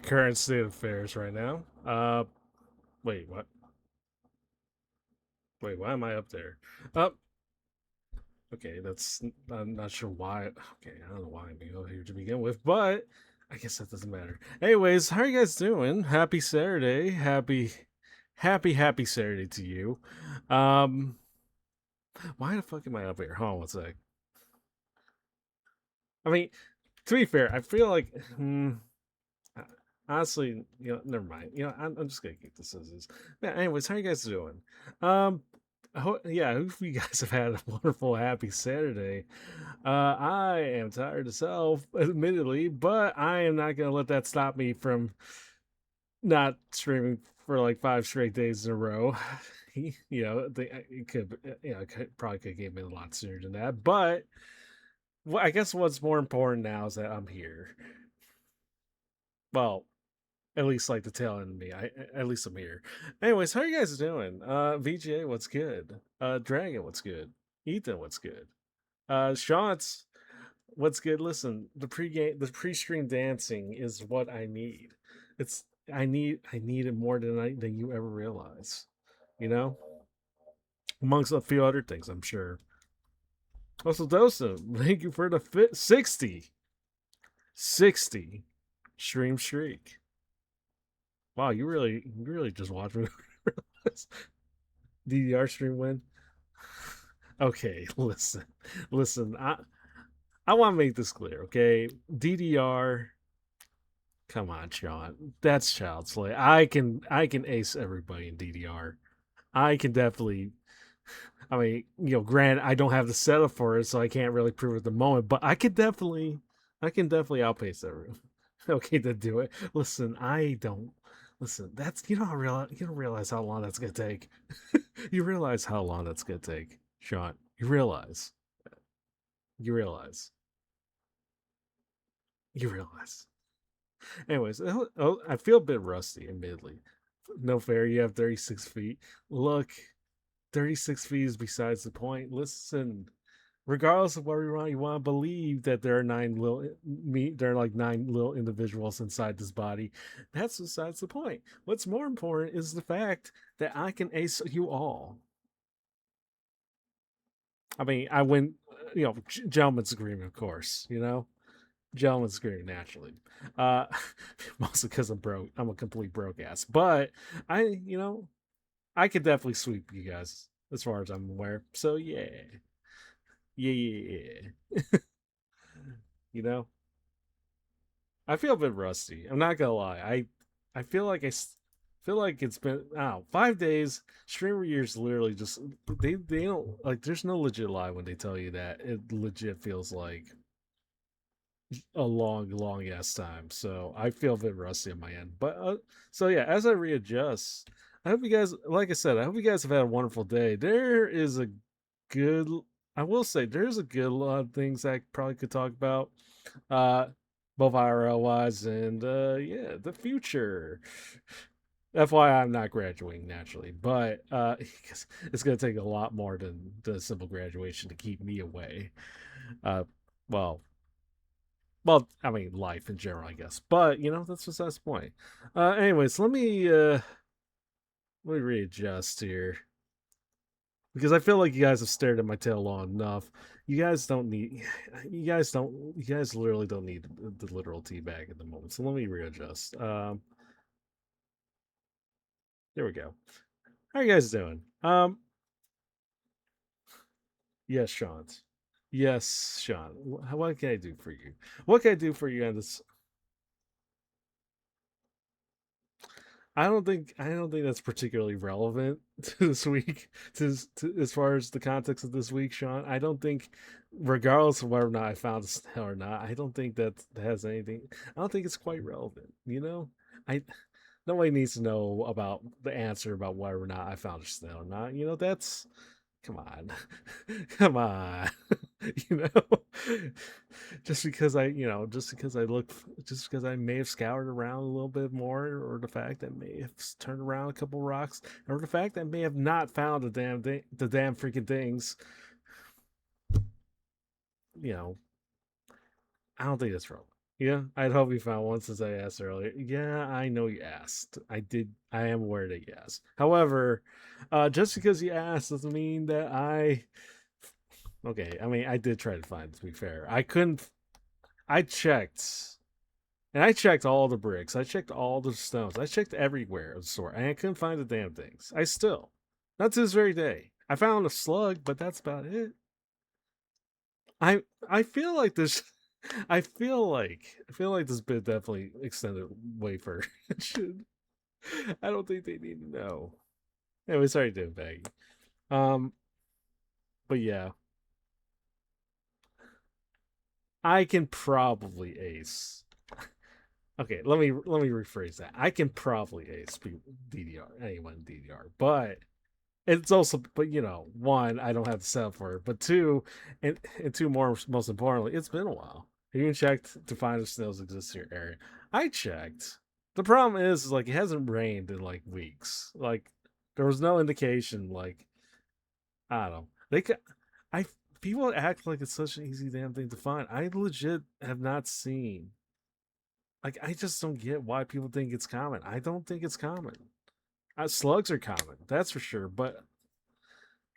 current state of affairs right now. Wait, what? Wait, why am I up there? Up. Okay, that's. I'm not sure why. Okay, I don't know why I'm here to begin with, but I guess that doesn't matter. Anyways, how are you guys doing? Happy Saturday. Happy Saturday to you. Um, why the fuck am I up here? Hold on one sec. I mean, to be fair, I feel like. Honestly, never mind. I'm just gonna keep this as is. Yeah. Anyways, how you guys doing? Um, yeah, I hope you guys have had a wonderful, happy Saturday. I am tired of self, admittedly, but I am not gonna let that stop me from not streaming for like 5 straight days in a row. It could, probably could have gave me a lot sooner than that, but I guess what's more important now is that I'm here. Well, at least like the tail end of me. At least I'm here. Anyways, how are you guys doing? VJ, what's good? Dragon, what's good? Ethan, what's good? Shots, what's good? Listen, the pre-stream dancing is what I need. It's I need it more than you ever realize. You know, amongst a few other things, I'm sure. Also, Dosa, thank you for the 60 stream streak. Wow, you really just watched me. DDR stream win. Okay, listen. I want to make this clear. Okay, DDR. Come on, Sean. That's child's play. I can ace everybody in DDR. I can definitely. I mean, grant I don't have the setup for it, so I can't really prove it at the moment. But I can definitely outpace everyone. Okay, to do it. Listen, I don't. Listen, that's you don't realize how long that's gonna take. You realize how long that's gonna take, Sean. You realize. You realize. Anyways, I feel a bit rusty, admittedly. No fair, you have 36 feet. Look, 36 feet is besides the point. Listen, regardless of where you want to believe that there are like 9 little individuals inside this body. That's besides the point. What's more important is the fact that I can ace you all. I mean, I win, gentleman's agreement, of course, gentleman's agreement naturally. Uh, Mostly because I'm broke. I'm a complete broke ass. But I could definitely sweep you guys as far as I'm aware. So yeah. you know, I feel a bit rusty. I'm not gonna lie. I feel like feel like it's been 5 days. Streamer years literally just they don't like. There's no legit lie when they tell you that it legit feels like a long ass time. So I feel a bit rusty on my end. But so yeah, as I readjust, I hope you guys, like I said, I hope you guys have had a wonderful day. There is a good, I will say, there's a good lot of things I probably could talk about, uh, both IRL wise and yeah, the future. FYI, I'm not graduating naturally, but it's gonna take a lot more than the simple graduation to keep me away. Uh, well, I mean, life in general, I guess. But that's besides the point. Anyways, let me readjust here because I feel like you guys have stared at my tail long enough. You guys don't need. You guys literally don't need the literal tea bag at the moment. So let me readjust. There we go. How are you guys doing? Yes, Sean. Yes, Sean. What can I do for you? What can I do for you on this? I don't think that's particularly relevant to this week. As far as the context of this week, Sean, I don't think, regardless of whether or not I found a snail or not, I don't think that has anything. I don't think it's quite relevant. I nobody needs to know about the answer about whether or not I found a snail or not. That's come on, come on. you know, just because I may have scoured around a little bit more, or the fact that I may have turned around a couple rocks, or the fact that I may have not found the damn freaking things. You know, I don't think that's relevant. Yeah, I'd hope you found one since I asked earlier. Yeah, I know you asked. I did. I am aware that you asked. However, just because you asked doesn't mean that I. Okay, I mean, I did try to find. To be fair, I couldn't. I checked, and I checked all the bricks. I checked all the stones. I checked everywhere of the store, and I couldn't find the damn things. I still, not to this very day. I found a slug, but that's about it. I I feel like this. I feel like this bit definitely extended way further. It should. I don't think they need to know. Anyway, sorry, to Baggy. Um, but yeah, I can probably ace. Okay, let me rephrase that. I can probably ace DDR anyone in DDR, but it's also, but one, I don't have the setup for it, but two, and two more, most importantly, it's been a while. Have you even checked to find if snails exist in your area? I checked. The problem is like it hasn't rained in like weeks. Like there was no indication. Like I don't know. They could. I People act like it's such an easy damn thing to find. I legit have not seen. Like I just don't get why people think it's common. I don't think it's common. Slugs are common, that's for sure, but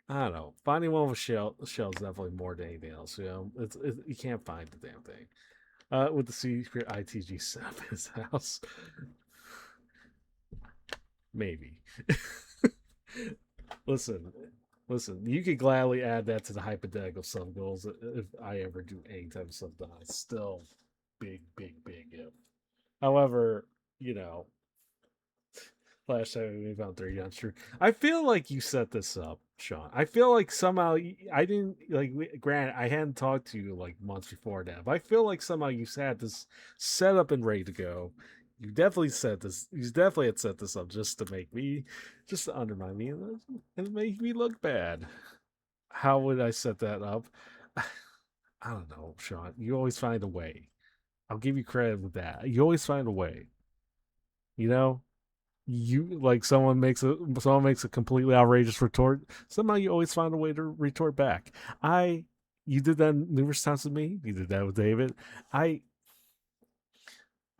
I don't know. Finding one with shell is definitely more than anything else. You can't find the damn thing. With the secret ITG setup in his house, maybe. listen, listen. You could gladly add that to the hypothetical sub goals if I ever do any type of sub. It's still big, big, big if. However, you know, last time we found 30 on true. I feel like you set this up, Sean. I feel like somehow I didn't like. Grant, I hadn't talked to you like months before that, but I feel like somehow you had this set up and ready to go. You definitely set this. You definitely had set this up just to make me, just to undermine me and make me look bad. How would I set that up? I don't know, Sean. You always find a way. I'll give you credit with that. You always find a way. You know, you like someone makes a completely outrageous retort, somehow you always find a way to retort back. I You did that numerous times with me, you did that with David. I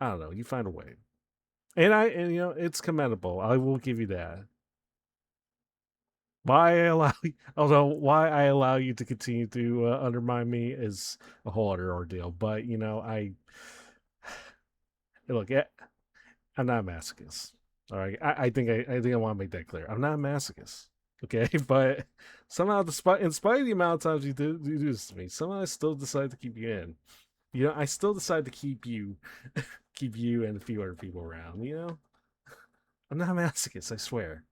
i don't know, you find a way, and it's commendable. I will give you that. Why I allow you to continue to undermine me is a whole other ordeal, but I look, I'm not a masochist. All right, I think I want to make that clear. I'm not a masochist. Okay, but somehow, in spite of the amount of times you do this to me, somehow I still decide to keep you in. I still decide to keep you and a few other people around. I'm not a masochist. I swear.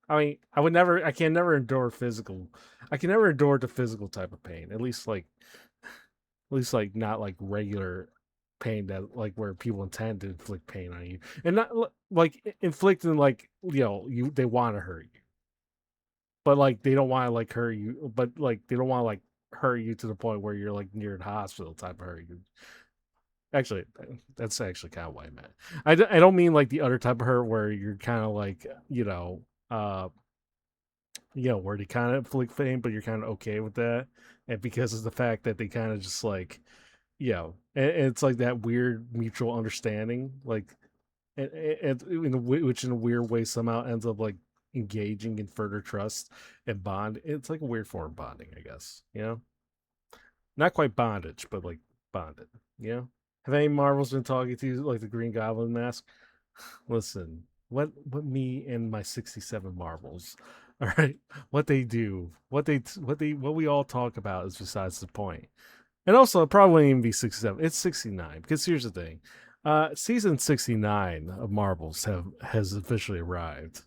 I mean, I can never endure physical. I can never endure the physical type of pain. At least like not like regular pain that like where people intend to inflict pain on you, and not like inflicting like they want to hurt you, but like they don't want to like hurt you, but like they don't want to like hurt you to the point where you're like near the hospital type of hurt you. Actually, that's actually kind of what I meant. I don't mean like the other type of hurt where you're kind of like where they kind of inflict pain, but you're kind of okay with that, and because of the fact that they kind of just like and it's like that weird mutual understanding, like, and which in a weird way somehow ends up like engaging in further trust and bond. It's like a weird form of bonding, I guess. Not quite bondage, but like bonded. Have any Marvels been talking to you like the Green Goblin mask? Listen, what me and my 67 Marvels, all right, what we all talk about is besides the point. And also, it probably wouldn't even be 67. It's 69. Because here's the thing. Season 69 of Marvels has officially arrived.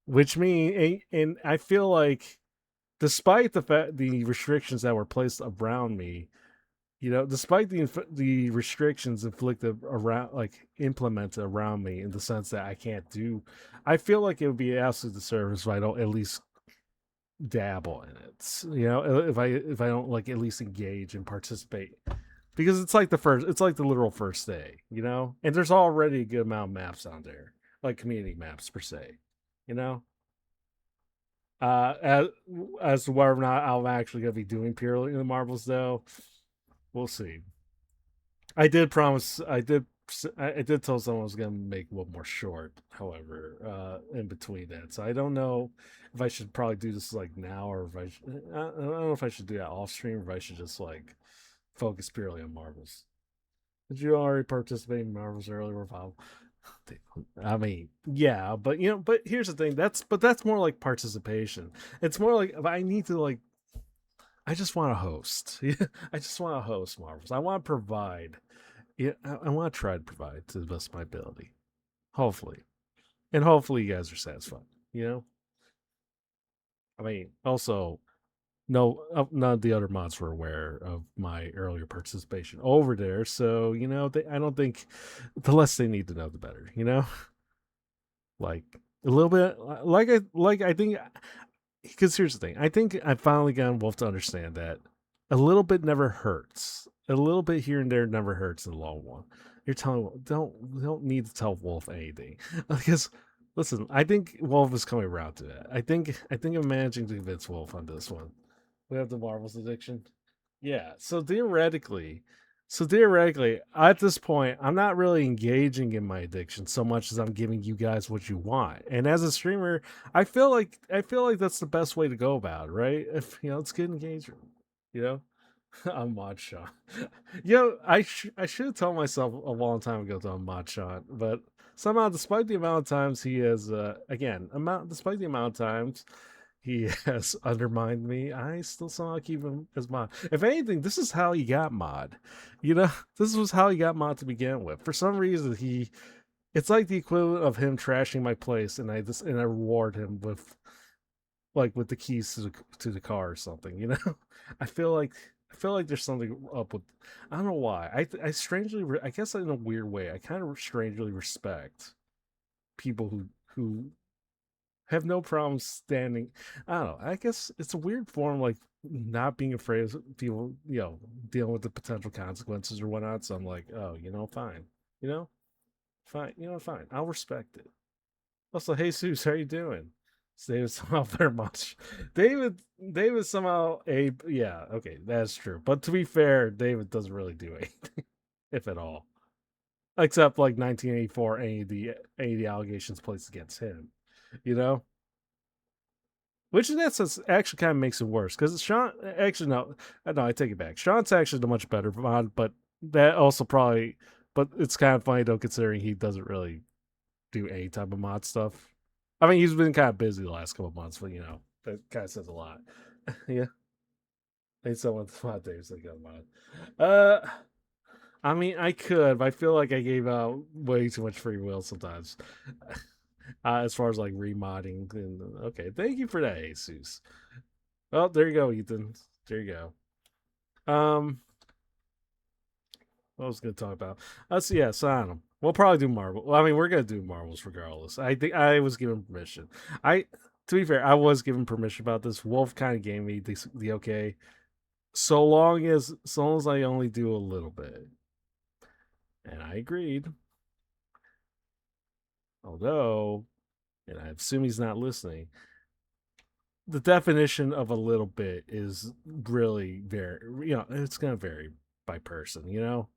Which means, and I feel like, despite the restrictions that were placed around me, despite the restrictions inflicted around, like implemented around me, in the sense that I can't do, I feel like it would be an absolute disservice if I don't at least dabble in it. If I don't like at least engage and participate, because it's like the literal first day, and there's already a good amount of maps on there, like community maps per se, you know. As as to whether or not I'm actually going to be doing purely in the marbles, though, we'll see. I did promise. I did tell someone I was gonna make one more short. However, in between that, so I don't know if I should probably do this like now, or if I don't know if I should do that off stream, or if I should just like focus purely on Marvels. Did you already participate in Marvels earlier? Wow. I mean, yeah, but but here's the thing. That's more like participation. It's more like if I need to like. I just want to host. I just want to host Marvels. I want to provide. Yeah, I want to try to provide to the best of my ability. Hopefully, and hopefully you guys are satisfied. You know, I mean, also no, none of the other mods were aware of my earlier participation over there, so I don't think the less they need to know, the better. Like a little bit, like I think because here's the thing. I think I finally gotten Wolf to understand that a little bit never hurts. A little bit here and there never hurts in the long run. You're telling don't need to tell Wolf anything because listen, I think Wolf is coming around to that. I think I'm managing to convince Wolf on this one. We have the Marvel's addiction. Yeah. So theoretically, at this point, I'm not really engaging in my addiction so much as I'm giving you guys what you want. And as a streamer, I feel like that's the best way to go about it, right? If let's get engagement. You know, I'm Mod Sean. I should have told myself a long time ago that I'm Mod Sean, but somehow, despite the amount of times he has, despite the amount of times he has undermined me, I still somehow keep him as mod. If anything, this is how he got mod. You know, this was how he got mod to begin with. For some reason, it's like the equivalent of him trashing my place, and I reward him with the keys to the car or something. I feel like there's something up with. I don't know why. I strangely, I guess in a weird way, I kind of strangely respect people who have no problem standing. I don't know. I guess it's a weird form, like not being afraid of people, dealing with the potential consequences or whatnot. So I'm like, oh, fine, you know, fine, fine. I'll respect it. Also, hey, Seuss, how you doing? David somehow very much. David somehow a yeah. Okay, that's true. But to be fair, David doesn't really do anything, if at all, except like 1984. Any of the allegations placed against him, you know. Which in that sense actually kind of makes it worse because Sean actually no, I take it back. Sean's actually the much better mod, but that also probably, but it's kind of funny though considering he doesn't really do any type of mod stuff. I mean, he's been kind of busy the last couple of months, but that kind of says a lot. Yeah, I need someone to mod Dave's like a mod. I mean, I could, but I feel like I gave out way too much free will sometimes. As far as like remodding, and okay, thank you for that, Jesus. Well, there you go, Ethan. There you go. What was going to talk about? Yeah, so I don't know. We'll probably do Marvel. Well, I mean, we're gonna do Marvels regardless. I think I was given permission. To be fair, I was given permission about this. Wolf kind of gave me the okay, so long as I only do a little bit, and I agreed. Although, and I assume he's not listening, the definition of a little bit is really very, it's going to vary by person,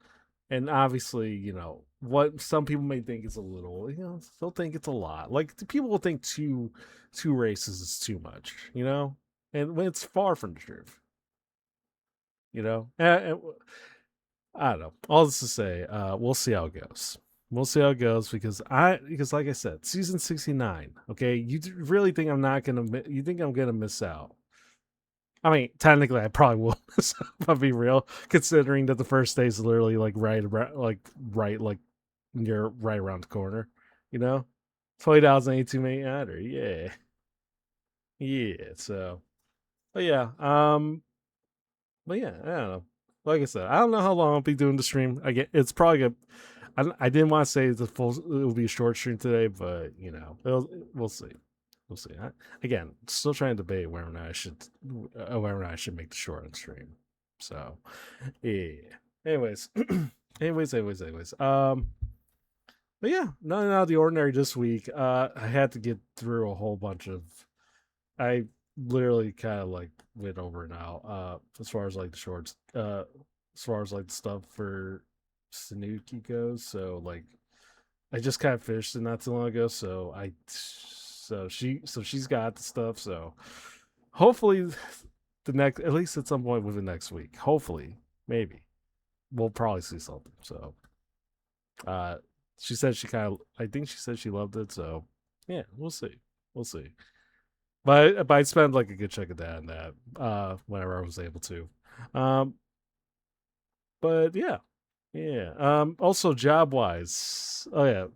and obviously, what some people may think is a little, they'll think it's a lot. Like people will think two races is too much, and when it's far from the truth, and I don't know. All this to say, we'll see how it goes. We'll see how it goes because like I said, season 69. Okay, you really think I'm not gonna? You think I'm gonna miss out? I mean, technically, I probably will miss out. If I'll be real, considering that the first day is literally like right near right around the corner. You know, 2082 may matter. Yeah, yeah. So, but yeah, but yeah, I don't know. Like I said, I don't know how long I'll be doing the stream. I get it's probably good. I didn't want to say it's it will be a short stream today, but we'll see. We'll see. Again, still trying to debate whether or not I should make the short on stream. So, yeah. Anyways, anyways. But yeah, nothing out of the ordinary this week. I had to get through a whole bunch of. I literally kind of like went over now. As far as like the shorts. As far as like the stuff for Sanuki goes. So like I just kind of finished it not too long ago. So she's got the stuff. So hopefully the next, at least at some point within next week. Hopefully, maybe we'll probably see something. So uh, she said she kind of. I think she said she loved it. So yeah, we'll see. We'll see. But I spent like a good chunk of that on that whenever I was able to. Um, but yeah, yeah. Also job wise. Oh yeah,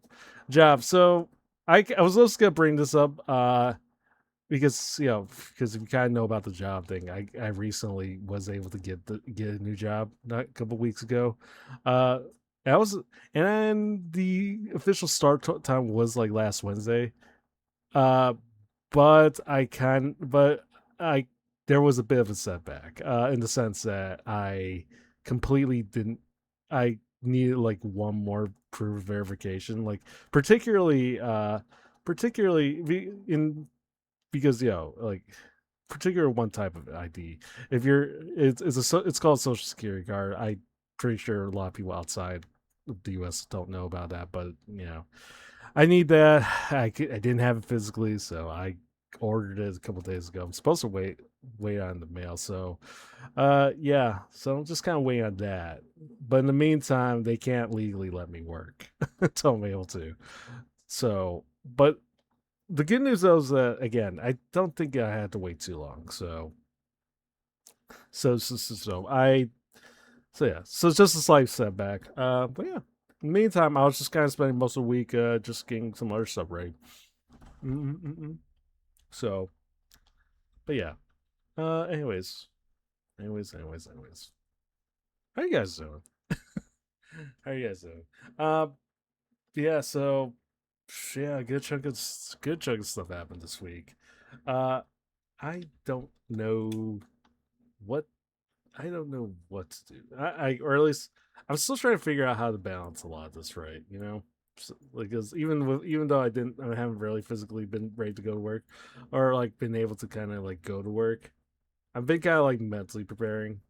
job. So I was just gonna bring this up. Because because if you kind of know about the job thing, I recently was able to get a new job not a couple weeks ago. Uh, that was and the official time was like last Wednesday. Uh, but but I there was a bit of a setback in the sense that I completely didn't. I needed like one more proof of verification, like particularly in because like particular one type of ID. If you're, it's called Social Security card. I'm pretty sure a lot of people outside the U.S. don't know about that, but I need that. I didn't have it physically, so I ordered it a couple days ago. I'm supposed to wait on the mail, so yeah. So I'm just kind of waiting on that. But in the meantime, they can't legally let me work until I'm able to. So, but the good news though is that again, I don't think I had to wait too long. So I so yeah, so it's just a slight setback. But yeah. In the meantime, I was just kind of spending most of the week just getting some other stuff right. Mm-mm-mm. So, but yeah. Anyways, anyways. How you guys doing? How you guys doing? Uh, yeah. So, yeah, good chunk of stuff happened this week. Uh, I don't know what I don't know what to do. Or at least I'm still trying to figure out how to balance a lot of this right. Because even though I haven't really physically been ready to go to work, or like been able to kind of like go to work. I've been kind of like mentally preparing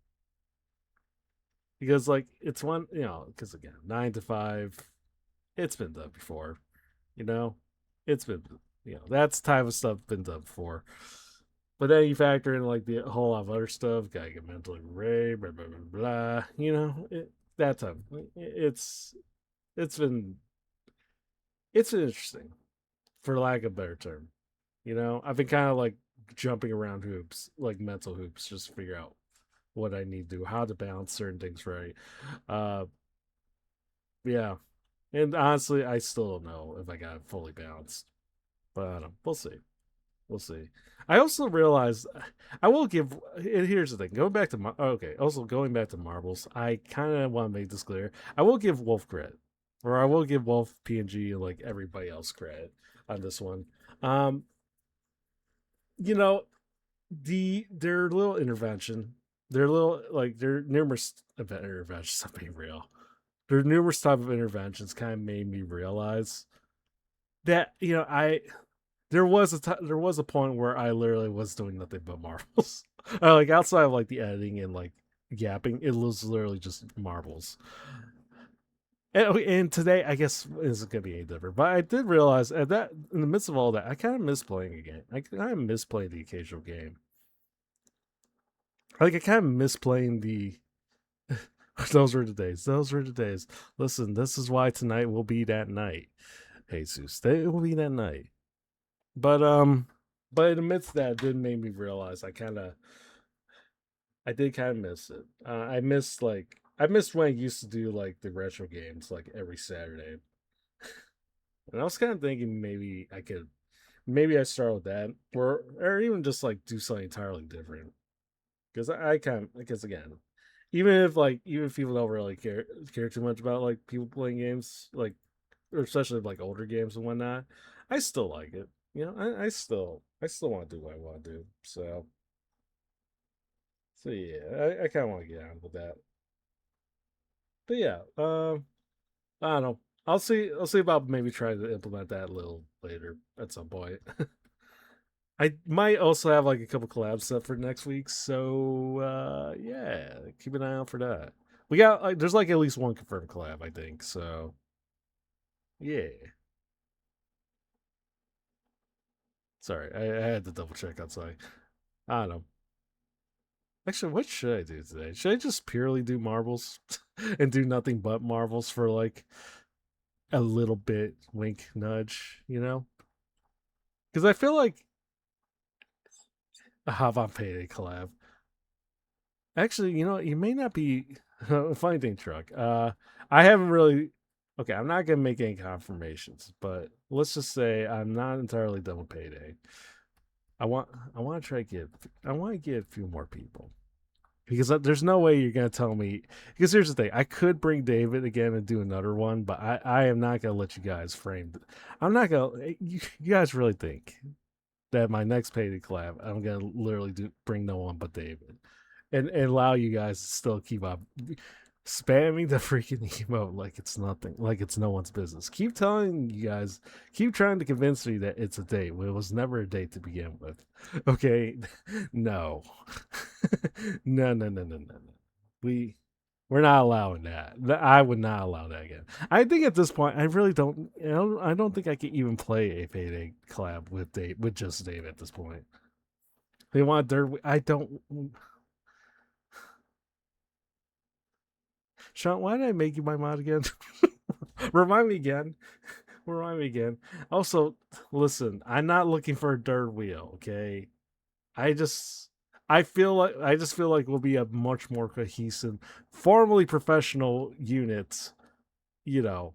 because like it's one because again 9 to 5, it's been done before. You know, it's been that's type of stuff been done before. But then you factor in like the whole lot of other stuff, gotta get mentally ready, blah blah blah blah. That time. It's been it's been interesting, for lack of a better term. I've been kind of like jumping around hoops, like mental hoops, just to figure out what I need to do, how to balance certain things right. Uh, yeah, and honestly, I still don't know if I got it fully balanced, but I don't know. We'll see. We'll see. I also realized I will give. Here's the thing. Going back to okay. Also going back to marbles, I kind of want to make this clear. I will give Wolf credit, or I will give Wolf PNG and like everybody else credit on this one. Um, you know, their little intervention, their numerous event interventions. I'm being real. Their numerous type of interventions kind of made me realize that I there was a point where I literally was doing nothing but marbles. Like outside of like the editing and like yapping, it was literally just marbles. And today, I guess isn't gonna be any different. But I did realize at that in the midst of all that, I kind of miss playing a game. I kind of miss playing the occasional game. Like I kind of miss playing the. Those were the days. Those were the days. Listen, this is why tonight will be that night. Jesus, it will be that night. But but in the midst of that, it did make me realize I did kind of miss it. I missed when I used to do like the retro games like every Saturday, and I was kind of thinking maybe I start with that, or even just like do something entirely different. Because I kind of because again, even if people don't really care too much about like people playing games like or especially like older games and whatnot, I still like it. I still want to do what I want to do. So yeah, I kind of want to get on with that. But yeah, I don't know. I'll see about maybe trying to implement that a little later at some point. I might also have like a couple collabs set for next week, so yeah, keep an eye out for that. We got there's like at least one confirmed collab, I think. So yeah. Sorry, I had to double check outside. I don't know. Actually, what should I do today? Should I just purely do marbles and do nothing but marbles for like a little bit wink nudge, you know? Because I feel like a Hava Payday collab. Actually, you know, you may not be funny thing, truck. I haven't really. Okay, I'm not gonna make any confirmations, but let's just say I'm not entirely done with Payday. I want, I want to try to get, I want to get a few more people because there's no way you're gonna tell me. Because here's the thing, I could bring David again and do another one, but I am not gonna let you guys frame. I'm not gonna. You guys really think that my next Payday collab, I'm gonna literally bring no one but David, and allow you guys to still keep up spamming the freaking emote like it's nothing, like it's no one's business. Keep telling you guys, keep trying to convince me that it's a date when it was never a date to begin with. Okay, no, no. We we're not allowing that. I would not allow that again. I think at this point, I really don't. I don't think I can even play a Payday collab with Dave, with just Dave at this point. They want their. I don't. Sean, why did I make you my mod again? Remind me again. Remind me again. Also, listen, I'm not looking for a dirt wheel. Okay, I just. I just feel like we'll be a much more cohesive, formally professional unit. You know,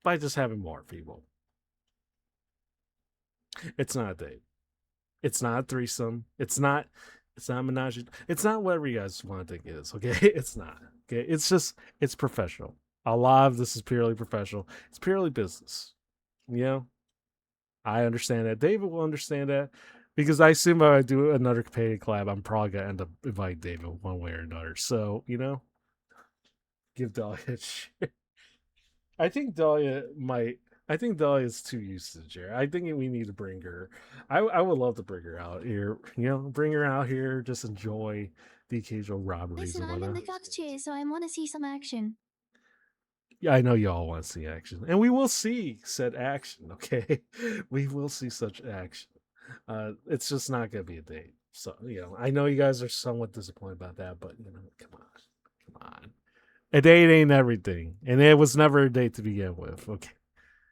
by just having more people. It's not a date. It's not a threesome. It's not menage. It's not whatever you guys want to think it is. Okay, it's not. Okay, it's just it's professional. A lot of this is purely professional. It's purely business. You know, I understand that. David will understand that because I assume if I do another Paid collab, I'm probably gonna end up inviting David one way or another. So you know, give Dahlia a shit. I think Dahlia might. I think Dahlia is too used to the chair. I think we need to bring her. I would love to bring her out here. You know, bring her out here. Just enjoy the occasional robberies Listen, and I'm in whatnot. the cock chair, so I want to see some action. Yeah, I know y'all want to see action, and we will see said action. Okay, we will see such action. It's just not gonna be a date. So you know, I know you guys are somewhat disappointed about that, but you know, come on. A date ain't everything, and it was never a date to begin with. Okay.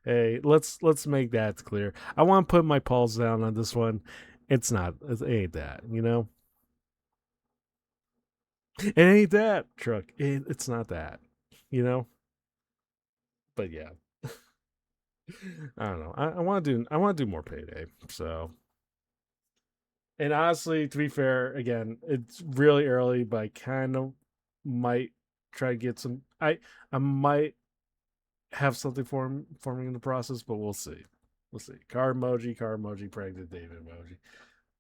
Hey, let's make that clear. I want to put my pulse down on this one. It's not. It ain't that. You know. It ain't that truck. It's not that. You know. But yeah, I don't know. I want to do. I want to do more Payday. So, and honestly, to be fair, again, it's really early, but I kind of might try to get some. I might have something forming in the process, but we'll see. We'll see. Car emoji, pregnant David emoji.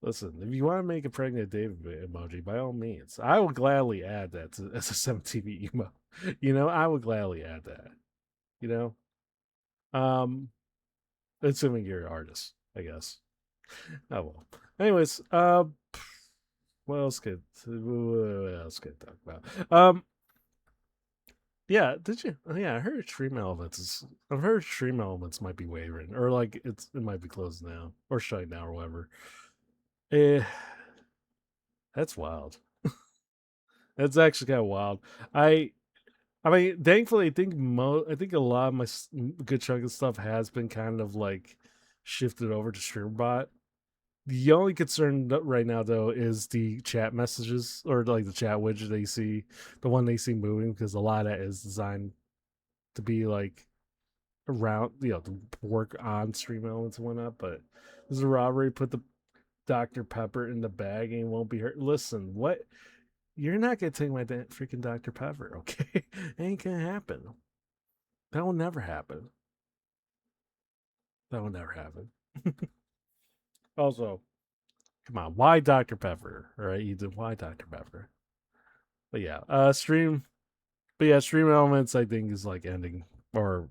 Listen, if you want to make a pregnant David emoji, by all means, I will gladly add that to, as a 7TV emo. You know, I would gladly add that. You know, assuming you're an artist, I guess. Oh well. Anyways, what else could I talk about? Yeah, did you? Yeah, I heard stream elements. I've heard stream elements might be wavering, or like it might be closed now, or shut now, or whatever. Eh, that's wild. That's actually kind of wild. I I mean, thankfully, I think a lot of my good chunk of stuff has been kind of like shifted over to StreamBot. The only concern right now, though, is the chat messages or like the chat widget they see, the one they see moving, because a lot of that is designed to be like around, you know, to work on stream elements and whatnot. But this is a robbery. Put the Dr. Pepper in the bag and it won't be hurt. Listen, what? You're not gonna take my freaking Dr. Pepper, okay? It ain't gonna happen. That will never happen. That will never happen. Also, come on, why Dr. Pepper? All right, Ethan, why Dr. Pepper? But yeah, stream. But yeah, stream elements. I think is like ending, or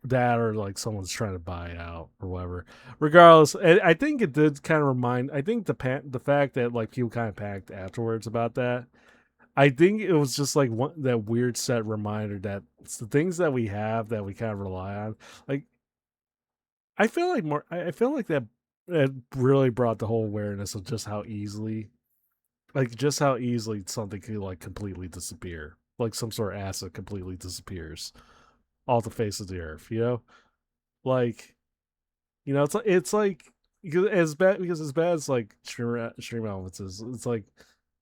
that, or like someone's trying to buy it out or whatever. Regardless, I think it did kind of remind. I think the fact that like people kind of panicked afterwards about that. I think it was just like that weird set reminder that it's the things that we have that we kind of rely on. Like I feel like more. I feel like that it really brought the whole awareness of just how easily, like just how easily something could like completely disappear. Like some sort of asset completely disappears off the face of the earth. Like it's like because as bad as like stream elements is, it's like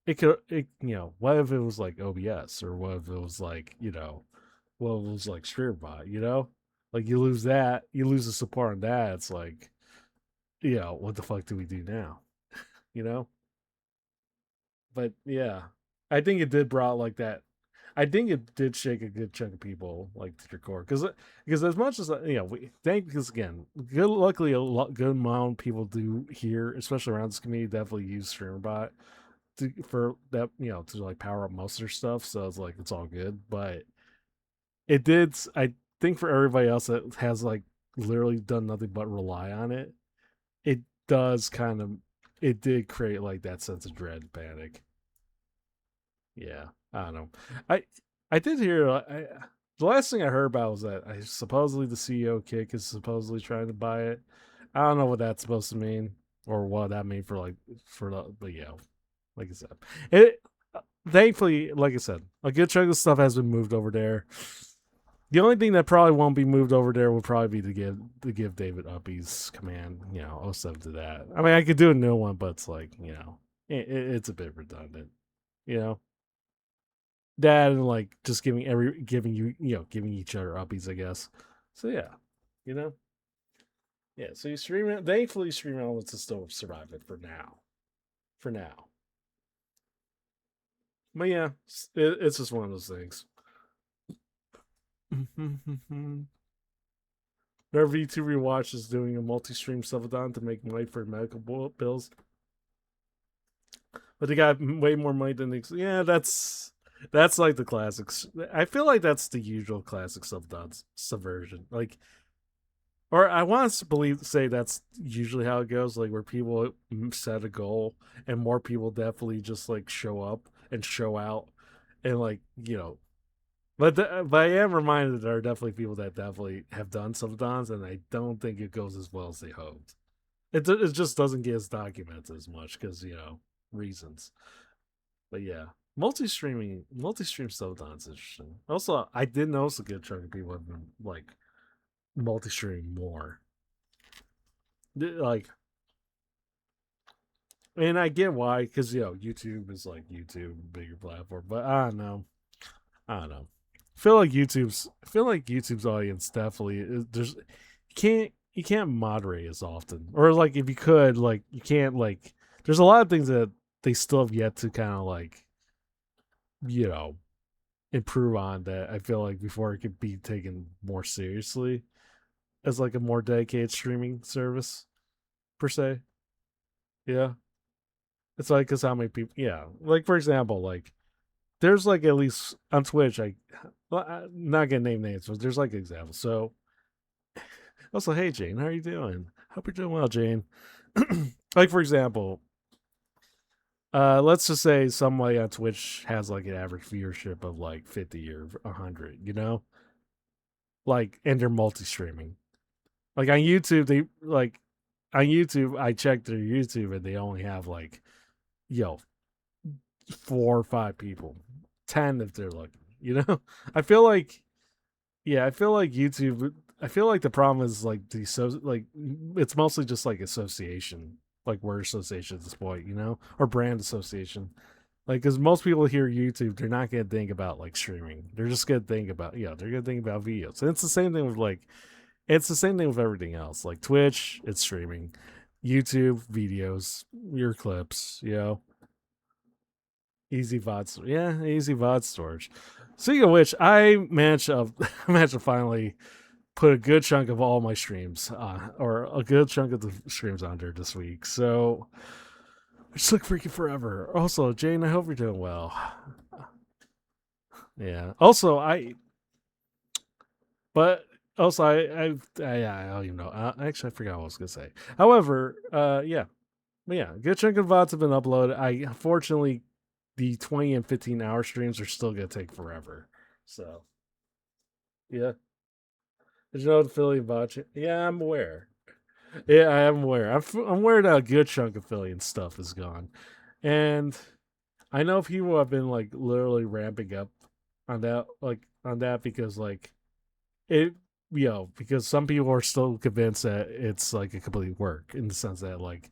what if it was like OBS or what if it was like what if it was like StreamBot, like you lose the support on that. It's like what the fuck do we do now, you know? But yeah, I think it did brought like that. I think it did shake a good chunk of people like to their core because as much as we thank because again, luckily good amount of people do here, especially around this community, definitely use StreamerBot for that to like power up most of their stuff. So it's like it's all good, but it did. I think for everybody else that has like literally done nothing but rely on it, it does kind of it did create like that sense of dread, panic. Yeah, I don't know. I I did hear. The last thing I heard about was that supposedly the CEO kick is supposedly trying to buy it. I don't know what that's supposed to mean or what that mean for like for the but yeah, like I said, it. Thankfully, like I said, a good chunk of stuff has been moved over there. The only thing that probably won't be moved over there would probably be to give David Uppies command, oh 07 to that. I mean, I could do a new one, but it's like, it's a bit redundant, you know. That and like just giving each other uppies, I guess. So yeah, you know, yeah. So you stream it. Thankfully, stream elements is still surviving for now. For now, but yeah, it's just one of those things. Whenever YouTube Rewatch is doing a multi-stream subathon to make money for medical bills, but they got way more money than they. Yeah, that's like the classics. I feel like that's the usual classic subathon subversion. Like, or I want to say that's usually how it goes. Like where people set a goal and more people definitely just like show up and show out and like but I am reminded that there are definitely people that definitely have done subathons, and I don't think it goes as well as they hoped. It just doesn't get as documented as much because reasons. But yeah, multi-stream subathons interesting. Also, I did notice a good chunk of people have been like multi-streaming more. Like, and I get why because YouTube is like YouTube, bigger platform. But I don't know. I don't know. I feel like YouTube's audience definitely there's you can't moderate as often, or like if you could, like you can't like. There's a lot of things that they still have yet to kind of like you know improve on that I feel like before it could be taken more seriously as like a more dedicated streaming service per se. Yeah, it's like because how many people? Yeah, like for example, like there's like at least on Twitch, well, I'm not gonna name names, but there's like examples. So also, hey Jane, how are you doing? Hope you're doing well, Jane. Like for example, let's just say somebody on Twitch has like an average viewership of like 50 or 100, like and they're multi-streaming. Like on YouTube, I checked their YouTube and they only have like yo 4 or 5 people, 10 if they're lucky. I feel like yeah, I feel like YouTube. I feel like the problem is like like it's mostly just like association, like word association at this point, or brand association. Like, because most people hear YouTube, they're not gonna think about like streaming. They're just gonna think about they're gonna think about videos. And it's the same thing with everything else. Like Twitch, it's streaming. YouTube videos, your clips, easy VOD, easy VOD storage. Speaking of which, I managed to managed to finally put a good chunk of all my streams, or a good chunk of the streams on there this week. So it just took freaking forever. Also, Jane, I hope you're doing well. Yeah. Also, but also I don't even know. Actually, I forgot what I was gonna say. However, yeah, but yeah, a good chunk of VODs have been uploaded. I unfortunately the 20 and 15-hour streams are still gonna take forever. So yeah, did you know the affiliate botch? Yeah, I'm aware. Yeah, I am aware. I'm aware that a good chunk of affiliate stuff is gone, and I know people have been like literally ramping up on that because like it because some people are still convinced that it's like a complete work in the sense that like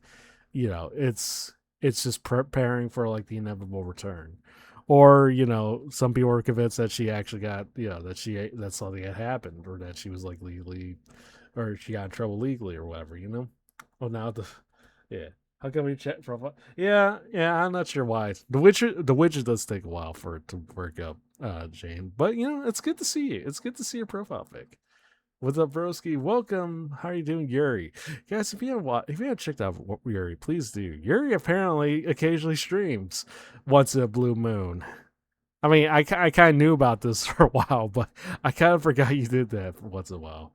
it's just preparing for like the inevitable return, or some people are convinced that she actually got that something had happened, or that she was like legally, or she got in trouble legally or whatever. Well, now yeah. How come you check profile? Yeah, I'm not sure why. The widget does take a while for it to work up, Jane. But it's good to see you. It's good to see your profile pic. What's up, broski? Welcome. How are you doing, Yuri? Guys, if you haven't checked out Yuri, please do. Yuri apparently occasionally streams once in a blue moon. I mean, I kind of knew about this for a while, but I kind of forgot you did that once in a while.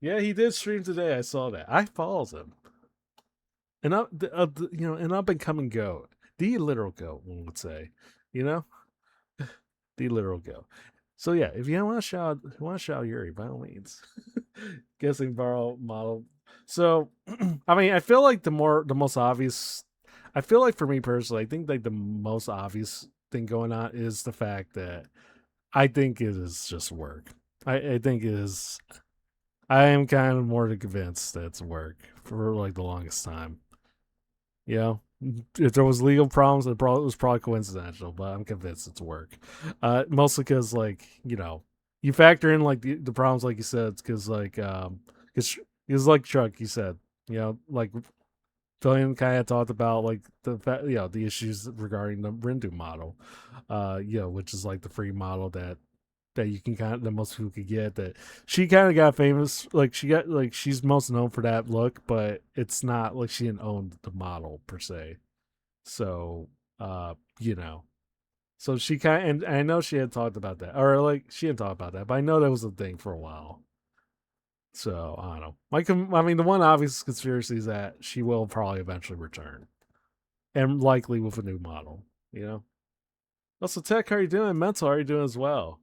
Yeah, he did stream today. I saw that. I followed him. An up and coming goat, the literal goat, one would say, you know, the literal goat. So yeah, if you want to shout Yuri, by all means. Guessing borrow model. So, I mean, I feel like the most obvious. I feel like for me personally, I think like the most obvious thing going on is the fact that I think it is just work. I think it is. I am kind of more than convinced that it's work for like the longest time. You know, if there was legal problems, was probably coincidental, but I'm convinced it's work. Mostly because like you factor in like the problems, like you said, because because like Chuck, you said, like Fillion kind of talked about like the issues regarding the Rindu model, which is like the free model that you can kind of that most people could get. That she kind of got famous, like she's most known for that look, but it's not like she didn't own the model per se. So uh you know so she kind of, and I know she had talked about that, or like she had talked about that, but I know that was a thing for a while. So I don't know. I mean, the one obvious conspiracy is that she will probably eventually return, and likely with a new model. You know. Also, Tech, how are you doing? Mental, how are you doing as well?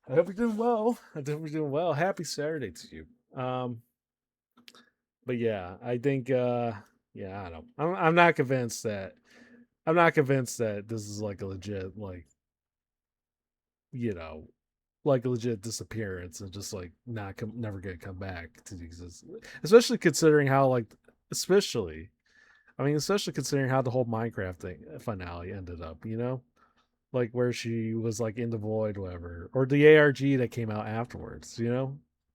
I hope you're doing well. I hope you're doing well. Happy Saturday to you. But yeah, I think yeah, I don't know. I'm not convinced that this is like a legit you know like a legit disappearance and just like never gonna come back to exist. Especially considering how like especially especially considering how the whole Minecraft thing finale ended up, like where she was like in the void, whatever, or the ARG that came out afterwards,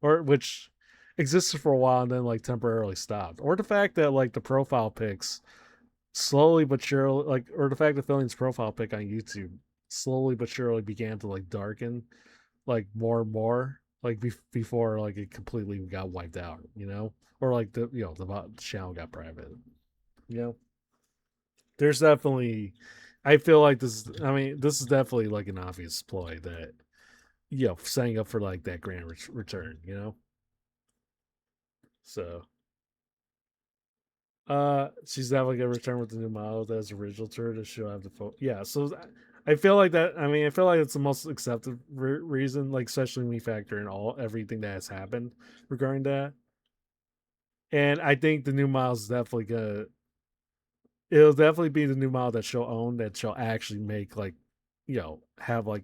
or which existed for a while and then like temporarily stopped, or the fact that like the profile pics slowly but surely, like, or the fact that Fillion's profile pic on YouTube slowly but surely began to like darken, like more and more, like before like it completely got wiped out, or like the channel got private, you know. There's definitely, I feel like this is definitely like an obvious ploy that setting up for like that grand return, so she's definitely gonna return with the new model that's original to her, to she'll have the phone. Yeah, so I feel like that. I feel like it's the most accepted reason, like especially when we factor in everything that has happened regarding that. And I think the new model is definitely gonna. It'll definitely be the new model that she'll own, that she'll actually make like, have like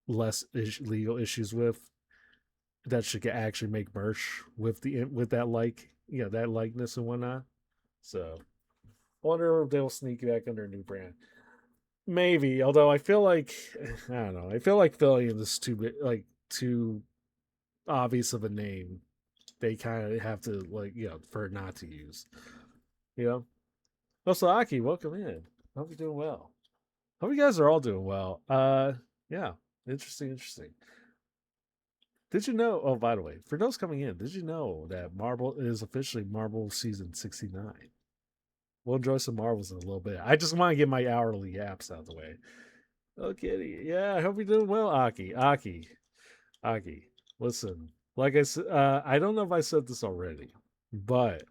less legal issues with. That she can actually make merch with that that likeness and whatnot. So I wonder if they'll sneak it back under a new brand. Maybe, although I feel like I don't know. I feel like Fillion is too obvious of a name. They kind of have to for not to use. You know. Also, Aki, welcome in. Hope you're doing well. Hope you guys are all doing well. Yeah, interesting. Did you know? Oh, by the way, for those coming in, did you know that Marvel is officially Marvel season 69? We'll enjoy some Marvels in a little bit. I just want to get my hourly apps out of the way. Okay, yeah, I hope you're doing well, Aki. Listen, like I said, I don't know if I said this already, but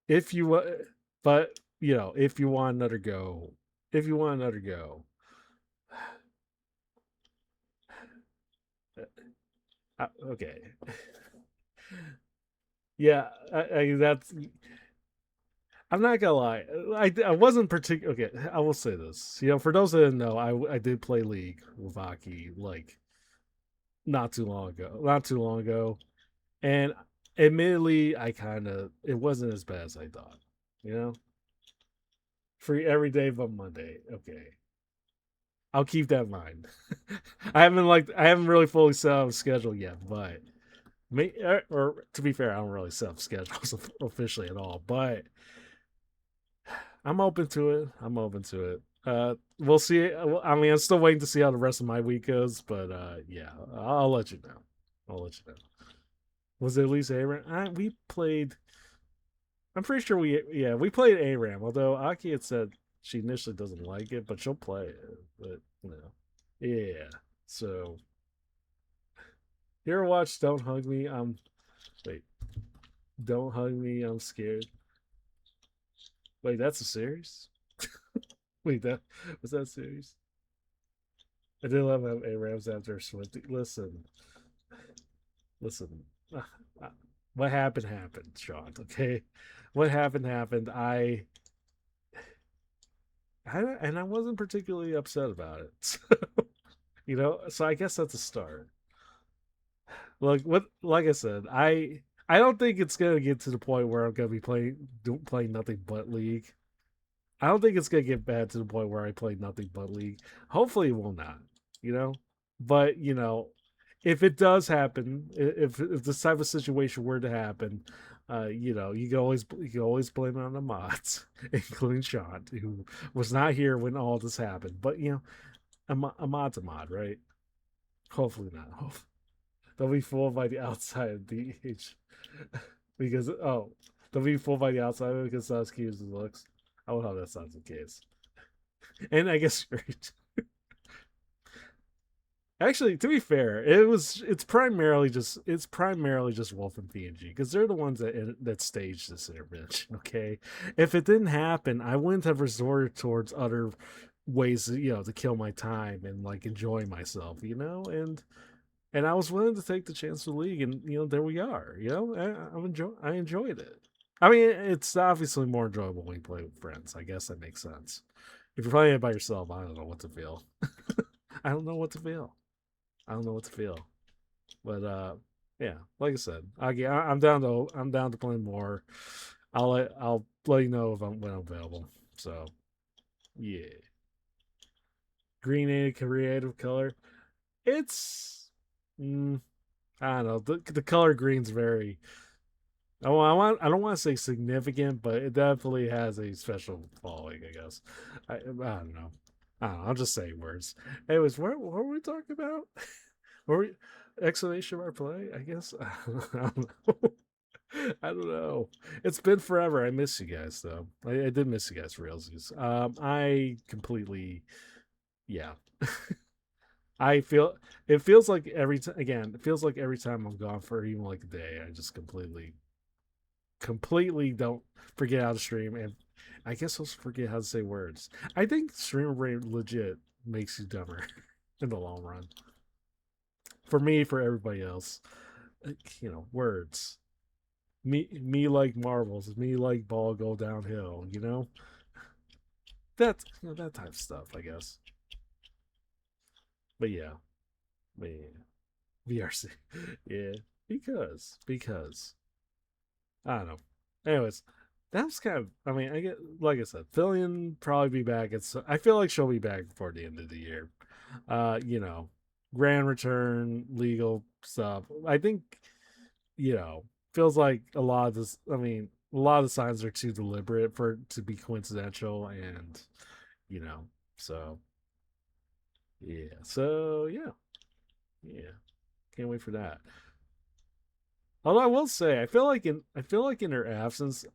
if you, but if you want another go, if you want another go, okay, yeah, that's. I'm not gonna lie, I wasn't particular. Okay, I will say this. For those that didn't know, I did play League with Aki like not too long ago. Not too long ago, and admittedly, I kind of it wasn't as bad as I thought. You know, free every day but Monday. Okay, I'll keep that in mind. I haven't really fully set up a schedule yet, but or to be fair, I don't really set up schedules officially at all. But I'm open to it. I'm open to it. We'll see. I mean, I'm still waiting to see how the rest of my week goes, but yeah, I'll let you know. I'll let you know. Was it at least ARAM? We played. I'm pretty sure we played ARAM. Although Aki had said she initially doesn't like it, but she'll play it. But yeah. So here, watch. Don't hug me. Wait. Don't hug me. I'm scared. Wait, that's a series. Wait, that was that series. I did love how ARAMs after Swifty. Listen. What happened, Sean. Okay, what happened. I wasn't particularly upset about it. So I guess that's a start. Like I said, I don't think it's gonna get to the point where I'm gonna be playing nothing but League. I don't think it's gonna get bad to the point where I play nothing but League. Hopefully, it will not. You know, but if it does happen, if this type of situation were to happen, you can always blame it on the mods, including Sean, who was not here when all this happened. But a mod's a mod, right? Hopefully not. They'll be fooled by the outside of DH because they'll be fooled by the outside because not as cute as it looks. I would hope that's not the case. And I guess actually, to be fair, it's primarily just Wolf and PNG because they're the ones that staged this intervention. Okay, if it didn't happen, I wouldn't have resorted towards other ways, to kill my time and like enjoy myself, and I was willing to take the chance with League, and there we are. I enjoyed it. I mean, it's obviously more enjoyable when you play with friends. I guess that makes sense. If you're playing it by yourself, I don't know what to feel. I don't know what to feel. I don't know what to feel. But yeah, like I said, I'm down to play more. I'll let you know if when I'm available. So yeah, green ain't a creative color. It's I don't know. The color green's very. I don't want to say significant, but it definitely has a special following. I guess. I don't know. I don't know. I'll just say words. Anyways, what were we talking about? Were we explanation of our play? I guess. I don't know. I don't know. It's been forever. I miss you guys though. I did miss you guys for realsies. I completely, yeah. I feel it feels like every time again. It feels like every time I'm gone for even like a day, I just completely don't forget how to stream, and I guess I'll forget how to say words. I think stream rate legit makes you dumber in the long run. For me, for everybody else, words. Me like marbles. Me like ball go downhill. That type of stuff. I guess. But yeah, man, VRC. Yeah, because I don't know. Anyways, that was kind of. I mean, I get like I said, Fillion probably be back. I feel like she'll be back before the end of the year. Uh, you know, Grand Return, legal stuff. I think feels like a lot of this. I mean, a lot of the signs are too deliberate for it to be coincidental, and you know, so yeah, yeah, can't wait for that. Although I will say, I feel like in her absence,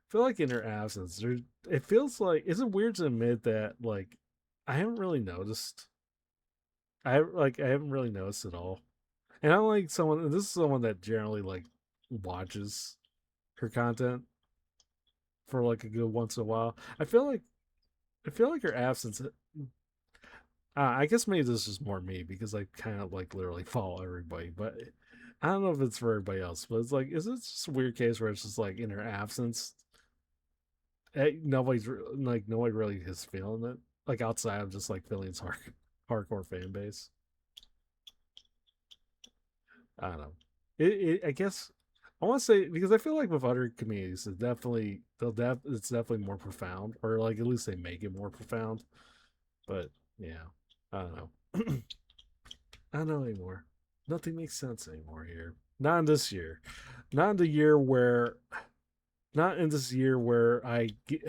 feel like in her absence, it feels like is it weird to admit that like I haven't really noticed. I haven't really noticed at all. And I'm like someone. This is someone that generally like watches her content for like a good once in a while. I feel like her absence. I guess maybe this is more me because I kind of like literally follow everybody, but I don't know if it's for everybody else. But it's like, is it just a weird case where it's just like in her absence, nobody really is feeling it. Like outside of just like Philly's hardcore fan base. I don't know. I guess I want to say because I feel like with other communities, it's definitely more profound, or like at least they make it more profound. But yeah, I don't know. I don't know anymore. Nothing makes sense anymore here. Not in this year. Not in the year where. Not in this year where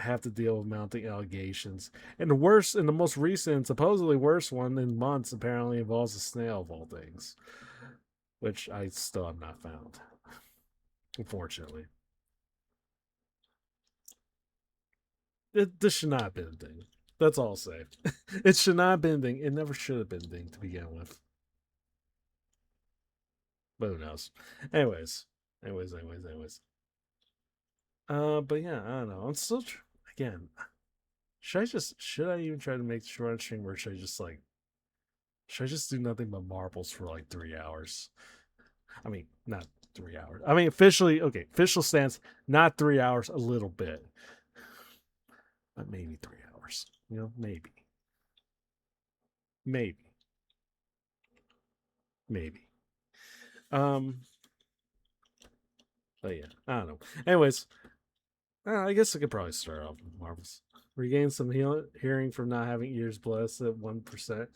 have to deal with mounting allegations. And the most recent, supposedly worst one in months, apparently involves a snail of all things, which I still have not found, unfortunately. This should not have been a thing. That's all I'll say. It should not have been a thing. It never should have been a thing to begin with. But who knows? Anyways, anyways. But yeah, I don't know. I'm still again. Should I even try to make the short stream, or should I just do nothing but marbles for like 3 hours? I mean, not 3 hours. I mean, officially, okay, official stance, not 3 hours, a little bit, but maybe 3 hours. You know, maybe, maybe. Um, but yeah, I don't know. Anyways, I guess I could probably start off with marbles. Regain some hearing from not having ears blessed at 1%.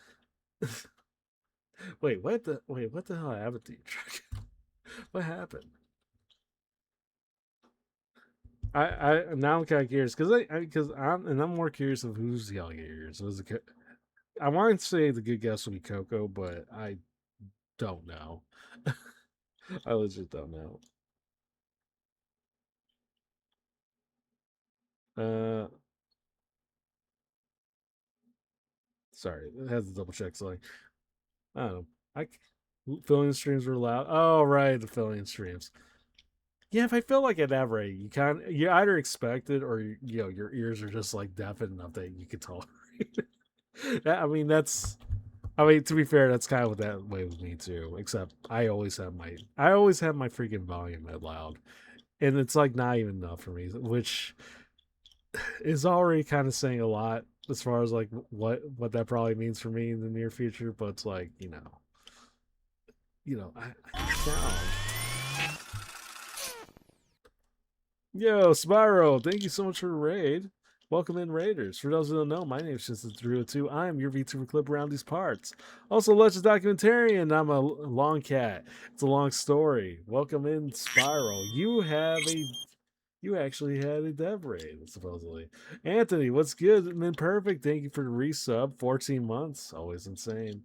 Wait, what the hell happened to you, Truck? What happened? I now I'm kind of curious because I'm more curious of who's yelling at your ears. Was it? I want to say the good guess would be Coco, but I don't know. I legit don't know. Uh, Sorry, it has to double check. So like, I don't know. I filling streams were loud. Oh right, the filling streams. Yeah, if I feel like at that rate, you either expect it or your ears are just like deafened enough that you can tolerate. I mean to be fair, that's kind of what that way with me too. Except I always have my freaking volume at loud, and it's like not even enough for me, which is already kind of saying a lot as far as like what that probably means for me in the near future. But it's like I challenge. Yo, Spyro, thank you so much for the raid. Welcome in, Raiders. For those who don't know, my name is just Drew2. I am your VTuber clip around these parts. Also, Legends Documentarian. I'm a long cat. It's a long story. Welcome in, Spyro. You actually had a dev raid, supposedly. Anthony, what's good? Man, perfect. Thank you for the resub. 14 months. Always insane.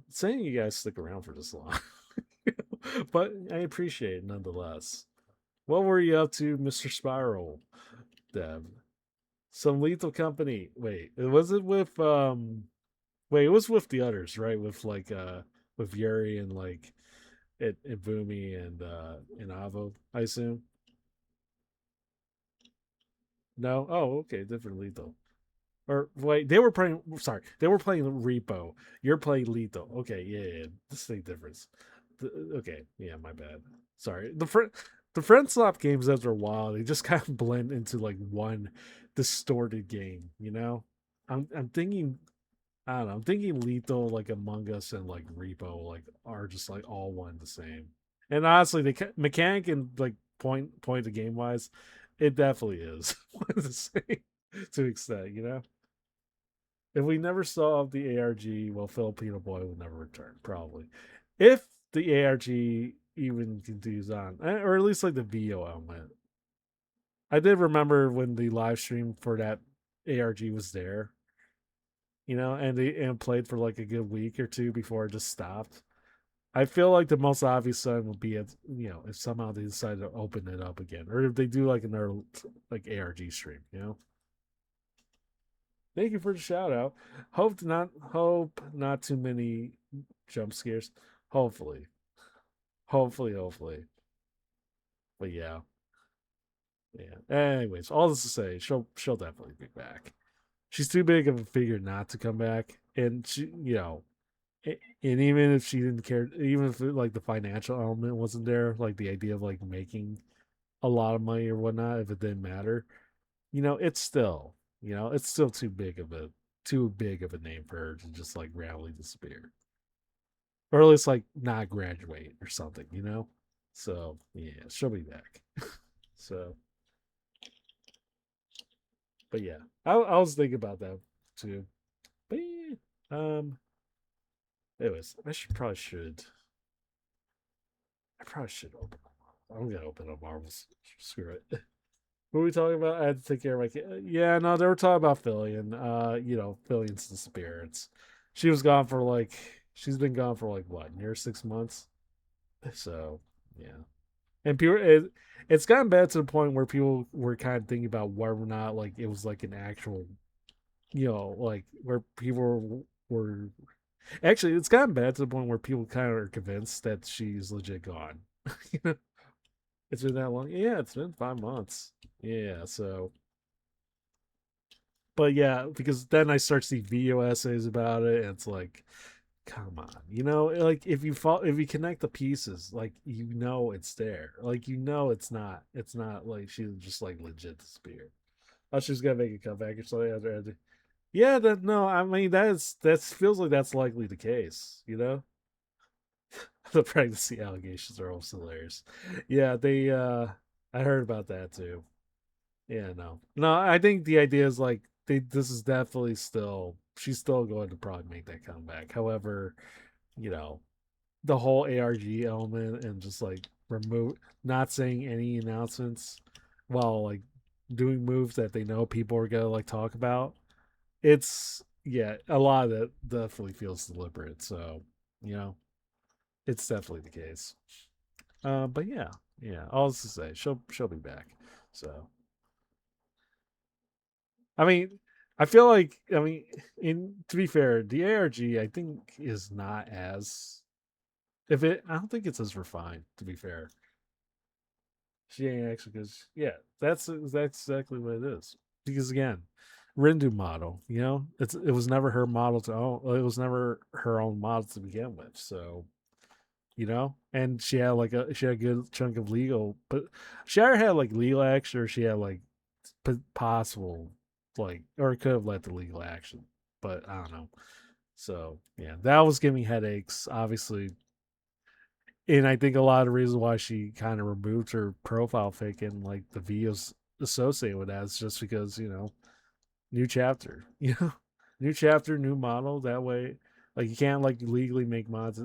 Saying you guys stick around for this long. But I appreciate it nonetheless. What were you up to, Mr. Spiral, Dev? Some Lethal Company. Wait, was it with it was with the others, right? With Yuri and like it Boomy and Avo, I assume. No? Oh, okay, different Lethal. Or wait, they were playing Repo. You're playing Lethal. Okay, yeah. Distinct difference. Okay, yeah, my bad. Sorry. The friend swap games after a while they just kind of blend into like one distorted game. I'm thinking I don't know. I'm thinking Lethal, like Among Us, and like Repo, like are just like all one the same. And honestly, the mechanic and like point the game wise, it definitely is the same to an extent. If we never saw the ARG, well, Filipino Boy will never return, probably. If the ARG even continues on, or at least like the VO element. I did remember when the live stream for that ARG was there, and played for like a good week or two before it just stopped. I feel like the most obvious sign would be if somehow they decide to open it up again, or if they do like another like ARG stream. Thank you for the shout out. Hope not too many jump scares. Hopefully. Hopefully. But yeah. Yeah. Anyways, all this to say, she'll definitely be back. She's too big of a figure not to come back, and she, and even if she didn't care, even if like the financial element wasn't there, like the idea of like making a lot of money or whatnot, if it didn't matter, it's still, it's still too big of a name for her to just like randomly disappear, or at least like not graduate or something. So yeah, she'll be back. So, but yeah, I was thinking about that too. But yeah, anyways, I probably should open. I'm gonna open up Marvels. Screw it. What were we talking about? I had to take care of my kid. Yeah, no, they were talking about Fillion. Fillion's disappearance. She was gone for like, she's been gone for like what, near 6 months. So yeah, and it's gotten bad to the point where people were kind of thinking about whether or not like it was like an actual, like where people were actually, it's gotten bad to the point where people kind of are convinced that she's legit gone. you know, it's been that long. Yeah, it's been 5 months. Yeah, so but yeah, because then I start seeing video essays about it, and it's like, come on, like if you connect the pieces, like it's there, like it's not like she just like legit disappeared. Oh, she's gonna make a comeback or something after. Yeah, that no, I mean that feels like that's likely the case. The pregnancy allegations are also hilarious. Yeah, I heard about that too. Yeah, no, I think the idea is like this is definitely still she's still going to probably make that comeback. However, you know, the whole ARG element and just like remove not saying any announcements while like doing moves that they know people are gonna like talk about. It's yeah, a lot of that definitely feels deliberate. So, you know, it's definitely the case. But yeah, yeah. All this to say, she'll be back. So I mean, I feel like in to be fair, the ARG I think is not as if it. I don't think it's as refined. To be fair, she ain't actually because yeah, that's exactly what it is. Because again, Rindu model, it was never her model to own. It was never her own model to begin with. So and she had a good chunk of legal, but she either had like legal action or she had like possible like or it could have led to legal action, but I don't know. So yeah, that was giving me headaches, obviously, and I think a lot of the reasons why she kind of removed her profile pic and like the videos associated with that is just because new chapter, new chapter, new model. That way, like you can't like legally make mods.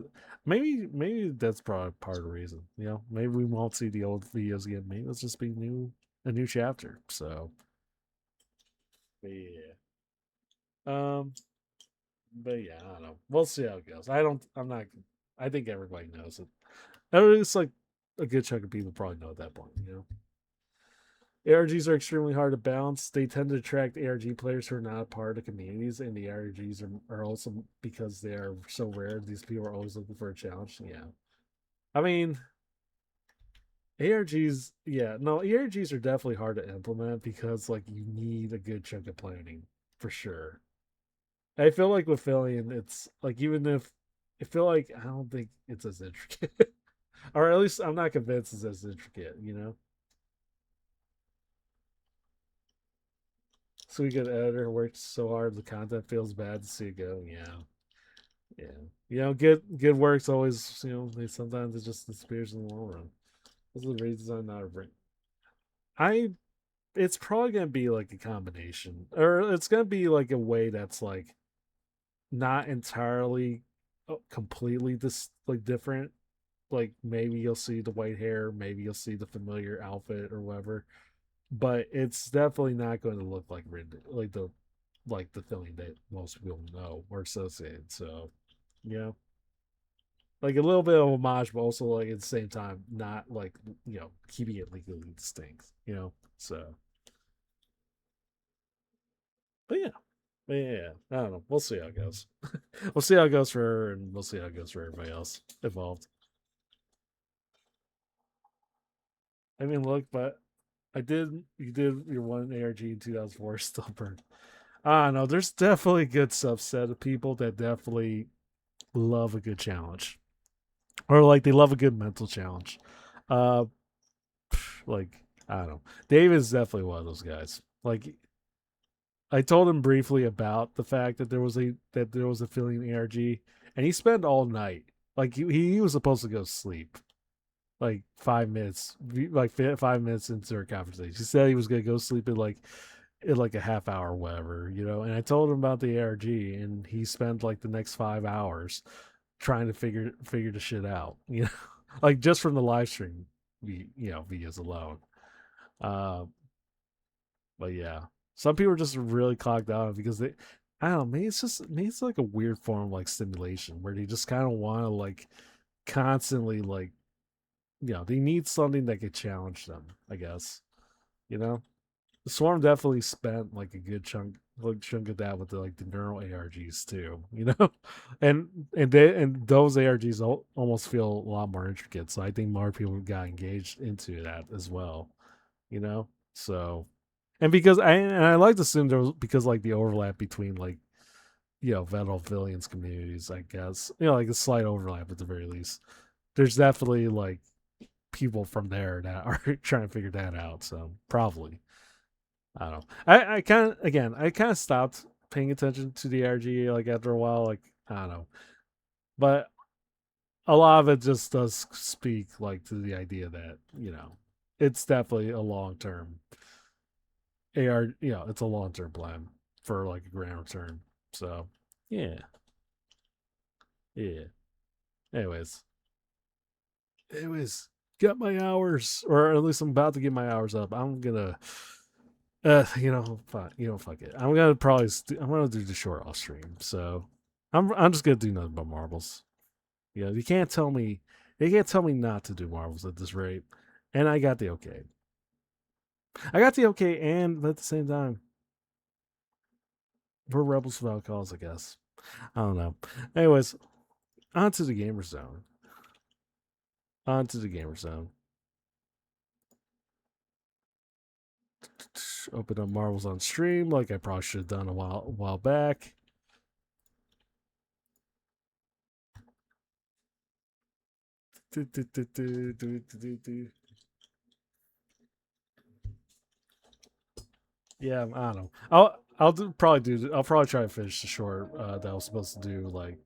Maybe that's probably part of the reason. Maybe we won't see the old videos again. Maybe it'll just be a new chapter. So yeah. Um, but yeah, I don't know. We'll see how it goes. I'm not. I think everybody knows it. It's like a good chunk of people probably know at that point. ARGs are extremely hard to balance. They tend to attract ARG players who are not a part of communities, and the ARGs are also because they are so rare. These people are always looking for a challenge. Yeah, I mean ARGs. Yeah, no, ARGs are definitely hard to implement because like you need a good chunk of planning for sure. I feel like with Fillion, it's like even if I feel like I don't think it's as intricate, or at least I'm not convinced it's as intricate. So we get editor worked so hard, the content feels bad to see it go. Yeah, yeah. Good work's always sometimes it just disappears in the long run. Those are the reasons I'm not a brain. I It's probably gonna be like a combination, or it's gonna be like a way that's like not entirely completely this like different. Like maybe you'll see the white hair, maybe you'll see the familiar outfit or whatever, but it's definitely not going to look like the filling that most people know or associate. So yeah, like a little bit of homage, but also like at the same time not like keeping it legally distinct. So but yeah. But yeah, I don't know. We'll see how it goes. We'll see how it goes for her, and we'll see how it goes for everybody else involved. I mean, look, but I did. You did your one ARG in 2004 still burn. I don't know. There's definitely a good subset of people that definitely love a good challenge, or like they love a good mental challenge. Uh, like I don't know. David is definitely one of those guys. Like I told him briefly about the fact that there was a filling ARG, and he spent all night. Like he was supposed to go sleep like 5 minutes, like 5 minutes into our conversation. He said he was gonna go sleep in like a half hour or whatever, you know. And I told him about the ARG, and he spent like the next 5 hours trying to figure the shit out, you know, like just from the live stream, videos alone. Uh, but yeah, some people are just really clogged out because they, I don't know, maybe it's like a weird form of like stimulation where they just kind of want to like constantly like they need something that could challenge them, I guess. You know? The Swarm definitely spent like a good chunk of that with the neural ARGs too, you know? And those ARGs almost feel a lot more intricate. So I think more people got engaged into that as well, you know? So and because I like to assume there was because like the overlap between like Veteran Villains communities, I guess. Like a slight overlap at the very least. There's definitely like people from there that are trying to figure that out. So probably, I don't know. I kind of I kind of stopped paying attention to the RG like after a while. Like I don't know, but a lot of it just does speak like to the idea that it's definitely a long term AR. It's a long term plan for like a grand return. So yeah, yeah. Anyways, got my hours, or at least I'm about to get my hours up. I'm gonna fuck, fuck it. I'm gonna do the short off stream. So I'm just gonna do nothing but marbles. You can't tell me not to do marbles at this rate. And I got the okay. And at the same time, we're rebels without cause, I guess. I don't know. Anyways, on to the gamer zone. On to the gamer zone. Open up marbles on stream like I probably should have done a while back. Yeah, I don't know. I'll probably try to finish the short that I was supposed to do like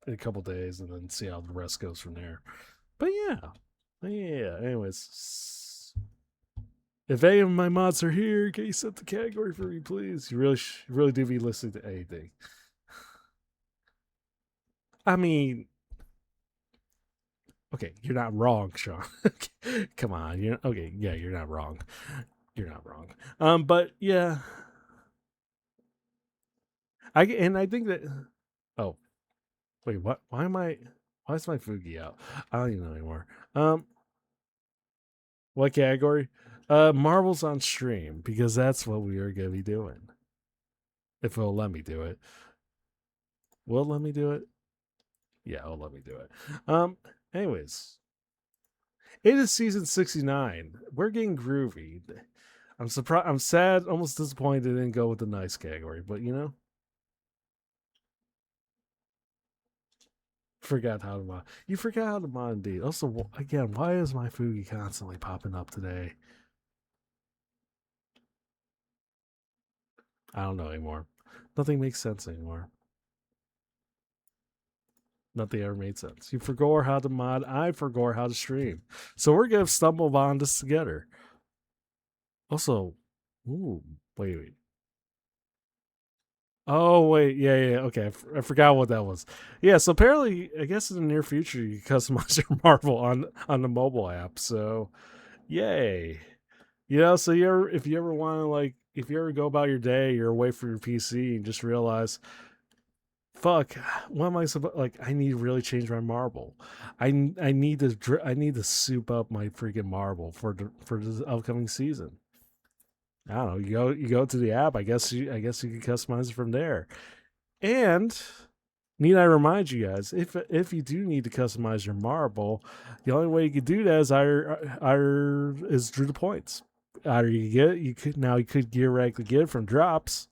in a couple days, and then see how the rest goes from there. But yeah. Anyways, if any of my mods are here, can you set the category for me, please? You really do be listening to anything. I mean, okay, you're not wrong, Sean. Come on, you're okay. Yeah, you're not wrong. You're not wrong. But yeah, I think that. Oh, wait, what? Why am I? Why is my Fugi out? I don't even know anymore. What category? Marbles on stream because that's what we are gonna be doing. If it'll let me do it, will it let me do it? Yeah, it'll let me do it. Anyways, it is season 69. We're getting groovy. I'm surprised. I'm sad, almost disappointed it didn't go with the nice category, but forgot how to mod. You forgot how to mod indeed. Also, again, why is my Fugi constantly popping up today? I don't know anymore. Nothing makes sense anymore. Nothing ever made sense. You forgot how to mod. I forgot how to stream. So we're gonna stumble on this together. Also, ooh, wait. Oh wait, yeah. Okay, I forgot what that was. Yeah, so apparently, I guess in the near future, you can customize your Marvel on the mobile app. So, yay! So if you ever want to if you ever go about your day, you're away from your PC and just realize, fuck, what am I supposed like? I need to really change my Marvel. I need to soup up my freaking Marvel for the upcoming season. I don't know. You go to the app. I guess you can customize it from there. And need I remind you guys, if you do need to customize your marble, the only way you can do that is is through the points. Either you could theoretically get it from drops,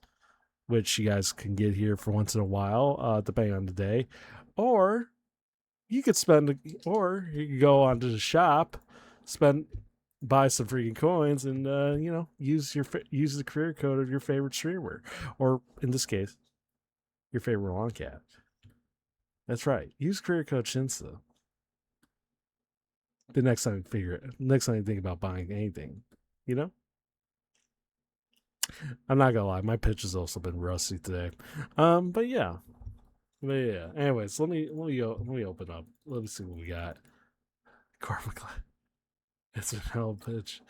which you guys can get here for once in a while, depending on the day, or you could or you could go onto the shop, spend buy some freaking coins, and use the career code of your favorite streamer, or in this case, your favorite lawn cat. That's right. Use career code Shinsa the next time you think about buying anything. You know, I'm not gonna lie, my pitch has also been rusty today. But yeah, Anyways, let me open up. Let me see what we got. Carpet glass. It's an hell pitch.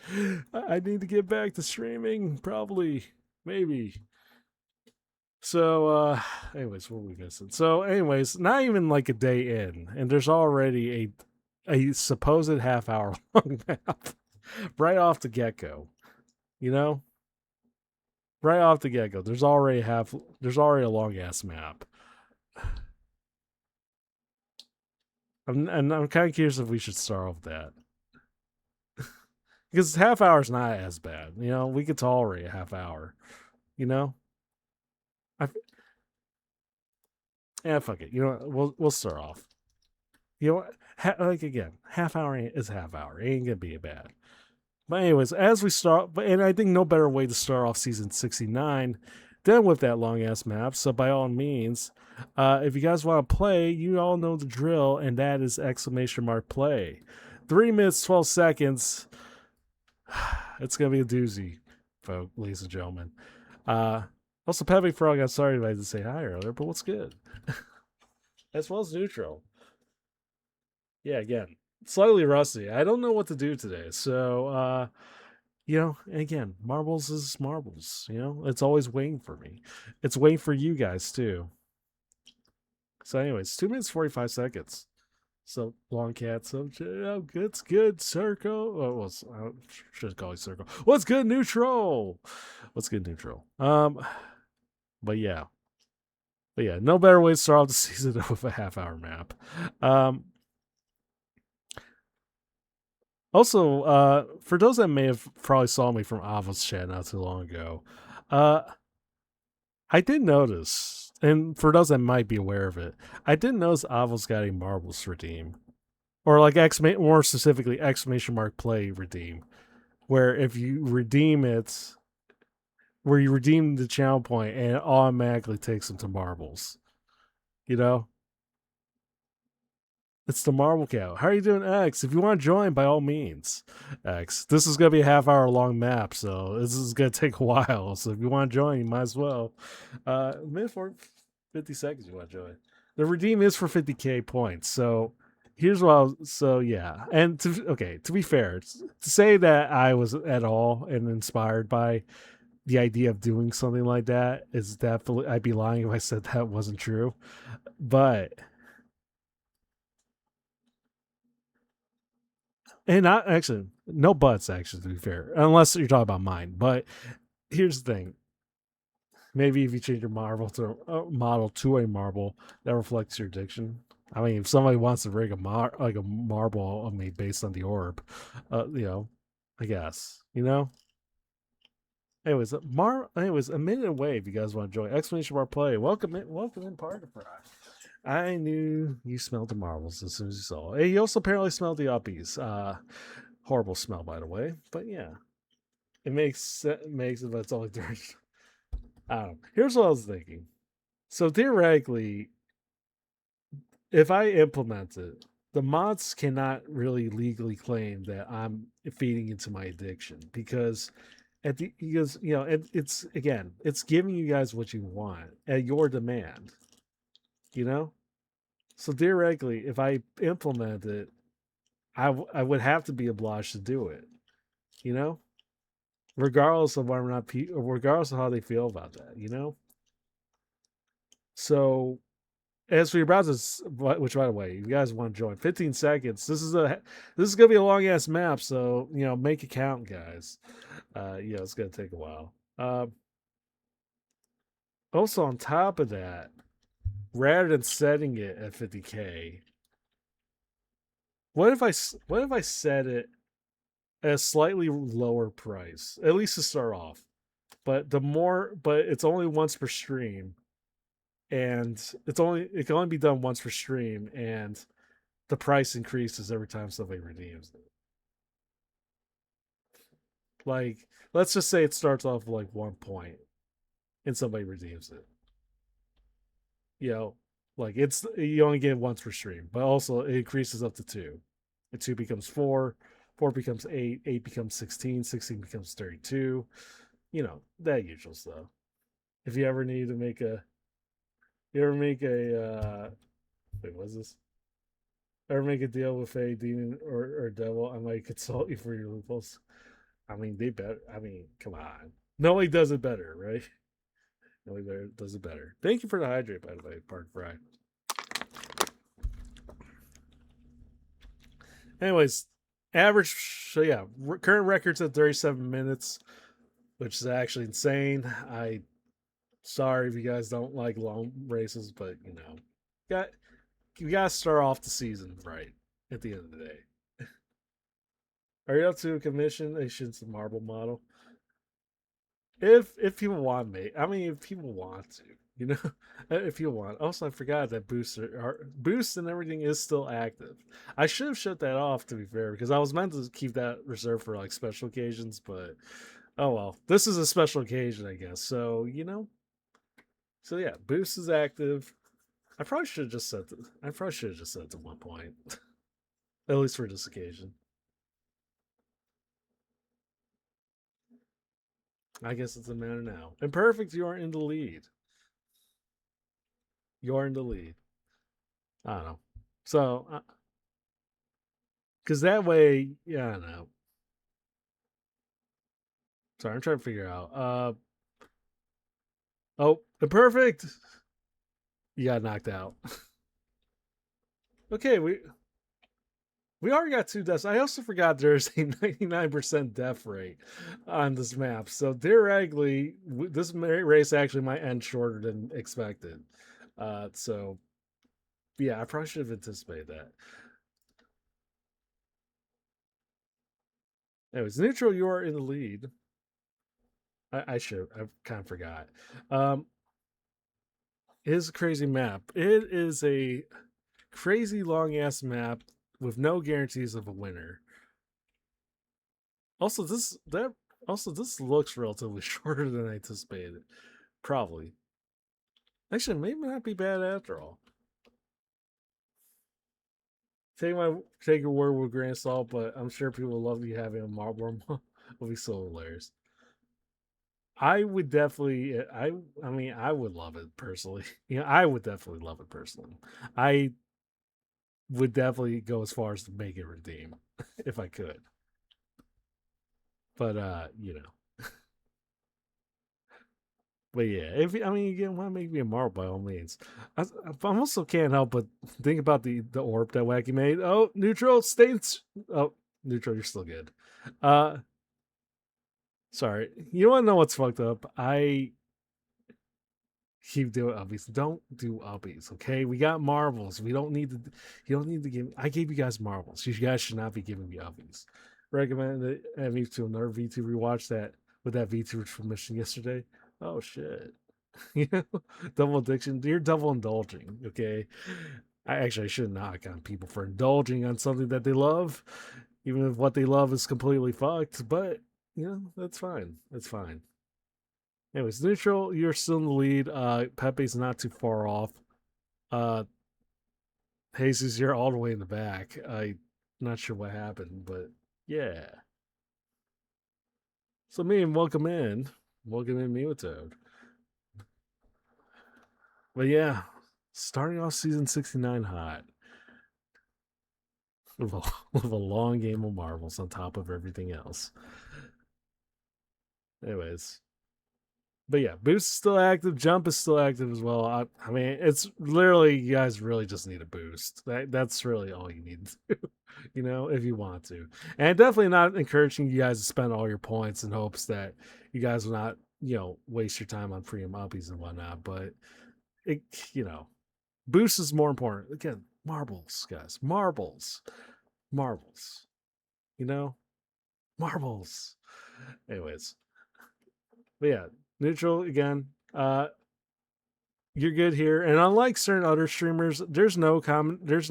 I need to get back to streaming. Probably, maybe. So, anyways, what were we missing? So, anyways, not even like a day in, and there's already a supposed half hour long map right off the get go. You know, right off the get go. There's already a long ass map. I'm kind of curious if we should start with that, because half hour is not as bad. We could tolerate a half hour. You know, I fuck it. We'll start off. Like again, half hour is half hour. It ain't gonna be bad. But anyways, as we start, and I think no better way to start off season 69 than with that long ass map. So by all means, if you guys want to play, you all know the drill, and that is !play. 3 minutes 12 seconds. It's gonna be a doozy, folks, ladies and gentlemen. Also, Peppy Frog, I'm sorry if I didn't say hi earlier, but what's good? As well as neutral. Yeah, again, slightly rusty. I don't know what to do today. So, and again, marbles is marbles. It's always waiting for me. It's waiting for you guys too. So, anyways, 2 minutes 45 seconds. So long cat. So it's good. Circle. Oh, well, I should call it circle. What's good, neutral? What's good, neutral? But yeah. No better way to start off the season with a half hour map. Also, for those that may have probably saw me from Ava's chat not too long ago, I did notice, and for those that might be aware of it, I did notice Ava's got a marbles redeem, or like more specifically !play redeem, where if you redeem it, where you redeem the channel point and it automatically takes them to marbles. It's the Marble Cow. How are you doing, X? If you want to join, by all means, X. This is going to be a half hour long map, so this is going to take a while. So if you want to join, you might as well. Minute for 50 seconds, you want to join. The redeem is for 50k points. So here's what yeah. And to be fair, to say that I was at all and inspired by the idea of doing something like that is definitely, I'd be lying if I said that wasn't true. But and not actually, no buts, actually, to be fair, unless you're talking about mine. But here's the thing: maybe if you change your model to a marble, that reflects your addiction. I mean, if somebody wants to rig a marble on me based on the orb, I guess. Anyways, a minute away if you guys want to join. !play. Welcome in, partner fry. I knew you smelled the marbles as soon as you saw it. Hey, you also apparently smelled the Uppies. Horrible smell, by the way. But yeah, it makes it, but it's only during. I don't know. Here's what I was thinking. So theoretically, if I implement it, the mods cannot really legally claim that I'm feeding into my addiction because it's giving you guys what you want at your demand. So theoretically, if I implement it, I would have to be obliged to do it. Regardless of whether or not regardless of how they feel about that. So as we're about to, which by the way, if you guys want to join, 15 seconds. This is gonna be a long ass map, so make it count, guys. It's gonna take a while. Also, on top of that, rather than setting it at 50k, what if I set it at a slightly lower price, at least to start off. But it's only once per stream, and it can only be done once per stream, and the price increases every time somebody redeems it. Like, let's just say it starts off with like 1 point, and somebody redeems it. You know, like it's you only get it once per stream, but also it increases up to two. And two becomes four, four becomes eight, eight becomes 16, 16 becomes 32. You know, that usual stuff. If you ever need to make a you ever make a wait, what's this? Ever make a deal with a demon or devil, I might consult you for your loopholes. I mean, they better. I mean, come on. Nobody does it better, right? Nobody better does it better. Thank you for the hydrate, by the way, Park Fry. Anyways, average. So yeah, current record's at 37 minutes, which is actually insane. I sorry if you guys don't like long races, but you know, got you gotta start off the season right at the end of the day. Are you up to a commission? They should the marble model. If people want me, I mean, if people want to, you know, if you want. Also, I forgot that boost and everything is still active. I should have shut that off to be fair, because I was meant to keep that reserved for like special occasions, but oh well. This is a special occasion, I guess. So you know, so yeah, boost is active. I probably should have just set. I probably should have just set it to 1 point, at least for this occasion. I guess it's a matter now. Imperfect, you are in the lead. You're in the lead. I don't know. So, because that way, yeah, I don't know. Sorry, I'm trying to figure out. Oh, imperfect. You got knocked out. Okay, we already got 2 deaths. I also forgot there's a 99% death rate on this map. So theoretically, this race actually might end shorter than expected. So yeah, I probably should have anticipated that. Anyways, neutral, you are in the lead. I should. I kind of forgot. Um, it is a crazy map. It is a crazy long ass map with no guarantees of a winner. Also, this looks relatively shorter than I anticipated. Probably. Actually, maybe not be bad after all. Take your word with a grain of salt, but I'm sure people will love you having a Marlboro. Will be so hilarious. I would definitely. I mean, I would love it personally. You know, I would definitely love it personally. I would definitely go as far as to make it redeem if I could. But you know. But yeah, if I mean you want to make me a marble by all means. I also can't help but think about the orb that Wacky made. Oh, neutral states. Oh, neutral, you're still good. Uh, sorry. You want to know what's fucked up? I keep doing uppies. Don't do uppies, okay? We got marbles. We don't need to. You don't need to give. I gave you guys marbles. You guys should not be giving me uppies. Recommend that me to another V2 rewatch that with that V2 mission yesterday. Oh shit. You know, double addiction. You're double indulging. Okay, I should knock on people for indulging on something that they love, even if what they love is completely fucked. But you know, that's fine. That's fine. Anyways, neutral. You're still in the lead. Pepe's not too far off. Uh, Jesus, you're all the way in the back. I'm not sure what happened, but yeah. So me and welcome in Mewtwo. But yeah, starting off season 69 hot with a, with a long game of marbles on top of everything else. Anyways, but yeah, boost is still active, jump is still active as well. I mean, it's literally you guys really just need a boost. That's really all you need to do, you know, if you want to. And definitely not encouraging you guys to spend all your points in hopes that you guys will not, you know, waste your time on premium uppies and whatnot. But it, you know, boost is more important. Again, marbles, guys, marbles. You know, Marbles. Anyways, but yeah, neutral again. You're good here, and unlike certain other streamers, there's no cameraman's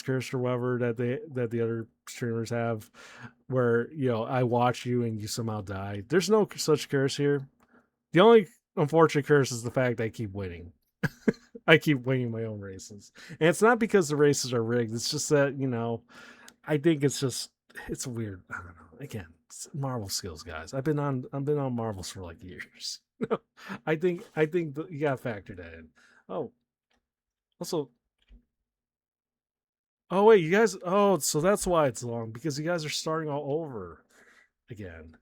curse or whatever that the other streamers have, where I watch you and you somehow die. There's no such curse here. The only unfortunate curse is the fact I keep winning. I keep winning my own races, and it's not because the races are rigged. It's just that I think it's weird. I don't know. Again, Marvel skills, guys. I've been on Marvels for like years. I think you got to factor that in. Oh, also, oh wait, you guys. Oh, so that's why it's long, because you guys are starting all over again.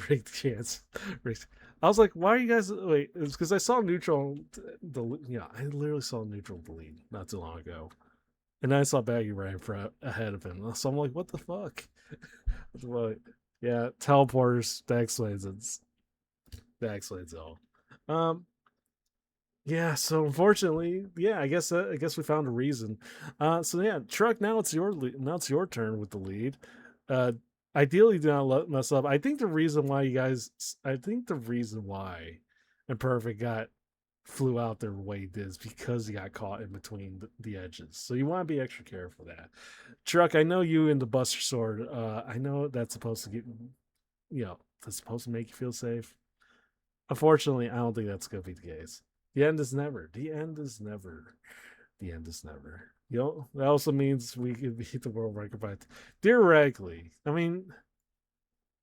Rigged chance. Rigged. I was like, why are you guys? Wait, it's because I saw neutral. I literally saw neutral bleed not too long ago, and then I saw Baggy right in front ahead of him. So I'm like, what the fuck? What the fuck? Yeah, teleporters. That explains it. That explains it all. Um, yeah, so unfortunately, yeah, I guess we found a reason. So yeah, truck. Now it's your turn with the lead. Uh, ideally, do not let mess up. I think the reason why Imperfect got flew out their way did is because he got caught in between the edges. So you want to be extra careful of that. Truck, I know you and the Buster Sword. I know that's supposed to that's supposed to make you feel safe. Unfortunately, I don't think that's going to be the case. The end is never. The end is never. The end is never. That also means we could beat the world record by theoretically. I mean,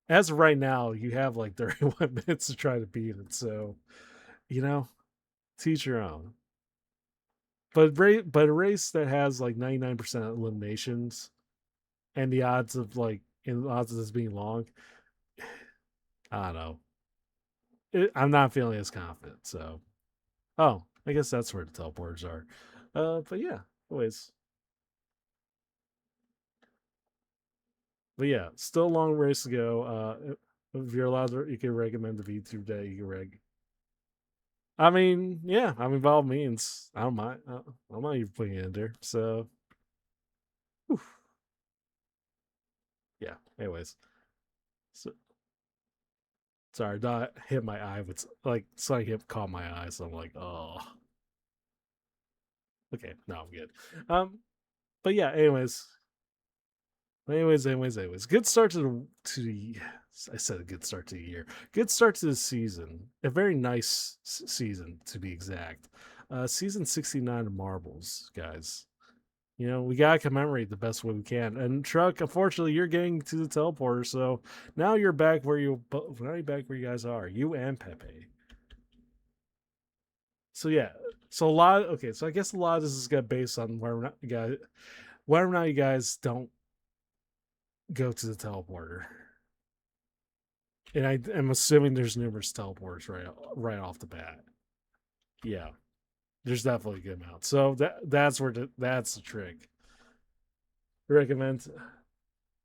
as of right now, you have like 31 minutes to try to beat it. So, you know, teach your own. But a race that has like 99% eliminations and the odds of this being long, I don't know. I'm not feeling as confident. So, oh, I guess that's where the teleporters are. But yeah, anyways. But yeah, still a long race to go. If you're allowed to, you can recommend the VTube day. You can I mean, yeah. I mean, by all means, I don't mind. I don't mind you putting it in there. So, whew, yeah. Anyways, so sorry, that hit my eye with like something hit caught my eye. So I'm like, oh, okay, no, I'm good. But yeah. Anyways. Good start to the. I said a good start to the year. Good start to the season. A very nice season, to be exact. Season 69 of Marbles, guys. We gotta commemorate the best way we can. And Truck, unfortunately, you're getting to the teleporter, so now you're back where you guys are. You and Pepe. So yeah. So a lot. Okay. So I guess a lot of this is gonna based on whether or not you guys don't go to the teleporter. And I'm assuming there's numerous teleporters right off the bat. Yeah, there's definitely a good amount. So that's the trick. Recommend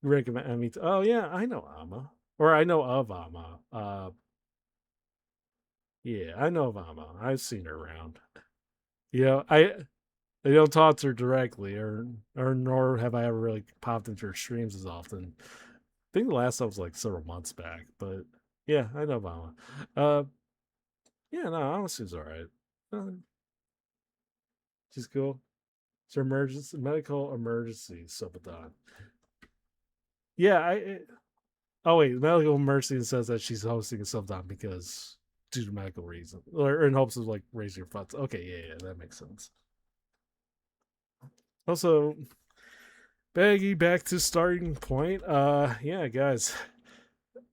recommend. I mean, oh yeah, I know Ama, or I know of Ama. Yeah, I know of Ama. I've seen her around. I don't talk to her directly, or nor have I ever really popped into her streams as often. I think the last time was like several months back, but yeah, I know Ama. Yeah, no, honestly, it's all right. Uh, she's cool. It's her medical emergency, Subathon. Yeah, oh wait, medical emergency says that she's hosting a Subathon because due to medical reason, or in hopes of like raising your funds. Okay, yeah, that makes sense. Also, Baggy, back to starting point. Yeah, guys,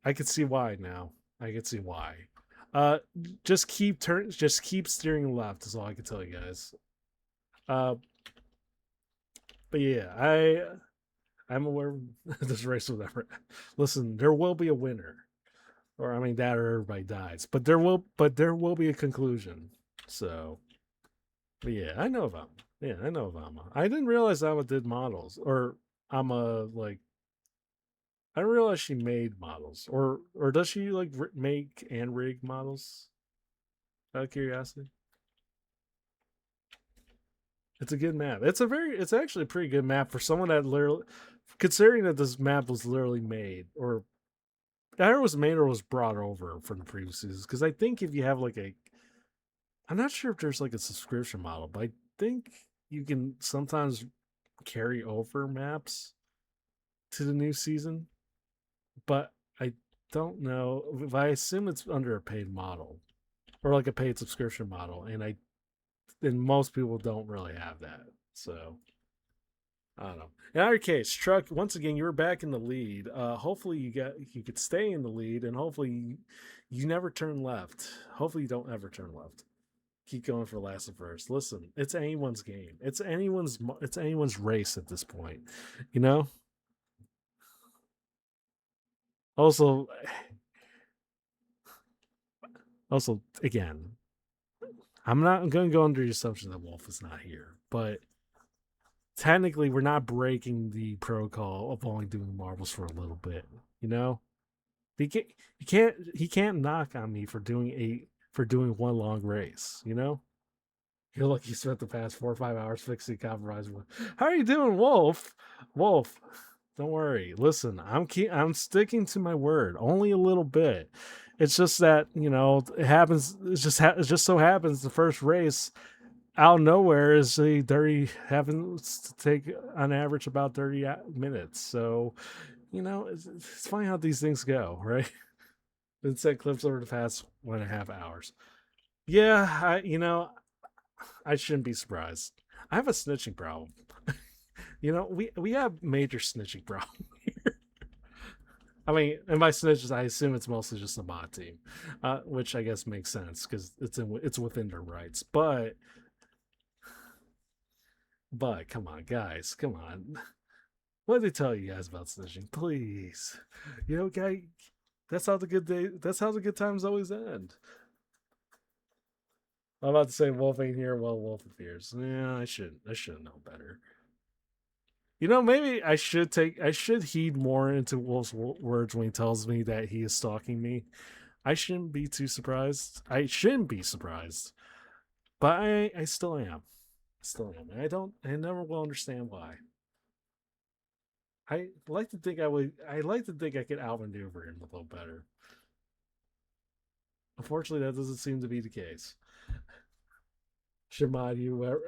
I can see why now. I can see why. Uh, just keep steering left. Is all I can tell you guys. Uh, but yeah, I'm aware this race will never. Listen, there will be a winner, or I mean that, or everybody dies. There will be a conclusion. So, but yeah, I know of Amma. Yeah, I know of Amma. I didn't realize Amma did models, or Amma like. I didn't realize she made models, or does she like make and rig models? Out of curiosity. It's a good map. It's actually a pretty good map for someone that literally considering that this map was literally made, or either was made or was brought over from the previous seasons. Because I think if you have like a, I'm not sure if there's like a subscription model, but I think you can sometimes carry over maps to the new season. But I don't know. If I assume it's under a paid model or like a paid subscription model, and most people don't really have that. So I don't know. In either case, Truck, once again, you were back in the lead. Hopefully you could stay in the lead, and hopefully you never turn left. Hopefully you don't ever turn left. Keep going for last and first. Listen, it's anyone's game. It's anyone's race at this point. You know. Also, also again, I'm not going to go under the assumption that Wolf is not here, but technically we're not breaking the protocol of only doing marbles for a little bit. You know, he can't knock on me for doing one long race. You know, you're like you spent the past 4 or 5 hours fixing compromise. How are you doing, Wolf? Wolf, don't worry. Listen, I'm sticking to my word only a little bit. It's just that it happens. It just so happens the first race out of nowhere is a 30 happens to take on average about 30 minutes. So it's funny how these things go, right? It said clips over the past 1.5 hours. Yeah, I shouldn't be surprised. I have a snitching problem. We have major snitching problem here. I mean, and by snitches, I assume it's mostly just the mod team, which I guess makes sense because it's within their rights. But come on, guys, come on. What did they tell you guys about snitching? Please, guy. That's how the good day. That's how the good times always end. I'm about to say Wolf ain't here. Well, Wolf appears. Yeah, I should. I should know better. Maybe I should heed more into Wolf's words when he tells me that he is stalking me. I shouldn't be too surprised. I shouldn't be surprised, but I still am. Still am. And I never will understand why. I like to think I would. I like to think I could outmaneuver him a little better. Unfortunately, that doesn't seem to be the case. Shimad,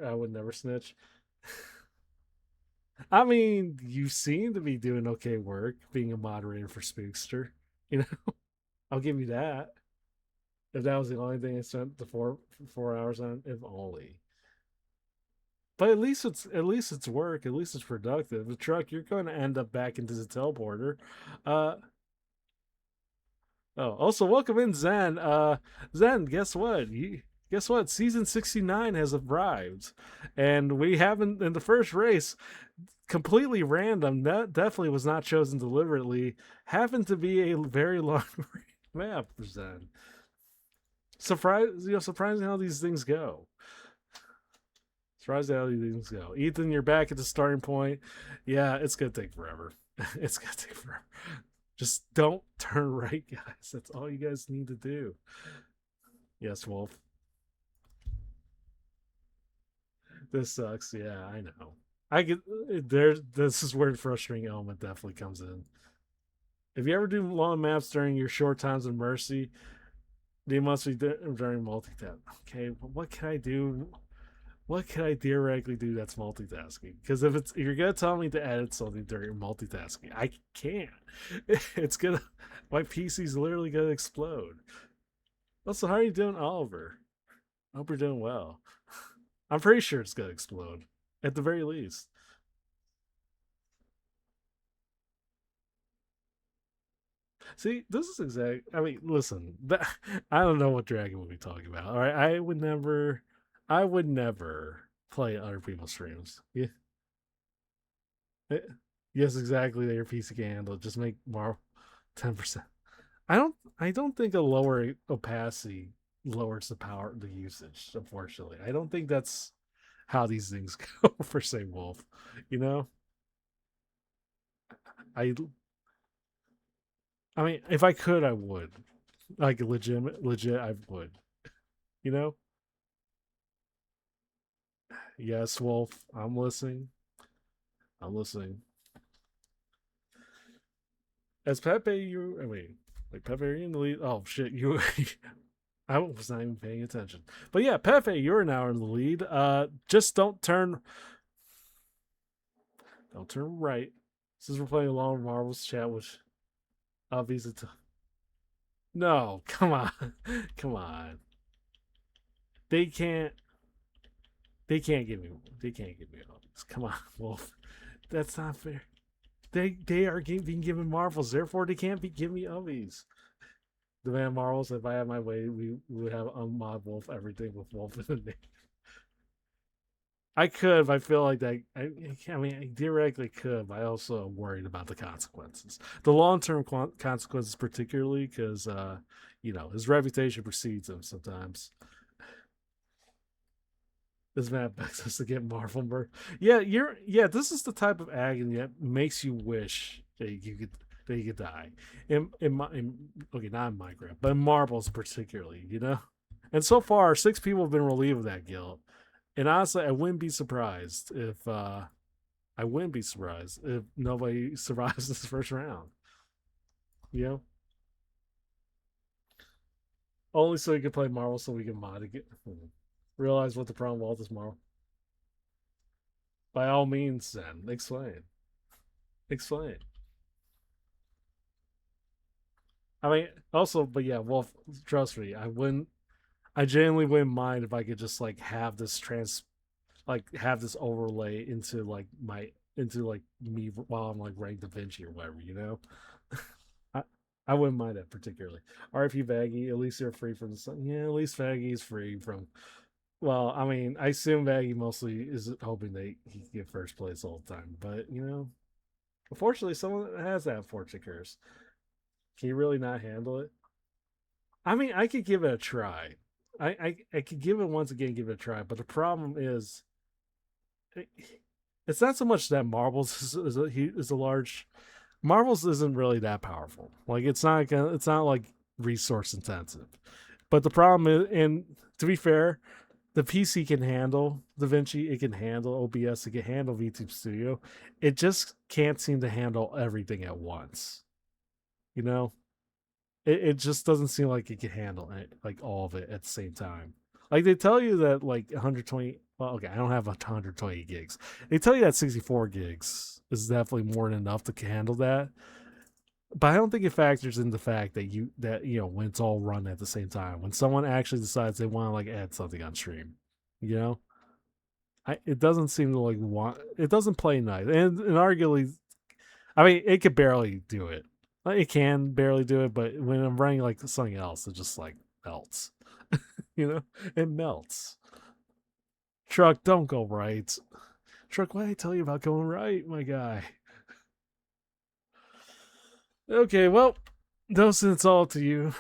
I would never snitch. I mean, you seem to be doing okay work being a moderator for Spookster. You know, I'll give you that. If that was the only thing I spent the 4 hours on, if only. But at least it's work. At least it's productive. The truck, you're going to end up back into the teleporter. Uh oh. Also, welcome in, Zen. Zen, guess what? Guess what? Season 69 has arrived, and we haven't in the first race. Completely random. That definitely was not chosen deliberately. Happened to be a very long map for Zen. Surprising how these things go. Surprising how these things go. Ethan, you're back at the starting point. Yeah, it's gonna take forever. It's gonna take forever. Just don't turn right, guys. That's all you guys need to do. Yes, Wolf. This sucks. Yeah, I know. I get there. This is where the frustrating element definitely comes in. If you ever do long maps during your short times of mercy, they must be during multitask. Okay, what can I do? What can I theoretically do that's multitasking? Because if you're gonna tell me to edit something during multitasking, I can't. It's gonna my PC's literally gonna explode. Also, how are you doing, Oliver? I hope you're doing well. I'm pretty sure it's gonna explode at the very least. See, this is exact. I mean, listen, I don't know what dragon would be talking about. All right, I would never play other people's streams. Yeah, eh, yes, exactly. That your PC can handle. Just make more 10%. I don't think a lower opacity lowers the power, the usage. Unfortunately, I don't think that's how these things go for say Wolf. You know, I I mean, if I could, I would. Like legit, I would. You know? Yes, Wolf. I'm listening. I'm listening. As Pepe, you. I mean, like Pepe, are you in the lead? Oh shit, you. I was not even paying attention. But yeah, Pepe, you're now in the lead. Just don't turn right. Since we're playing Long Marbles chat with Uppies. No, come on, come on. They can't. They can't give me. They can't give me Uppies. Come on, Wolf. That's not fair. They are being given marbles, therefore they can't be giving me Uppies. Demand marbles. If I had my way, we would have unmod Wolf everything with Wolf in the name. I could, but I feel like that. I mean, I theoretically could, but I also am worried about the consequences, the long term consequences, particularly because, his reputation precedes him sometimes. This man begs us to get Marvel Mer. Yeah, This is the type of agony that makes you wish that you could die. Okay, not in Minecraft, but in Marbles particularly. And so far, 6 people have been relieved of that guilt. And honestly, I wouldn't be surprised if nobody survives this first round. You know, only so we can play Marvel, so we can mod it. Realize what the problem was this Marvel. By all means, then explain. Explain. I mean, also, but yeah, Wolf. Trust me, I wouldn't. I genuinely wouldn't mind if I could just like have this overlay into like me while I'm like writing Da Vinci or whatever. I I wouldn't mind that particularly. RP Vaggy, at least they're free from the sun. Yeah, at least Vaggy is free from. Well, I mean, I assume Vaggy mostly is hoping that he can get first place all the time, but unfortunately, someone has that fortune curse. Can you really not handle it? I mean, I could give it a try. I could give it once again, give it a try, but the problem is it's not so much that Marbles is a large. Marbles isn't really that powerful. Like it's not like resource intensive. But the problem is, and to be fair, the PC can handle DaVinci, it can handle OBS, it can handle VTube Studio. It just can't seem to handle everything at once. You know, it just doesn't seem like it can handle it, like all of it at the same time. Like they tell you that like 120. Well, okay, I don't have 120 gigs. They tell you that 64 gigs is definitely more than enough to handle that. But I don't think it factors in the fact when it's all run at the same time, when someone actually decides they want to like add something on stream, you know, it doesn't seem to like want. It doesn't play nice, and arguably, I mean, it could barely do it. Like, it can barely do it, but when I'm running like something else, it just like melts. It melts. Truck, don't go right. Truck, what did I tell you about going right, my guy? Okay, well, Dawson, it's all to you.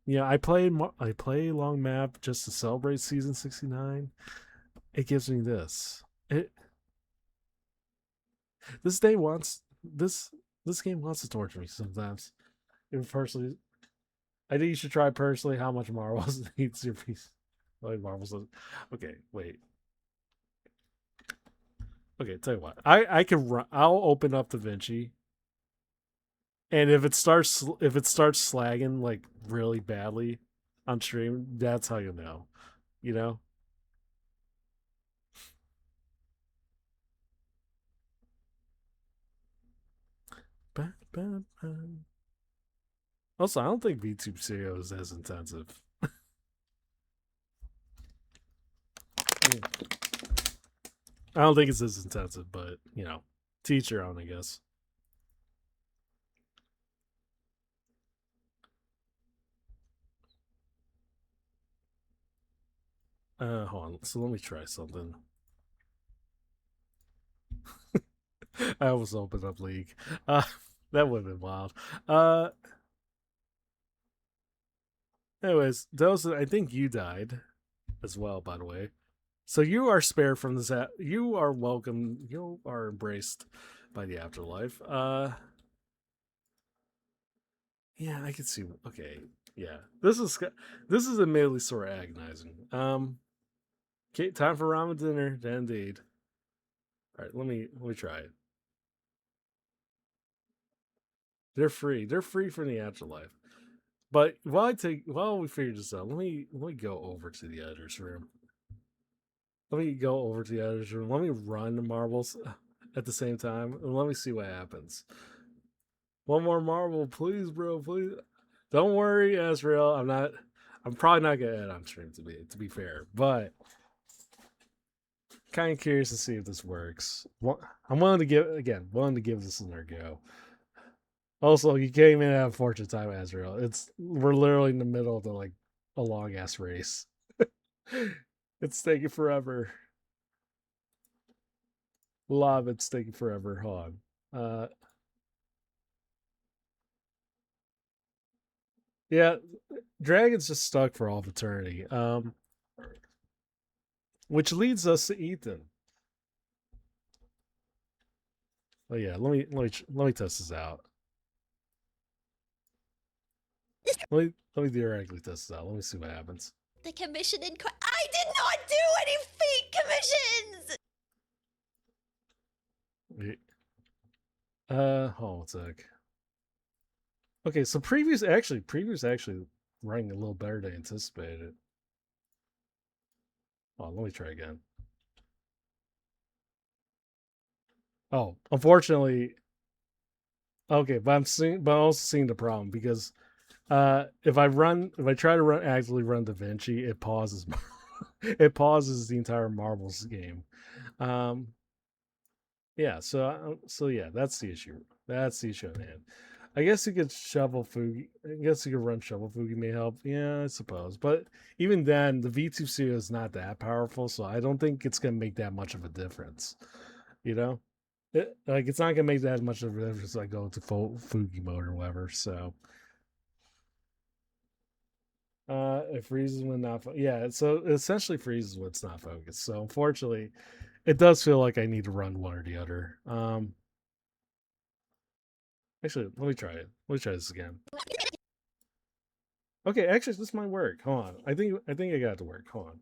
Yeah, I play long map just to celebrate season 69. It gives me this. This day wants this game wants to torture me sometimes. Even personally, I think you should try personally how much Marvels needs your piece. Like Marvels. Okay, wait. Okay, tell you what. I can run. I'll open up Da Vinci, and if it starts slagging like really badly on stream, that's how you know. You know. Also, I don't think VTube Studio is as intensive. I don't think it's as intensive, but teach your own, I guess. Hold on. So let me try something. I almost opened up League. That would have been wild. Anyways, those I think you died as well, by the way. So you are spared from this. You are welcome. You are embraced by the afterlife. Yeah, I can see. Okay, yeah, this is admittedly sort of agonizing. Okay, time for ramen dinner. Indeed. All right, let me try it. They're free. They're free from the afterlife. But while we figure this out, let me go over to the editor's room. Let me go over to the editor's room. Let me run the marbles at the same time, and let me see what happens. One more marble, please, bro. Please. Don't worry, Ezreal. I'm not. I'm probably not gonna end on stream to be fair, but kind of curious to see if this works. I'm willing to give this another go. Also, you can't even have fortune time, Azrael. We're literally in the middle of a long ass race. It's taking forever. A lot of it's taking forever. Hold on. Yeah, Dragon's just stuck for all of eternity. Which leads us to Ethan. Oh yeah, let me test this out. Let me theoretically test this out. Let me see what happens. The commission in I did not do any fake commissions! Wait. Hold on a sec. Okay, so previous actually running a little better than anticipated. Oh, let me try again. Oh, unfortunately, okay, but I'm also seeing the problem because if I try to actively run Da Vinci, it pauses it pauses the entire Marbles game. Um, yeah, so yeah, that's the issue. That's the issue, man. I guess you could shovel Fugi. I guess you could run shovel Fugi may help. Yeah, I suppose. But even then, the V2 Seal is not that powerful, so I don't think it's gonna make that much of a difference. You know, it's not gonna make that much of a difference. I go to full Fugi mode or whatever. So, it freezes when not. Yeah, so it essentially freezes when it's not focused. So unfortunately, it does feel like I need to run one or the other. Actually, let me try it. Let me try this again. Okay, actually, this might work. Hold on. I think I got it to work. Hold on.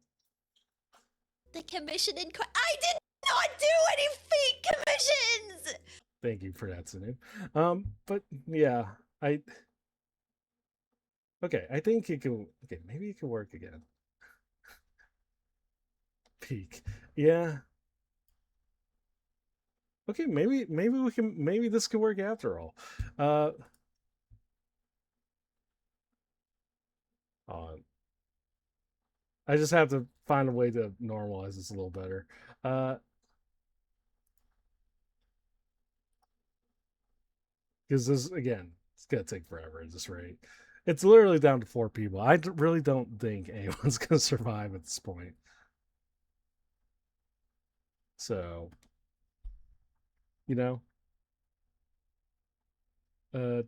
The commission in I did not do any fake commissions! Thank you for that, Sinu. But yeah, I okay. I think it can. Okay, maybe it can work again. Peak. Yeah. Okay, maybe this can work after all. Uh, I just have to find a way to normalize this a little better. Uh, because this again, it's gonna take forever at this rate. It's literally down to 4 people. Really don't think anyone's gonna survive at this point. So, you know, uh,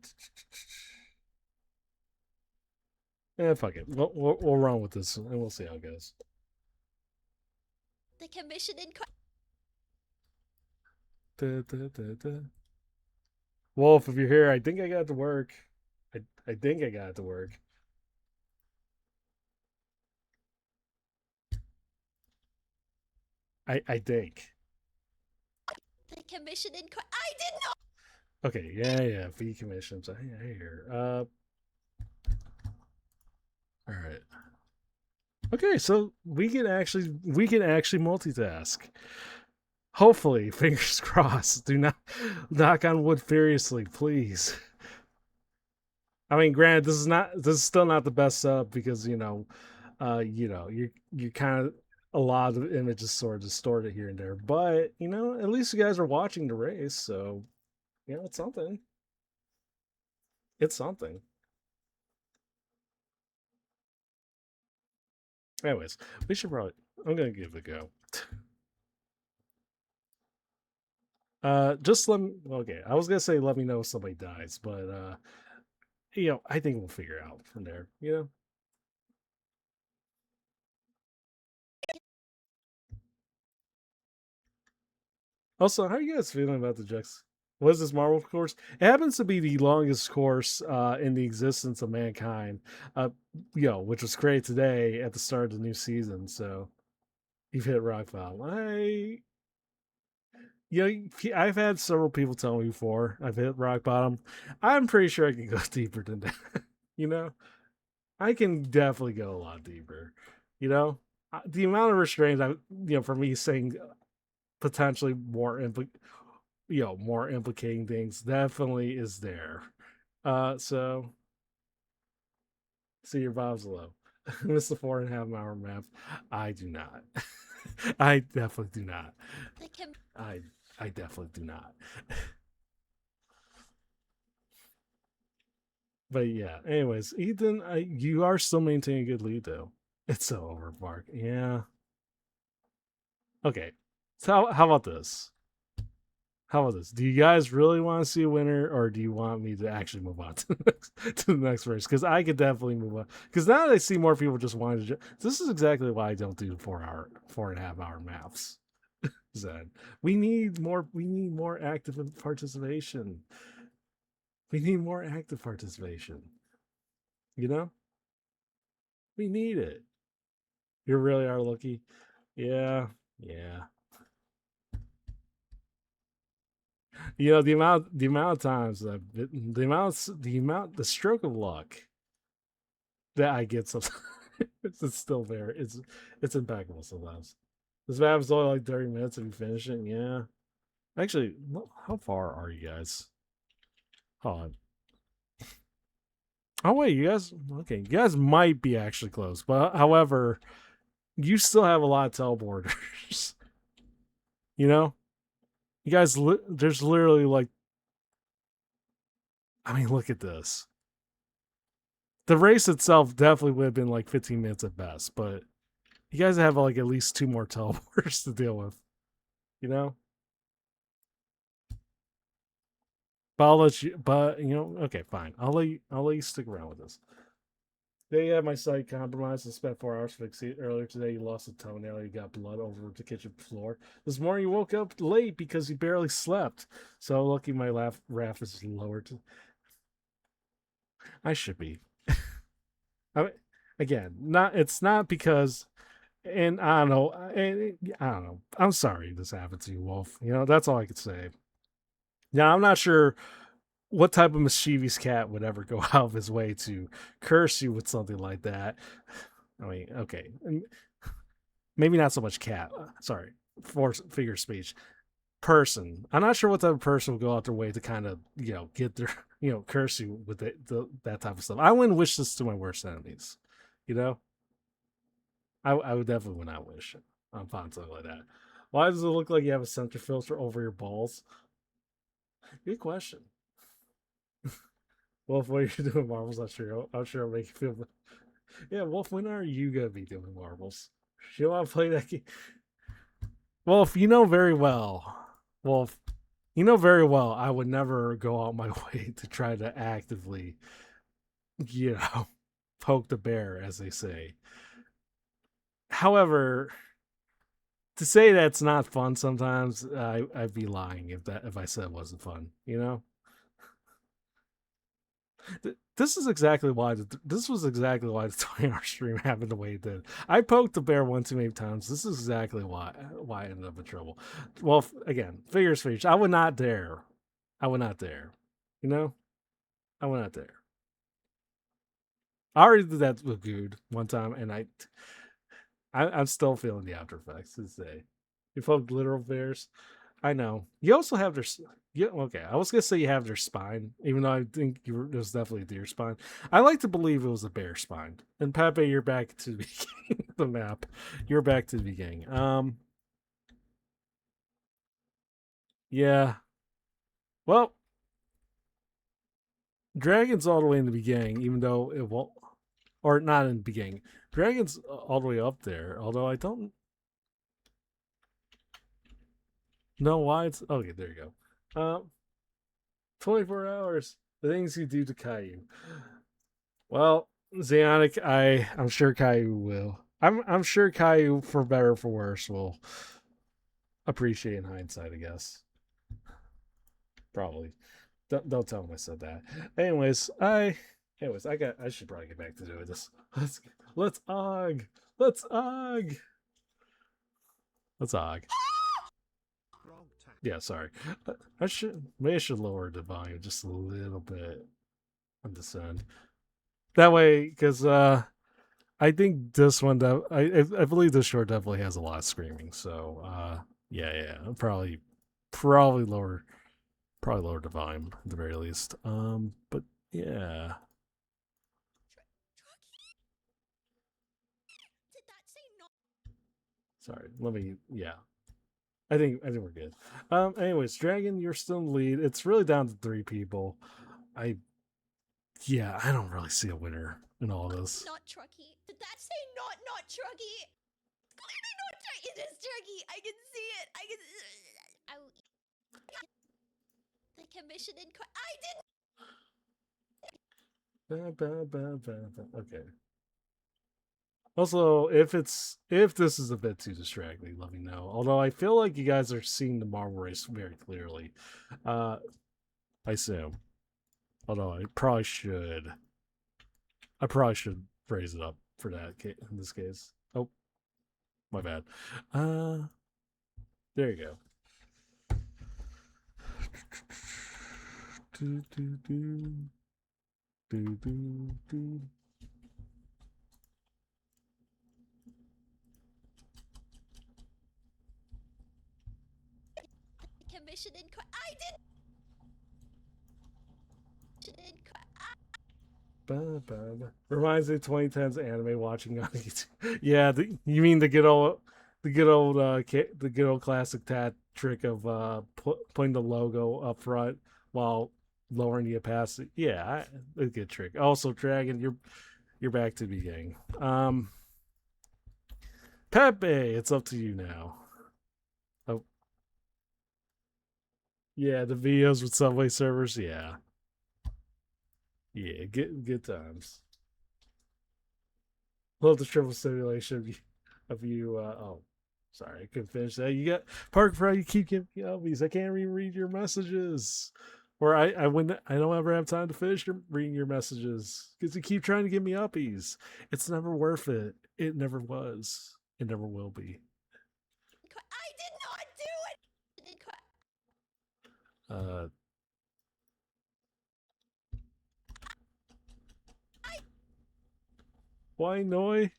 fuck it. We'll run with this and we'll see how it goes. The commission in Da, da, da, da. Wolf, if you're here, I think I got it to work. I think I got it to work. I think. the commission in I did not. Okay, yeah, fee commissions. I hear. All right. Okay, so we can actually multitask. Hopefully, fingers crossed. Do not knock on wood furiously, please. I mean, granted, this is still not the best setup because you kind of a lot of images sort of distorted here and there, but at least you guys are watching the race, so it's something. It's something. Anyways, we should probably. I'm gonna give it a go. Just let me. Okay, I was gonna say let me know if somebody dies, but I think we'll figure it out from there. Also, how are you guys feeling about the Jux? What is this Marvel course? It happens to be the longest course in the existence of mankind. Which was created today at the start of the new season. So you've hit rock bottom. You know, I've had several people tell me before I've hit rock bottom. I'm pretty sure I can go deeper than that. You know, I can definitely go a lot deeper. You know, the amount of restraints for me saying potentially more implicating things definitely is there. So see your vibes low. Miss the 4.5 hour map. I do not. I definitely do not. The com- I I definitely do not. But yeah. Anyways, Ethan, you are still maintaining a good lead though. It's so over, Mark. Yeah. Okay. So how about this? How about this? Do you guys really want to see a winner, or do you want me to actually move on to the next race? Because I could definitely move on. Because now that I see more people just wanting to, this is exactly why I don't do 4.5 hour maps. Zed, we need more. We need more active participation. We need more active participation. You know, we need it. You really are lucky. Yeah, yeah. You know the amount of times that the stroke of luck that I get sometimes it's still there. It's impeccable sometimes. This map is only like 30 minutes if you finish it. Yeah. Actually, how far are you guys? Hold on. Oh wait, you guys okay, you guys might be actually close, but however, you still have a lot of teleporters. You know? You guys there's literally like I mean, look at this. The race itself definitely would have been like 15 minutes at best, but you guys have like at least two more teleporters to deal with. You know? But I'll let you. But okay, fine. I'll let you stick around with this. They had my sight compromised and spent 4 hours fixing it. Earlier today, you lost a toenail. You got blood over the kitchen floor. This morning, you woke up late because you barely slept. So lucky my raft is lowered. I should be. I mean, again, not. It's not because. And I don't know. I don't know. I'm sorry this happened to you, Wolf. That's all I could say. Now I'm not sure what type of mischievous cat would ever go out of his way to curse you with something like that. I mean, okay, maybe not so much cat. Sorry, for figure of speech. Person. I'm not sure what type of person would go out their way to kind of get their curse you with that type of stuff. I wouldn't wish this to my worst enemies. You know, I would definitely would not wish upon something like that. Why does it look like you have a center filter over your balls? Good question. Wolf, what are you doing, Marvels? I'm sure I'll make you feel. Yeah, Wolf, when are you gonna be doing marbles? You want to play that game? Wolf, you know very well. Wolf, you know very well I would never go out my way to try to actively, you know, poke the bear, as they say. However, to say that's not fun sometimes, I'd be lying if I said it wasn't fun. This is exactly why this was exactly why the 20-hour stream happened the way it did. I poked the bear one too many times. This is exactly why I ended up in trouble. Well, again, figures speech. I would not dare. I would not dare. You know, I would not dare. I already did that with Good one time, and I'm still feeling the after effects to this day. You poked literal bears. I know. You also have their. Yeah, okay. I was gonna say you have their spine, even though I think it was definitely a deer spine. I like to believe it was a bear spine. And Pepe, you're back to the beginning of the map. You're back to the beginning. Yeah. Well, Dragon's all the way in the beginning, even though it won't, or not in the beginning. Dragon's all the way up there, although I don't know why it's. Okay, there you go. 24 hours. The things you do to Caillou. Well, Zionic, I'm sure Caillou will. I'm sure Caillou, for better or for worse, will appreciate in hindsight. I guess probably. Don't tell him I said that. Anyways, I should probably get back to doing this. Let's og. Let's og. Let's og. Yeah, sorry. I should lower the volume just a little bit on this end. That way, because I think this one, I believe this short definitely has a lot of screaming. So yeah, probably lower, probably lower the volume at the very least. But yeah, Did that say no? sorry. Let me. Yeah, I think we're good. Anyways, Dragon, you're still in the lead. It's really down to three people. I Yeah, I don't really see a winner in all this. Not Trucky. Did that say not Trucky? Clearly not Trucky. It is Trucky. I can see it. I can. The commission I didn't. Okay. Also, if this is a bit too distracting, let me know. Although I feel like you guys are seeing the marble race very clearly. I assume. Although I probably should phrase it up for that in this case. Oh, my bad. There you go. Do, do, do. Do, do, do. Commission I didn't. Reminds me of 2010's anime watching on YouTube. Yeah, you mean the good old, the good old classic tat trick of putting the logo up front while lowering the opacity. Yeah, a good trick. Also, Dragon, you're back to the beginning. Pepe, it's up to you now. Oh, yeah, the videos with Subway servers. Yeah, yeah, good times. Love the triple simulation of you. Oh, sorry, I couldn't finish that. You got Park Fry. You keep giving me uppies. I can't even read your messages, or I don't ever have time to finish reading your messages because you keep trying to give me uppies. It's never worth it. It never was. It never will be. I did not do it. Uh, why Noi?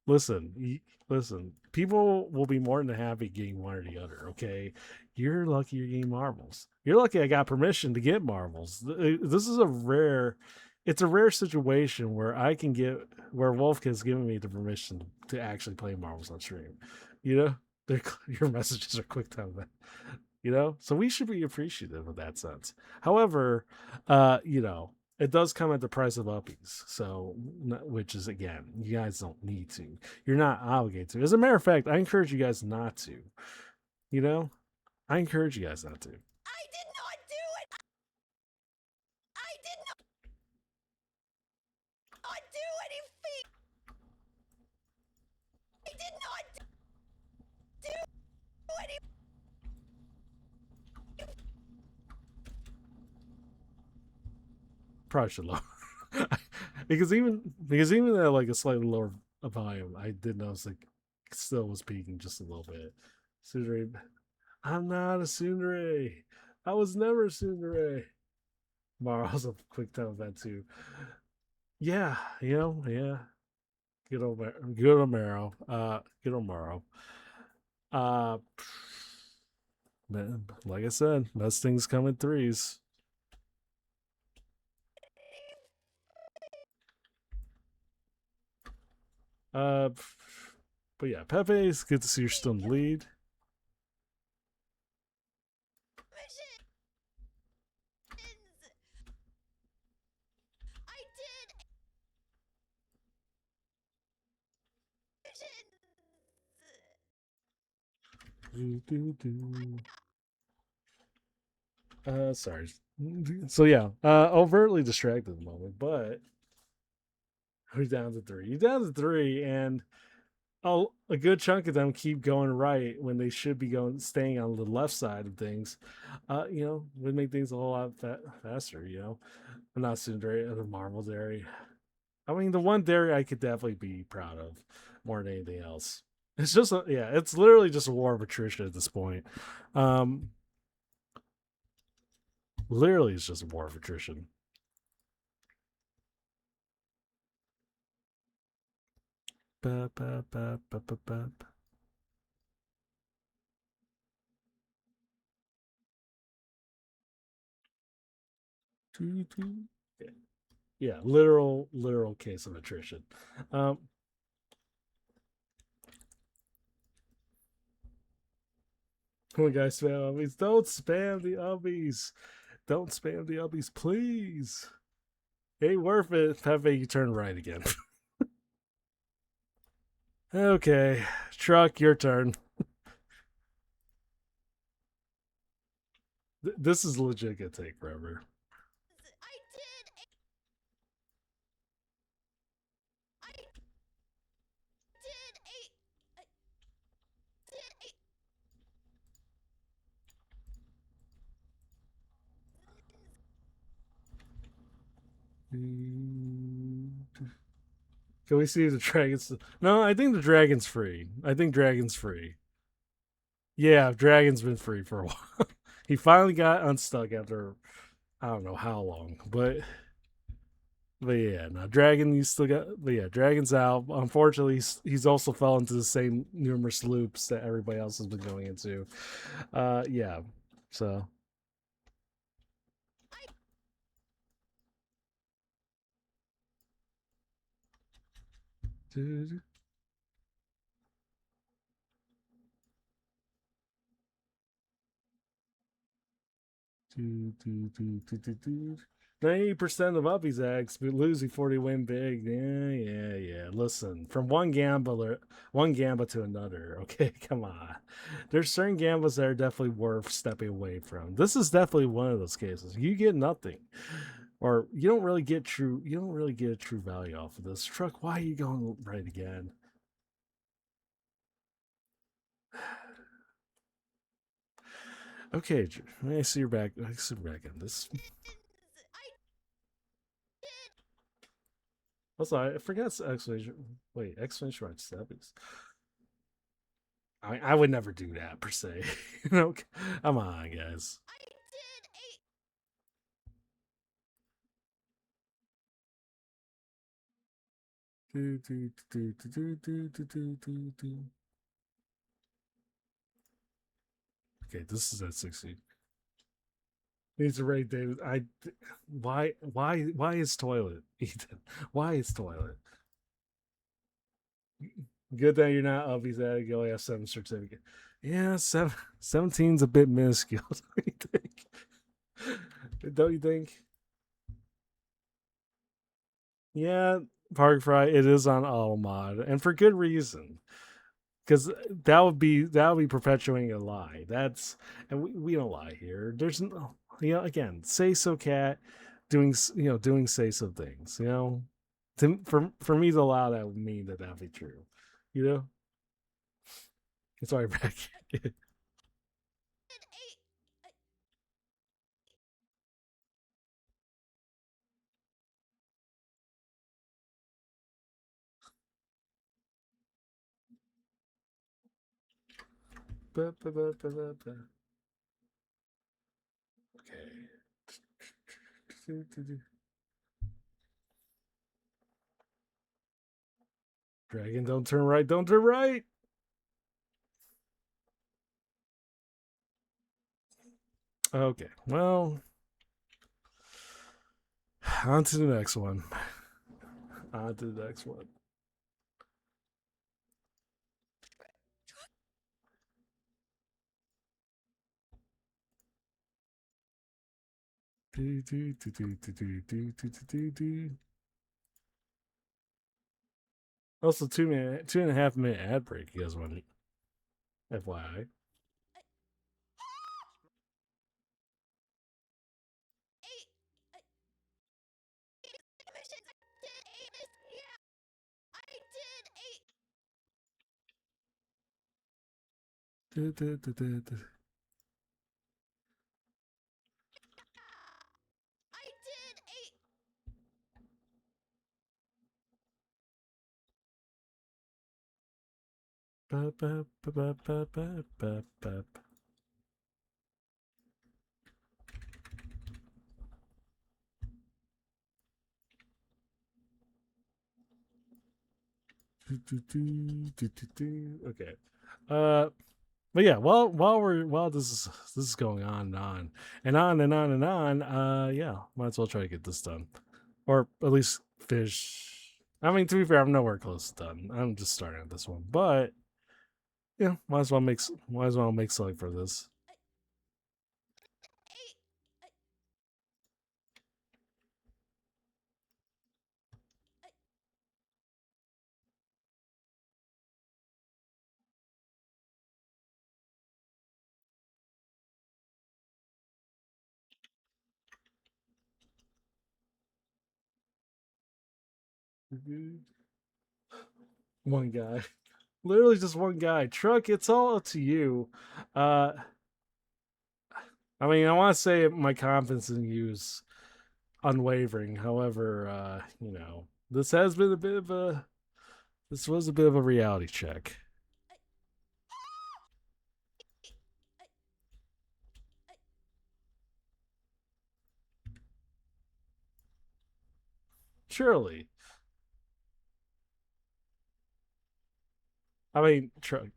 Listen, people will be more than happy getting one or the other, okay? You're lucky you're getting marbles. You're lucky I got permission to get marbles. This is it's a rare situation where where Wolf has given me the permission to actually play marbles on stream. You know, your messages are quick time event. You know, so we should be appreciative of that sense. However, it does come at the price of uppies. So, which is again, you guys don't need to. You're not obligated to. As a matter of fact, I encourage you guys not to. You know, I encourage you guys not to. I did not do it. I did not do anything. I did not do anything. Probably should lower because even at like a slightly lower volume, I did notice like still was peaking just a little bit. Tsundere, I'm not a Tsundere. I was never a Tsundere. Morrow's a quick time event too. Yeah, yeah. Good old Marrow. Good old Morrow. Uh, man, like I said, most things come in threes. Uh, but yeah, Pepe, it's good to see you're still in the lead. I did. Sorry. So yeah, overtly distracted at the moment, but we're down to three. You're down to three, and a good chunk of them keep going right when they should be staying on the left side of things. Would make things a whole lot faster. I'm not Sundari of the Marvel dairy. I mean, the one dairy I could definitely be proud of more than anything else. It's just yeah, it's literally just a war of attrition at this point. Um, literally, it's just a war of attrition. Ba, ba, ba, ba, ba, ba. Yeah, literal case of attrition. Um, come on, guys, spam Ubbies. Don't spam the Ubbies. Don't spam the Ubbies, please. Ain't worth it. Pepe, you turn right again. Okay, truck, your turn. This is legit gonna take forever. I did a. I did a. I did a. Can we see the dragons? No, I think the dragon's free. I think dragon's free. Yeah, dragon's been free for a while. He finally got unstuck after I don't know how long, but yeah, now dragon you still got. But yeah, dragon's out. Unfortunately, he's also fell into the same numerous loops that everybody else has been going into. Yeah, so. Dude. Do, do, do, do, do, do. 90% of Uppy's acts, but losing 40 win big. Yeah. Listen, from one gamba to another. Okay, come on. There's certain gambas that are definitely worth stepping away from. This is definitely one of those cases. You get nothing, or you don't really get true. You don't really get a true value off of this truck. Why are you going right again? Okay, let me see your back. I see your back on this. Also, I forgot explanation. Wait, explanation right steppies. I would never do that per se. You know, come on, guys. Okay, this is at 60. Needs to rate David. Why is toilet, Ethan? Why is toilet? Good that you're not Ubbies at you only have 7 certificate. Yeah, 17's a bit minuscule. Don't you think? Don't you think? Yeah, Park Fry, it is on auto mod, and for good reason. Because that would be perpetuating a lie. That's and we don't lie here. There's no, again, say so cat doing doing say so things. For me to allow that would mean that that'd be true. You know, it's already back. Okay. Dragon, don't turn right. Don't turn right. Okay. Well, on to the next one. On to the next one. Also, 2 minute, 2.5 minute ad break. You guys want it? FYI. Ba, ba, ba, ba, ba, ba, ba, ba. Okay. But yeah, while this is going on and on and on and on and on, yeah, might as well try to get this done, or at least finish. I mean, to be fair, I'm nowhere close to done. I'm just starting at this one, but yeah, might as well make something for this. Hey, One guy, literally just one guy. Truck, it's all up to you. Uh, I mean, I want to say my confidence in you is unwavering. However, this has been a bit of a this was a bit of a reality check. Surely, I mean, truck,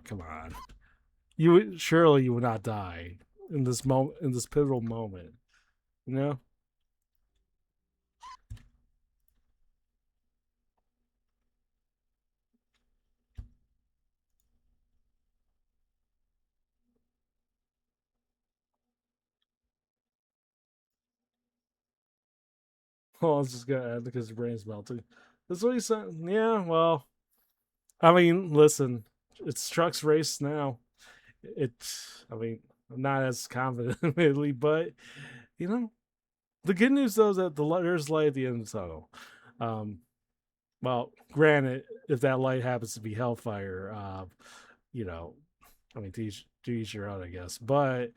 come on. Surely you would not die in this moment, in this pivotal moment. You know? Oh, I was just gonna add because your brain's melting. That's what he said. Yeah, well, I mean, listen, it's Truck's race now. I mean, I'm not as confident, admittedly, but you know, the good news though is that there's light at the end of the tunnel. Um, well, granted, if that light happens to be hellfire, you know, I mean, to each your own, I guess. But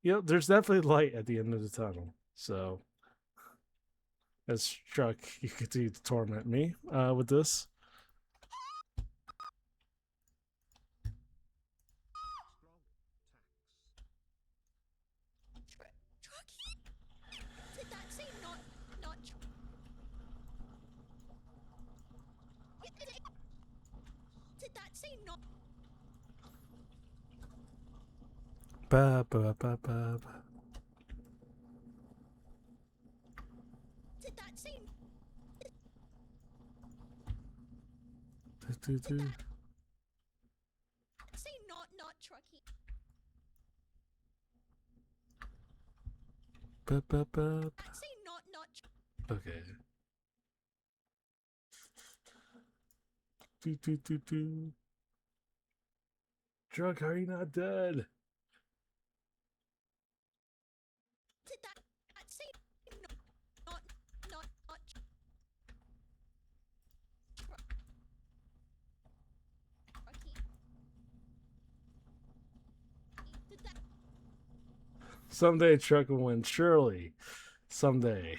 there's definitely light at the end of the tunnel. So, as Truck, you continue to torment me with this. Trucky? Did that say not Did that say not? Ba, ba, ba, ba, ba. Did that say? Do, do, do. Say not Trucky? Ba, ba, ba. That say not? Okay. Do, do, do, do. Truck, how are you not dead? Did that say not Trucky? Did that? Someday Truck will win, surely. Someday.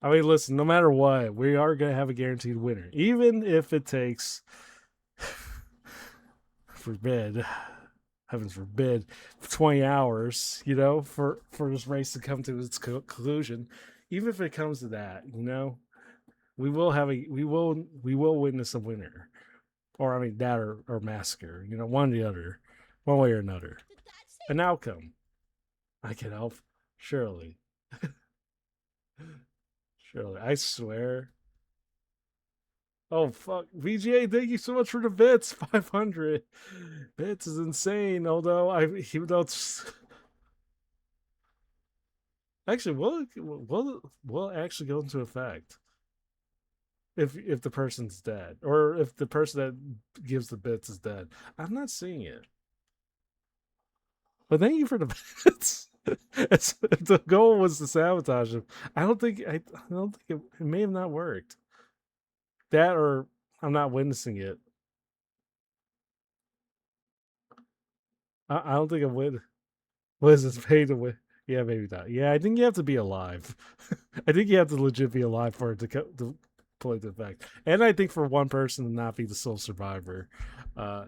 I mean, listen, no matter what, we are going to have a guaranteed winner. Even if it takes, forbid, heavens forbid, 20 hours, for this race to come to its conclusion. Even if it comes to that, we will witness a winner. Or, I mean, that or massacre, one or the other, one way or another. Did that say? An outcome. I can help. Surely. Surely. I swear. Oh fuck, VGA! Thank you so much for the bits. 500 bits is insane. Although even though it's actually will actually go into effect if the person's dead or if the person that gives the bits is dead. I'm not seeing it, but thank you for the bits. The goal was to sabotage him. I don't think it may have not worked. That or I'm not witnessing it. I don't think I would. What is this pay to win? Yeah, maybe not. Yeah, I think you have to be alive. I think you have to legit be alive for it to point to the fact. And I think for one person to not be the sole survivor. Yeah.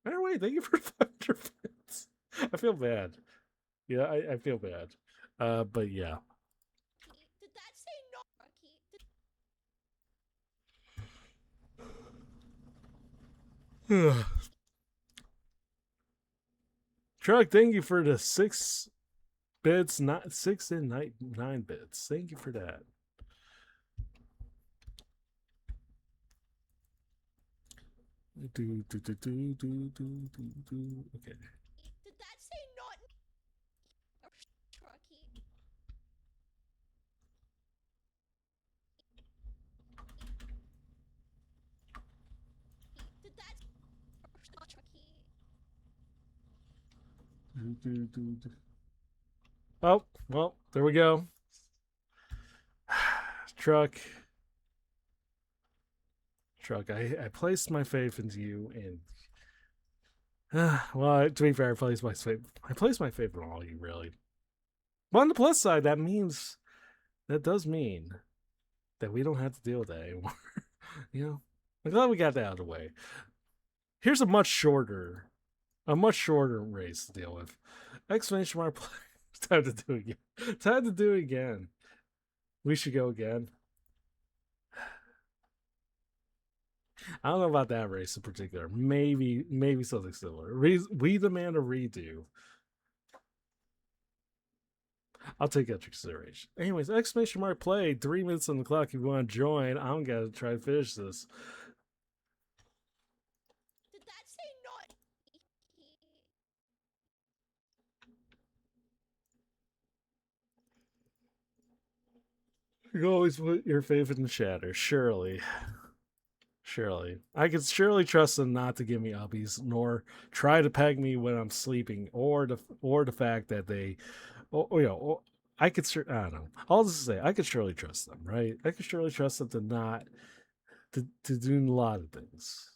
Anyway, thank you for 500 bits. I feel bad. Yeah, I feel bad. But yeah. Did that say not Rocky? Truck, thank you for the 6 bits, not 6 and 9 bits. Thank you for that. Okay. Did that say not Rocky? Did that not Rocky? Oh, well, there we go. Truck, I placed my faith into you, and well, to be fair, I placed my faith in all of you, really. But on the plus side, that does mean that we don't have to deal with that anymore. You know, I'm glad we got that out of the way. Here's a much shorter race to deal with. Exclamation mark! Time to do it again. Time to do it again. We should go again. I don't know about that race in particular. Maybe something similar. We demand a redo. I'll take that into consideration. Anyways, exclamation mark play. 3 minutes on the clock. If you want to join, I'm gonna try to finish this. Did that say not? You always put your faith in the shatter. Surely. I could surely trust them not to give me uppies, nor try to peg me when I'm sleeping, or the fact that they, I could. I don't know. I'll just say I could surely trust them, right? I could surely trust them to not to do a lot of things.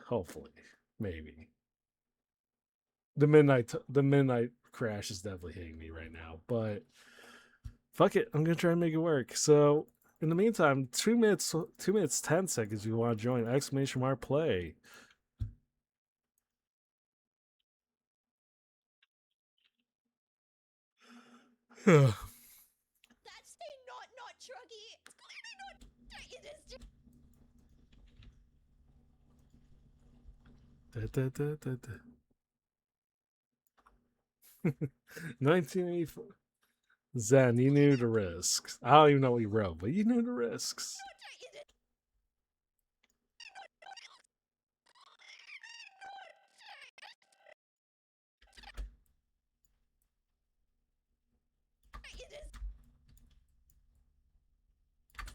Hopefully, maybe. The midnight crash is definitely hitting me right now, but fuck it, I'm gonna try and make it work. So in the meantime, 2 minutes 10 seconds. You want to join exclamation mark play. That's say not Druggy. It's clearly not. It is. 1984. Zen, you knew the risks. I don't even know what you wrote, but you knew the risks.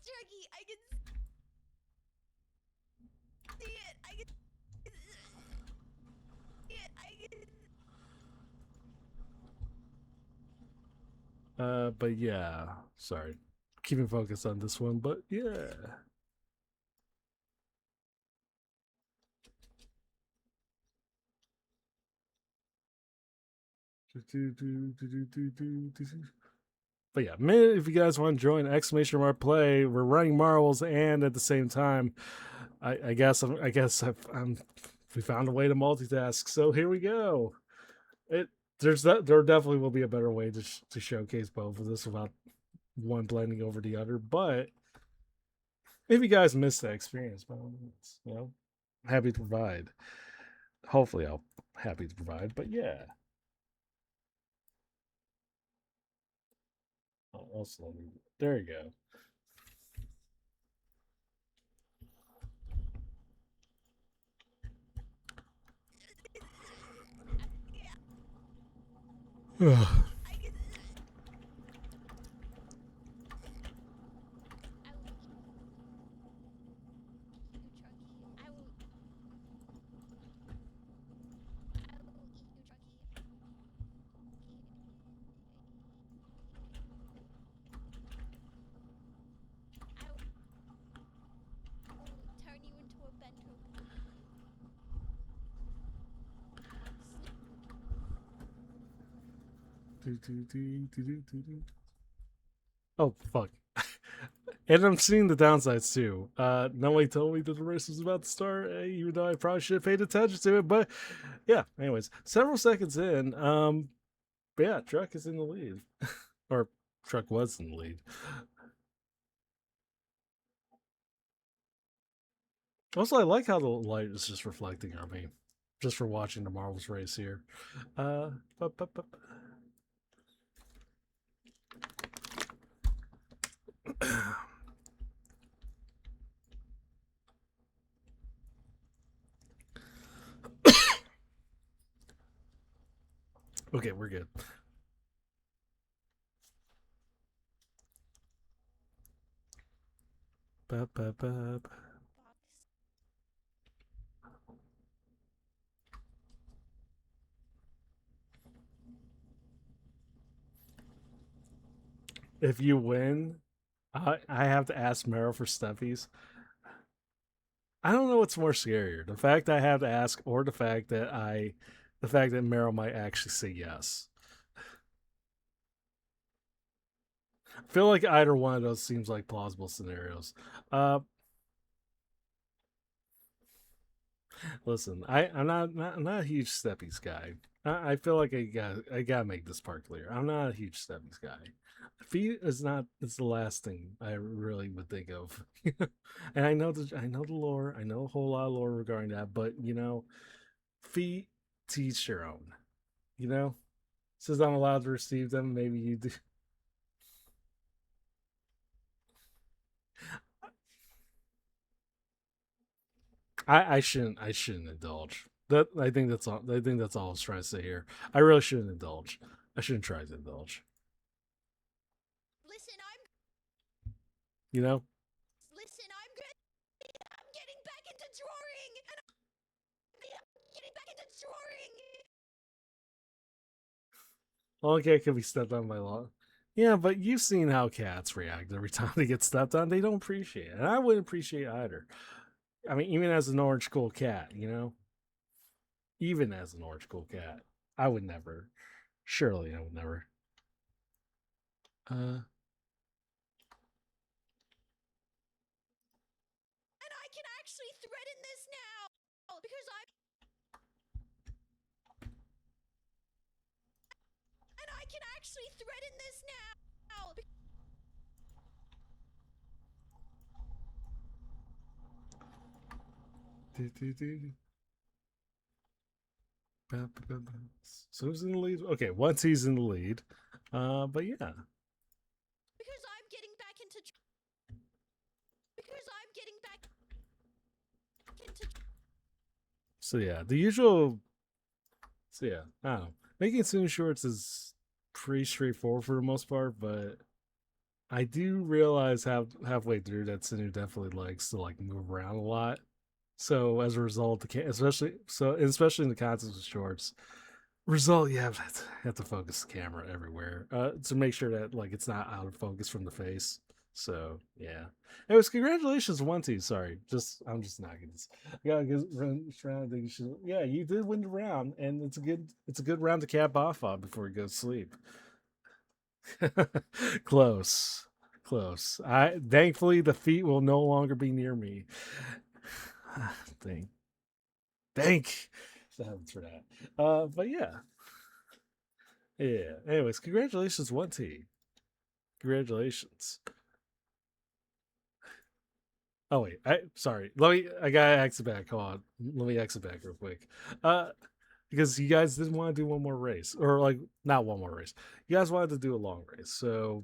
Druggy, I can see it. I can see it. But yeah, sorry. Keeping focus on this one, but yeah. But yeah, if you guys want to join exclamation mark play, we're running marbles, and at the same time, I guess we found a way to multitask. So here we go. There definitely will be a better way to showcase both of this without one blending over the other. But if you guys missed that experience, by all means, happy to provide. Hopefully, I'll happy to provide. But yeah. Also, there you go. Turn you into a bento. Oh fuck. And I'm seeing the downsides too. Nobody told me that the race was about to start, even though I probably should have paid attention to it. But yeah, anyways, several seconds in, but yeah, Truck is in the lead, or Truck was in the lead. Also, I like how the light is just reflecting on me, just for watching the Marvels race here. Uh, bup, bup, bup. Okay, we're good. Bup, bup, bup. If you win, I have to ask Meryl for stuffies. I don't know what's more scarier: the fact I have to ask, or the fact that Meryl might actually say yes. I feel like either one of those seems like plausible scenarios. Uh, Listen, I'm not a huge Steppies guy. I feel like I gotta make this part clear. I'm not a huge Steppies guy. Feet is not it's the last thing I really would think of. And I know the lore. I know a whole lot of lore regarding that, but feet teach your own. You know, since I'm allowed to receive them, maybe you do. I shouldn't indulge. That I think that's all I was trying to say here. I really shouldn't indulge. I shouldn't try to indulge. Listen, You know? I'm good. I'm getting back into drawing, and I'm getting back into drawing. Only cat can be stepped on by law. Yeah, but you've seen how cats react every time they get stepped on. They don't appreciate it. And I wouldn't appreciate it either. I mean, even as an orange cool cat, even as an orange cool cat, I would never. Surely I would never. Uh, And I can actually threaten this now because I'm. And I can actually threaten this now. So who's in the lead? Okay, once he's in the lead. But yeah. Because I'm getting back into. Because I'm getting back into. So yeah, the usual. So yeah, I don't know. Making Soon shorts is pretty straightforward for the most part, but I do realize halfway through that Sinu definitely likes to like move around a lot. So as a result, especially in the context of shorts, result you have to focus the camera everywhere to make sure that like it's not out of focus from the face. So yeah. Anyways, congratulations, one team. Sorry, I'm just knocking this. Yeah, yeah, you did win the round, and it's a good round to cap off on before you go to sleep. Close, close. I thankfully the feet will no longer be near me. Thank, thank the heavens for that. But yeah, yeah. Anyways, congratulations, one T. Congratulations. Oh wait, sorry. I gotta exit back. Hold on. Let me exit back real quick. Uh, because you guys didn't want to do one more race, or like not one more race. You guys wanted to do a long race, so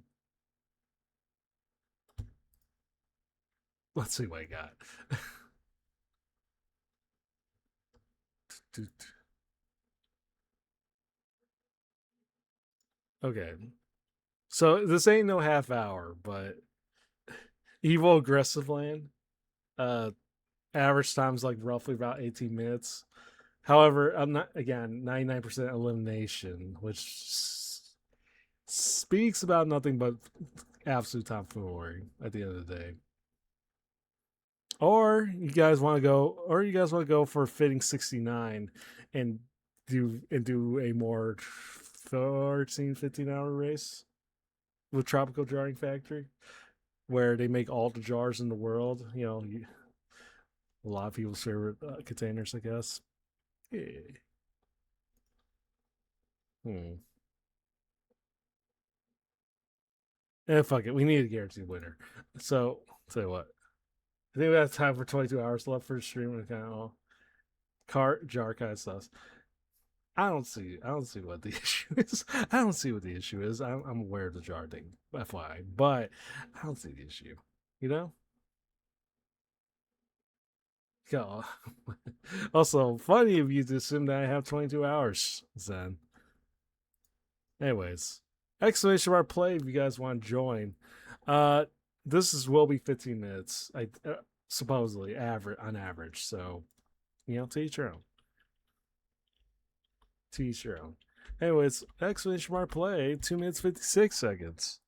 let's see what I got. Okay, so this ain't no half hour, but Evil Aggressive Land. Uh, average time's like roughly about 18 minutes. However, I'm not again 99% elimination, which speaks about nothing but absolute tomfoolery at the end of the day. Or you guys want to go for fitting 69 and do a more 14, 15 hour race with Tropical Drawing Factory. where they make all the jars in the world. You know, a lot of people's favorite containers, I guess. Yeah. Hmm. Fuck it. We need a guaranteed winner. So, tell you what. I think we have time for 22 hours left for the stream. And kind of all cart jar kind of stuff. I don't see. I don't see what the issue is. I don't see what the issue is. I'm aware of the jar thing, FYI, but I don't see the issue. You know. Yeah. Also, funny of you to assume that I have 22 hours, Zen. Anyways, exclamation mark play if you guys want to join. Uh, will be 15 minutes. Supposedly average on average. So, to each your own. To each your own. Anyways, exclamation mark play 2 minutes 56 seconds.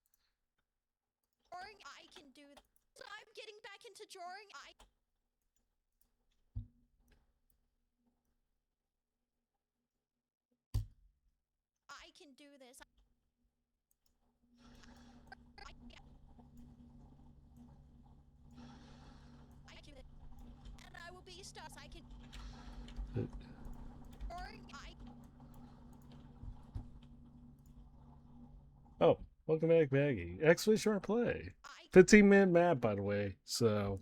Drawing, I can do that. I'm getting back into drawing. I can do this. I can do it. And I will be stars. I can. Drawing, Oh, welcome back, Maggie. Exclamation mark play. 15-minute map, by the way. So,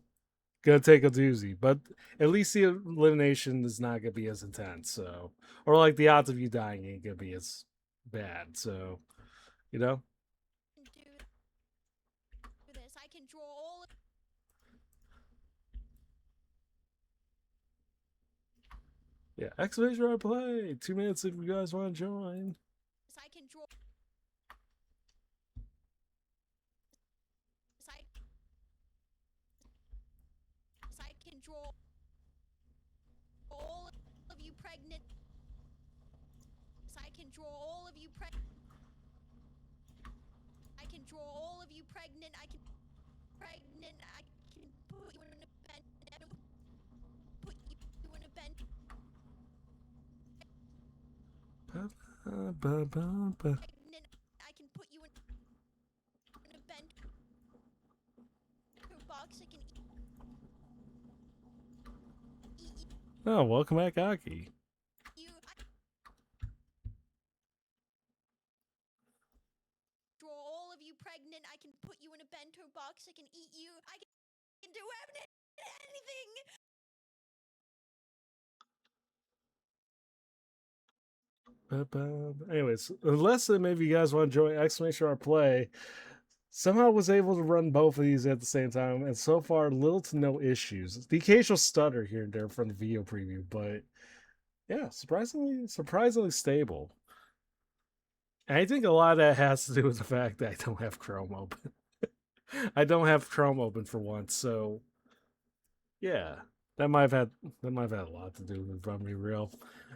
gonna take a doozy, but at least the elimination is not gonna be as intense. So, or like the odds of you dying ain't gonna be as bad. So, you know. can do this. I can draw all of Yeah, exclamation mark play. 2 minutes if you guys want to join. this. I can draw. I can draw all of you pregnant. I can draw all of you pregnant. I can draw all of you pregnant. I can pregnant. I can put you in a bed. Put you in a bed. Pregnant. I can put you in a bed. Box. I can eat Oh, welcome back, Aki. you. Draw all of you pregnant. I can put you in a bento box. I can eat you. I can do anything. Anyways, unless maybe you guys want to join exclamation mark play, somehow was able to run both of these at the same time, and so far little to no issues. The occasional stutter here and there from the video preview, but yeah, surprisingly stable. And I think a lot of that has to do with the fact that I don't have Chrome open. I don't have Chrome open for once, so yeah. That might have had a lot to do with it, if I'm being real.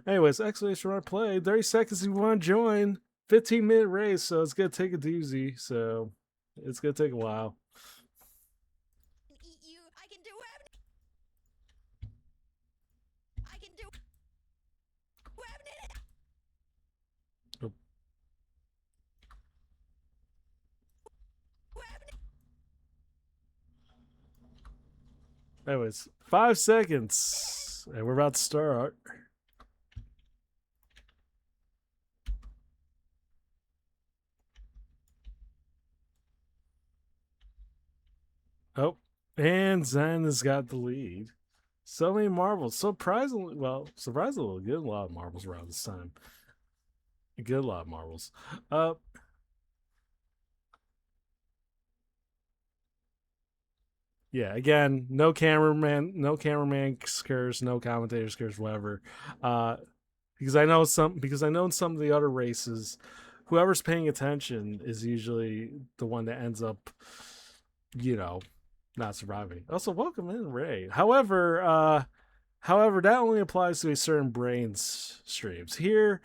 Anyways, exclamation mark play. 30 seconds if you want to join. 15-minute race, so it's gonna take a doozy. So it's gonna take a while. Eat you. I can do everything. I can do everything. Oh. Anyways, 5 seconds, and we're about to start. Oh, and Zen has got the lead. So many marbles. Surprisingly, we get a lot of marbles around this time. We get a lot of marbles. Yeah, again, no cameraman scares, no commentator scares, whatever. Because I know in some of the other races, whoever's paying attention is usually the one that ends up, not surviving. Also, welcome in, Ray. However, that only applies to a certain brains streams. Here,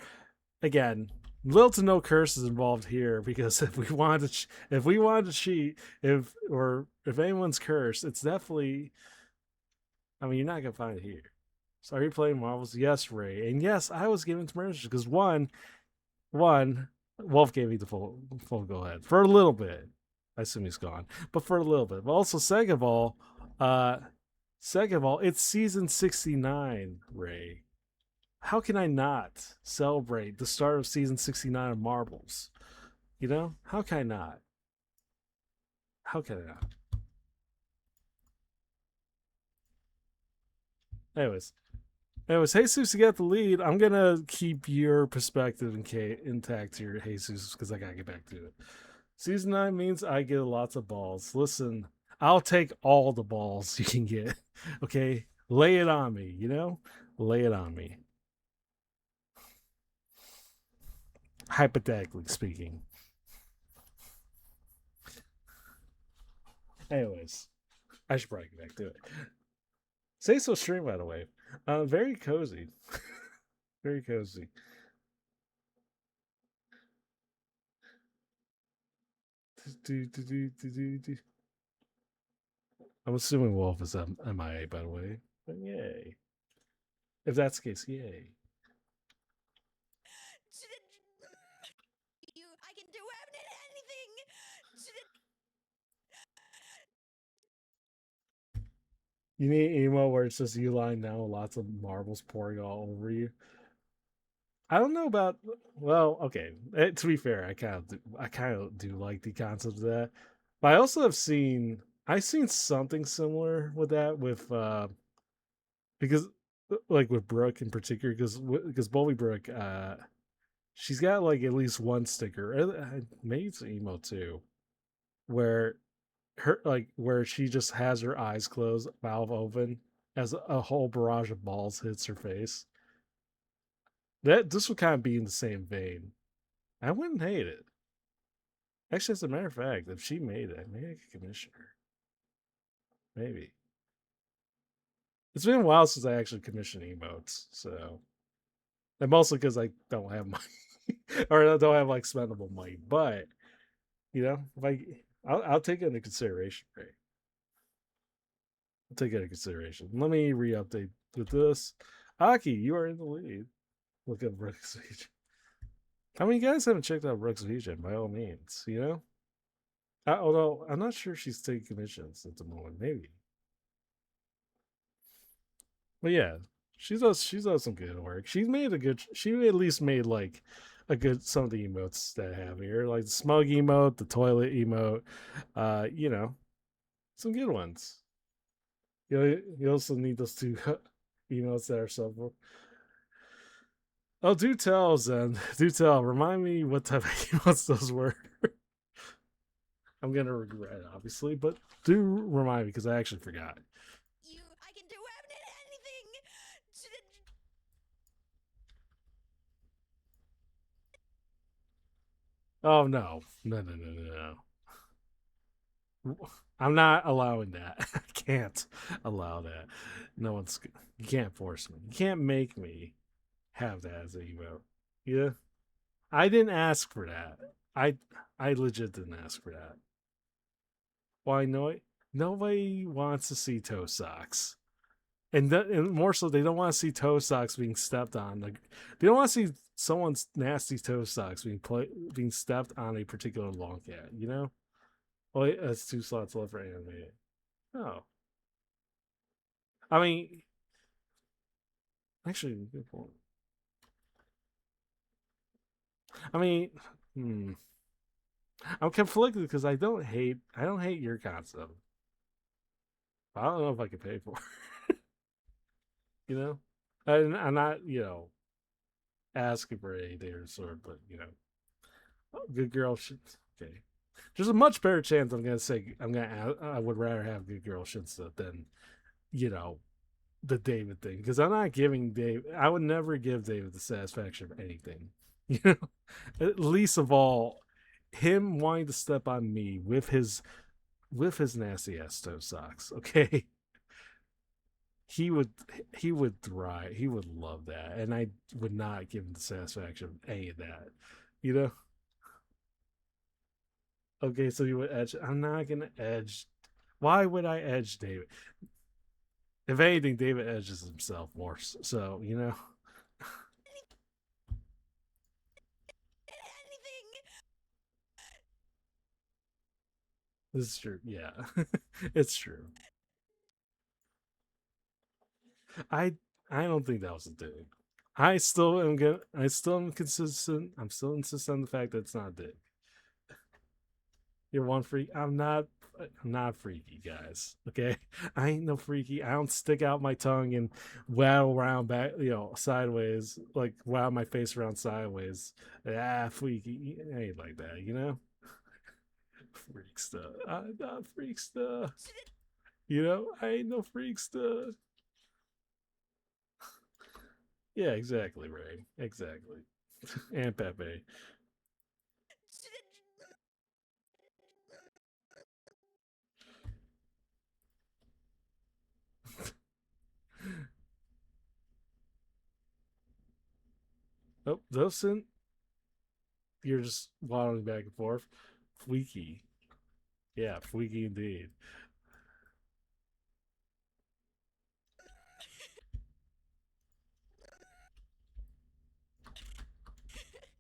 again, little to no curses involved here, because if we wanted to cheat, if anyone's cursed, it's definitely. I mean, you're not gonna find it here. So are you playing Marvels? Yes, Ray, and yes, I was given to merge because one, Wolf gave me the full go ahead for a little bit. I assume he's gone, but for a little bit. But also, second of all, it's season 69, Ray. How can I not celebrate the start of season 69 of Marbles? You know, how can I not? How can I not? Anyways, Jesus, you got the lead. I'm gonna keep your perspective intact here, Jesus, because I gotta get back to it. Season 9 means I get lots of balls. Listen, I'll take all the balls you can get. Okay? Lay it on me, you know? Lay it on me. Hypothetically speaking. Anyways, I should probably get back to it. Say so stream, by the way. Very cozy. Very cozy. I'm assuming Wolf is MIA, by the way. But yay. If that's the case, yay. You, I can do anything. You need emo where it says you line now, lots of marbles pouring all over you. I don't know about. Well, okay. To be fair, I kind of do like the concept of that, but I also have seen. I've seen something similar with that with because like with Brooke in particular because Bully Brooke she's got like at least one sticker, maybe it's emo too, where her like where she just has her eyes closed, mouth open, as a whole barrage of balls hits her face. That this would kind of be in the same vein. I wouldn't hate it. Actually, as a matter of fact, if she made it, maybe I could commission her. Maybe. It's been a while since I actually commissioned emotes, so and mostly because I don't have money or I don't have like spendable money. But you know, if I'll take it into consideration, right? I'll take it into consideration. Let me re-update with this. Aki, you are in the lead. Look at Brooks Beach. How many guys haven't checked out Brooks Beach? By all means, you know. Although I'm not sure she's taking commissions at the moment. Maybe, but yeah, she does some good work. She at least made like a good some of the emotes that I have here, like the smug emote, the toilet emote. You know, some good ones. You also need those two emotes that are sub. Oh, do tell, Zen. Do tell. Remind me what type of emotes those were. I'm gonna regret it, obviously, but do remind me because I actually forgot. You, I can do anything. Oh no, no. I'm not allowing that. I can't allow that. No one's. You can't force me. You can't make me have that as a emote. Yeah, I didn't ask for that. I legit didn't ask for that. Why no? Nobody wants to see toe socks. And more so, they don't want to see toe socks being stepped on. Like they don't want to see someone's nasty toe socks being stepped on a particular long cat. You know? Oh, wait, that's 2 slots left for animated. Oh, I mean, actually, good point. I mean, hmm. I'm conflicted because I don't hate your concept. I don't know if I can pay for it. You know, and I'm not asking for anything or sort, but good girl should. Okay, there's a much better chance I'm gonna say I would rather have good girl Shinsa than you know the David thing because I'm not giving Dave. I would never give David the satisfaction of anything. You know, at least of all, him wanting to step on me with his nasty ass toe socks. Okay, he would he would thrive. He would love that, and I would not give him the satisfaction of any of that. You know. Okay, so you would edge. I'm not gonna edge. Why would I edge David? If anything, David edges himself more. So Anything. This is true. Yeah, it's true. I I don't think that was a dig. I still am gonna. I still am consistent. I'm still insistent on the fact that it's not a dig. You're one freak. I'm not. I'm not freaky, guys. Okay, I ain't no freaky. I don't stick out my tongue and waddle around back, sideways, like wow my face around sideways. Freaky. I ain't like that, Freak stuff. I'm not freak stuff. I ain't no freak stuff. Yeah, exactly, Ray. Exactly. And Pepe. Oh, Wilson, you're just waddling back and forth. Fleeky. Yeah, fleeky indeed.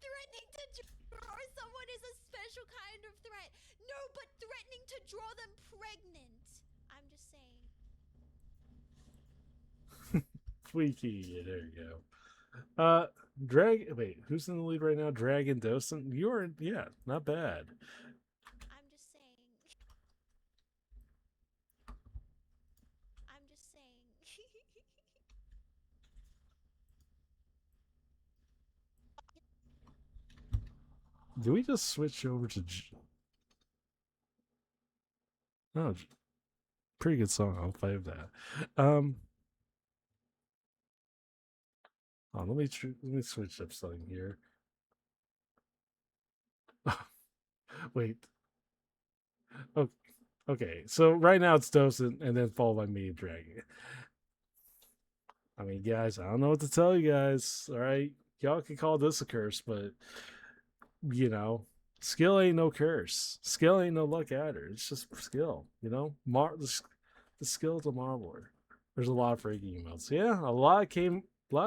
Threatening to draw someone is a special kind of threat. No, but threatening to draw them pregnant. I'm just saying. Fleeky. There you go. Wait, who's in the lead right now? Dragon Dosen. You're yeah, not bad. I'm just saying. I'm just saying. Do we just switch over to? Oh, pretty good song. I'll play that. Let me switch up something here. Wait. Oh, okay. So right now it's Dosen, and then followed by me and Dragon. I mean, guys, I don't know what to tell you guys. All right, y'all can call this a curse, but you know, skill ain't no curse. Skill ain't no luck adder. It's just skill. The skill to Marbler. There's a lot of freaky emails. Yeah, a lot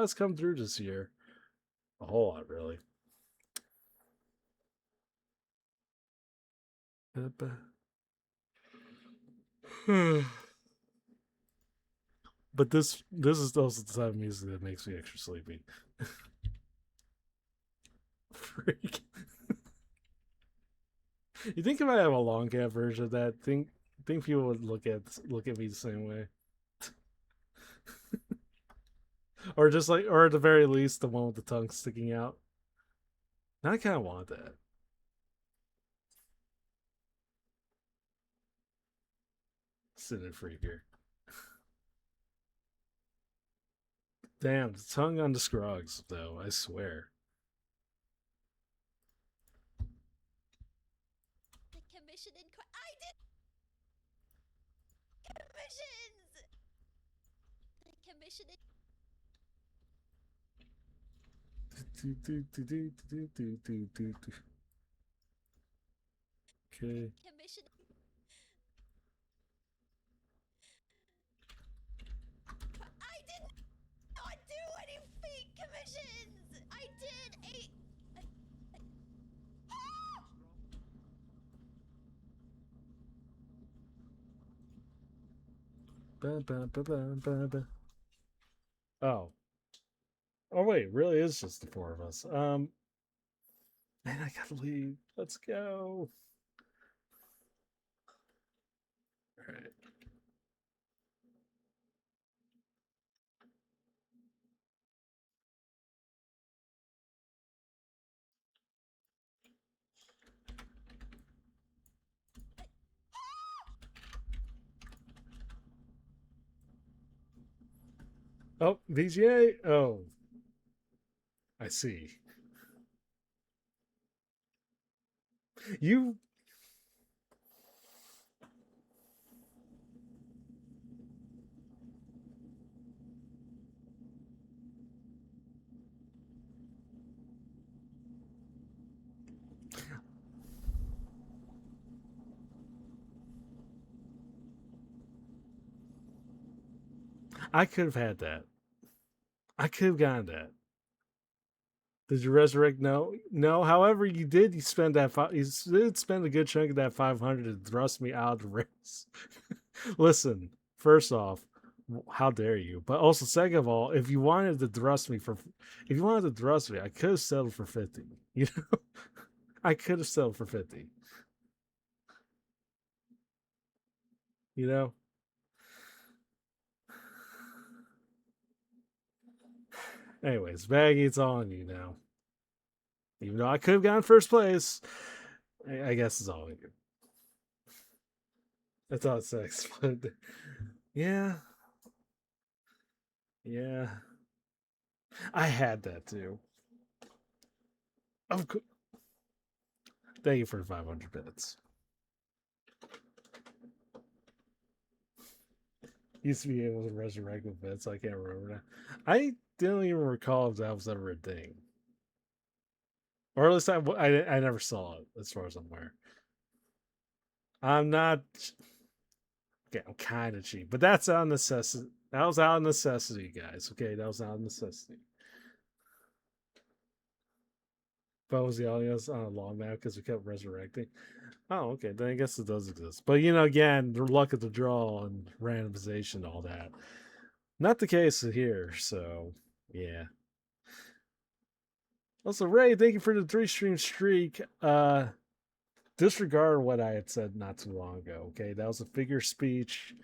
has come through this year. A whole lot, really. But this is also the type of music that makes me extra sleepy. Freak. You think if I have a long cat version of that, think people would look at me the same way, or just like, or at the very least, the one with the tongue sticking out. Now I kind of want that. Sitting freaker. Damn, the tongue on the scrogs though. I swear. The commission I did commissions. The commission Okay. commission. I did not do any fake commissions. I did Ah! Oh. Oh wait, really is just the four of us. Man, I gotta leave. Let's go. All right. Oh, VGA. Oh, I see. You. I could have had that. I could have gotten that. Did you resurrect? No, no. However, you did. You spend that. You did spend a good chunk of that 500 to thrust me out of the race. Listen, first off, how dare you? But also, second of all, if you wanted to thrust me I could have settled for 50. You know, I could have settled for 50. You know. Anyways, Baggy, it's all on you now. Even though I could have gotten first place, I guess it's all on you. That's all it says. But yeah, yeah, I had that too. Of course. Thank you for 500 bits. Used to be able to resurrect with bits. I can't remember now. I don't even recall if that was ever a thing. Or at least I never saw it, as far as I'm aware. I'm not. Okay, I'm kind of cheap, but that's out of necessity. That was out of necessity, guys. Okay, that was out of necessity. But was the audience on a long map because we kept resurrecting? Oh, okay. Then I guess it does exist. But again, the luck of the draw and randomization, all that. Not the case here. So yeah. Also, Ray, thank you for the 3-stream streak. Disregard what I had said not too long ago. Okay, that was a figure of speech,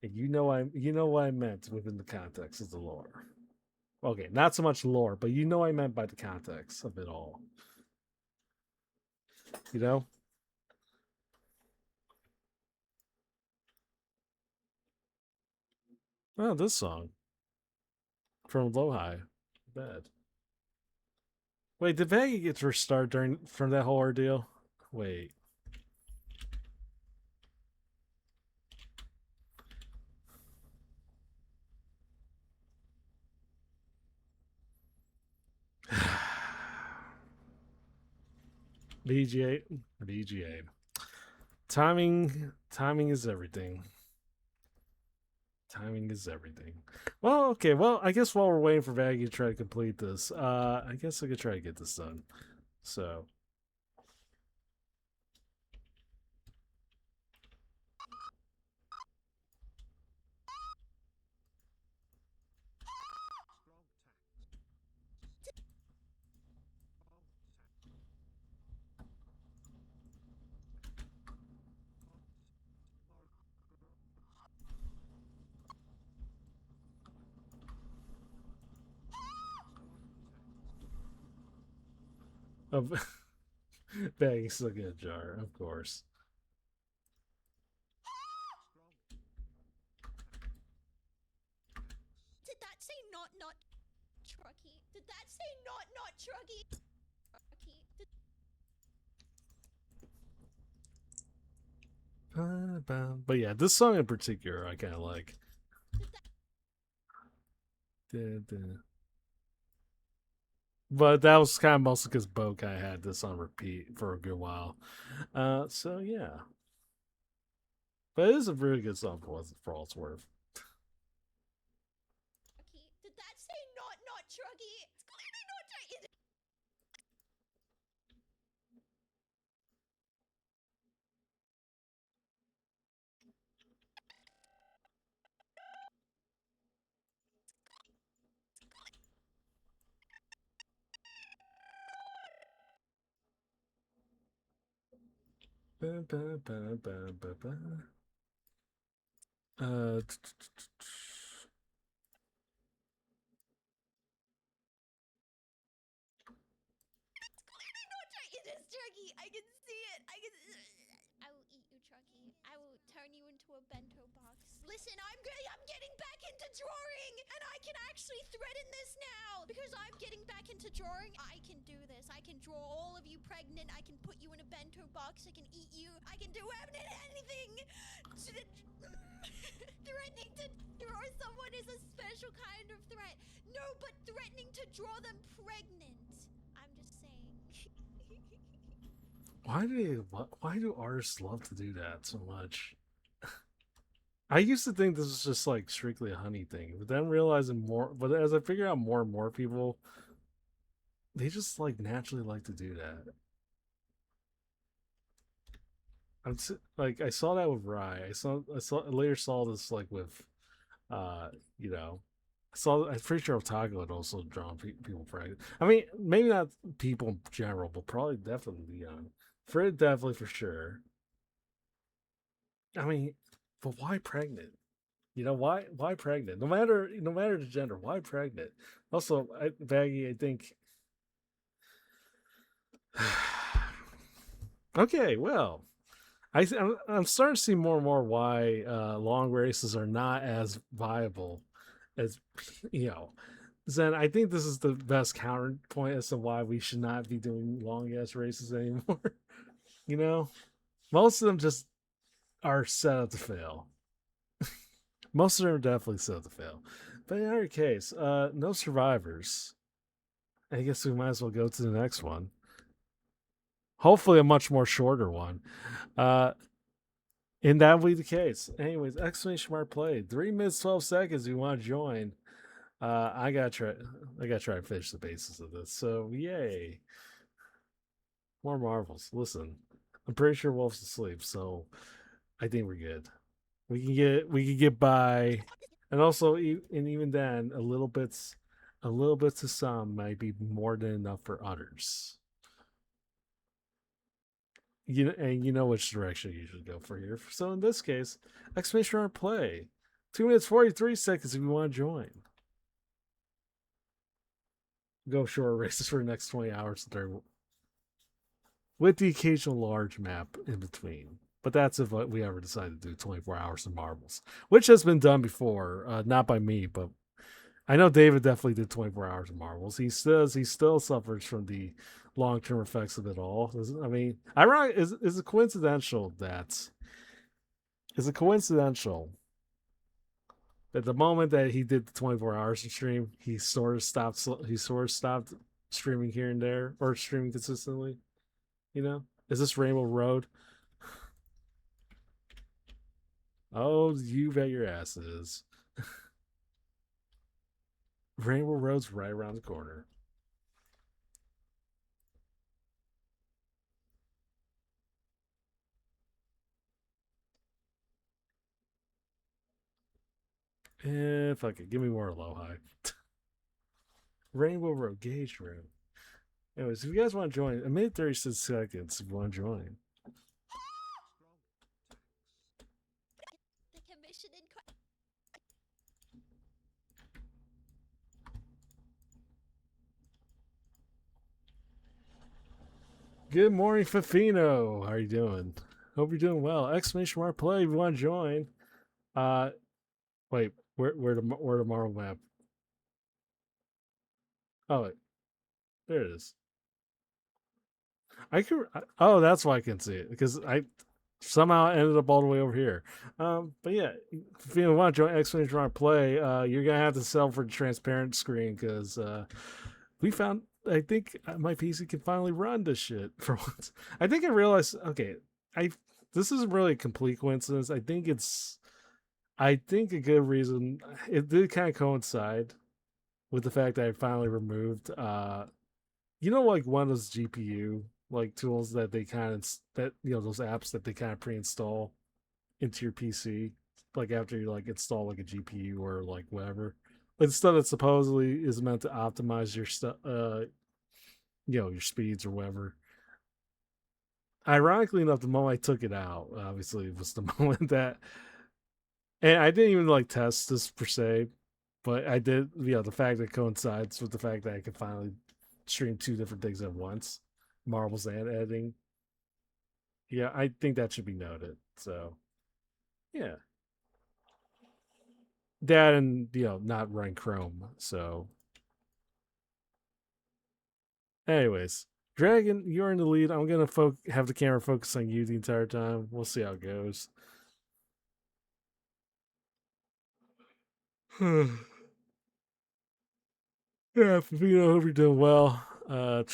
and you know what I meant within the context of the lore. Okay, not so much lore, but you know what I meant by the context of it all. You know. Oh, this song from Low High. Bad. Wait, did Vega get to restart from that whole ordeal? Wait. VGA. Timing is everything. Timing is everything. Well, okay. Well, I guess while we're waiting for Vaggy to try to complete this, I guess I could try to get this done. So. Vaggy's still get a jar, of course. Did that say not trucky? Did that say not trucky? But yeah, this song in particular, I kind of like. But that was kind of mostly because Bo kind of had this on repeat for a good while. So yeah. But it is a really good song for all it's worth. Did that say not trucky? It's clearly not trucky. Uh, It is Trucky. I can see it. I will eat you, Trucky. I will turn you into a bento box. Listen, I'm getting back into drawing, and I can actually threaten this now because I'm getting back into drawing. I can do this. I can draw all of you pregnant. I can put you in a bento box. I can eat you. I can do anything. Threatening to draw someone is a special kind of threat. No, but threatening to draw them pregnant. I'm just saying. why do artists love to do that so much? I used to think this was just like strictly a honey thing, but then realizing more. But as I figure out more and more people they just like naturally like to do that. Like I saw that with Rye. I later saw this like with uh you know I'm pretty sure Otaku had also drawn people pregnant. I mean, maybe not people in general, but probably definitely young. Fred definitely for sure. I mean, but why pregnant? Why pregnant? No matter the gender, why pregnant? Also, Baggy, I think. Okay, well, I'm starting to see more and more why long races are not as viable as you know. Then I think this is the best counterpoint as to why we should not be doing long ass races anymore. you know, most of them just are set up to fail. Most of them are definitely set up to fail. But in our case, no survivors. I guess we might as well go to the next one. Hopefully, a much more shorter one. Uh, and that will be the case. Anyways, exclamation mark play. 3 minutes 12 seconds. You want to join? I gotta try. I gotta try to finish the basis of this. So yay, more marvels. Listen, I'm pretty sure Wolf's asleep, so I think we're good. We can get by, and also and even then, a little bit to some might be more than enough for others. And you know which direction you should go for here. So in this case, exclamation mark play. 2 minutes 43 seconds if you want to join. Go short races for the next 20 hours with the occasional large map in between. But that's if we ever decide to do 24 hours of marbles, which has been done before, not by me, but I know David definitely did 24 hours of marbles. He still suffers from the long term effects of it all. I mean, ironic is it coincidental that the moment that he did the 24 hours of stream, he sort of stopped streaming here and there or streaming consistently. Is this Rainbow Road? Oh, you bet your ass it is. Rainbow Road's right around the corner. Fuck it. Give me more low high. Rainbow Road Gauge Room. Anyways, if you guys want to join, a minute 36 seconds if you want to join. The commission in Good morning, Fafino. How are you doing? Hope you're doing well. Exclamation mark play if you want to join. Uh, wait, where the Marvel map? Oh, wait, there it is. Oh, that's why I can see it because I somehow ended up all the way over here. But yeah, if you want to join exclamation mark play, you're gonna have to sell for the transparent screen because we found. I think my PC can finally run this shit for once. I think I realized. Okay, I this isn't really a complete coincidence. I think a good reason. It did kind of coincide with the fact that I finally removed. Like one of those GPU like tools that they kind of those apps that they kind of pre-install into your PC, like after you like install like a GPU or like whatever. Like the stuff that supposedly is meant to optimize your stuff, your speeds or whatever. Ironically enough, the moment I took it out, obviously, was the moment that, and I didn't even like test this per se, but I did. The fact that coincides with the fact that I could finally stream two different things at once, marbles and editing. Yeah, I think that should be noted. So, yeah, that and not run Chrome. So, anyways, Dragon, you're in the lead. I'm gonna have the camera focus on you the entire time. We'll see how it goes. Yeah, Fafino, hope you're doing well. I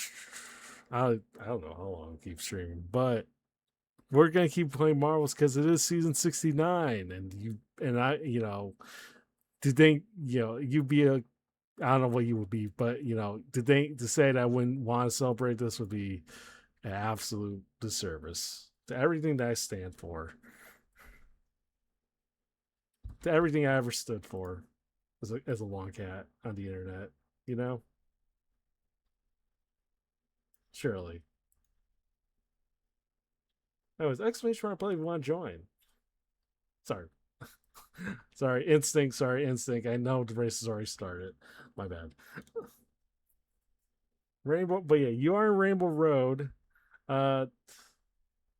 don't know how long I'll keep streaming, but we're gonna keep playing Marvels because it is season 69, and I, to think, you'd be I don't know what you would be, but you know, to say that I wouldn't want to celebrate this would be an absolute disservice to everything that I stand for, to everything I ever stood for as a long cat on the internet. You know, surely. That was exclamation mark play if you want to join. Sorry. Sorry, instinct. Sorry, instinct. I know the race has already started. My bad. Rainbow, but yeah, you are in Rainbow Road. Uh,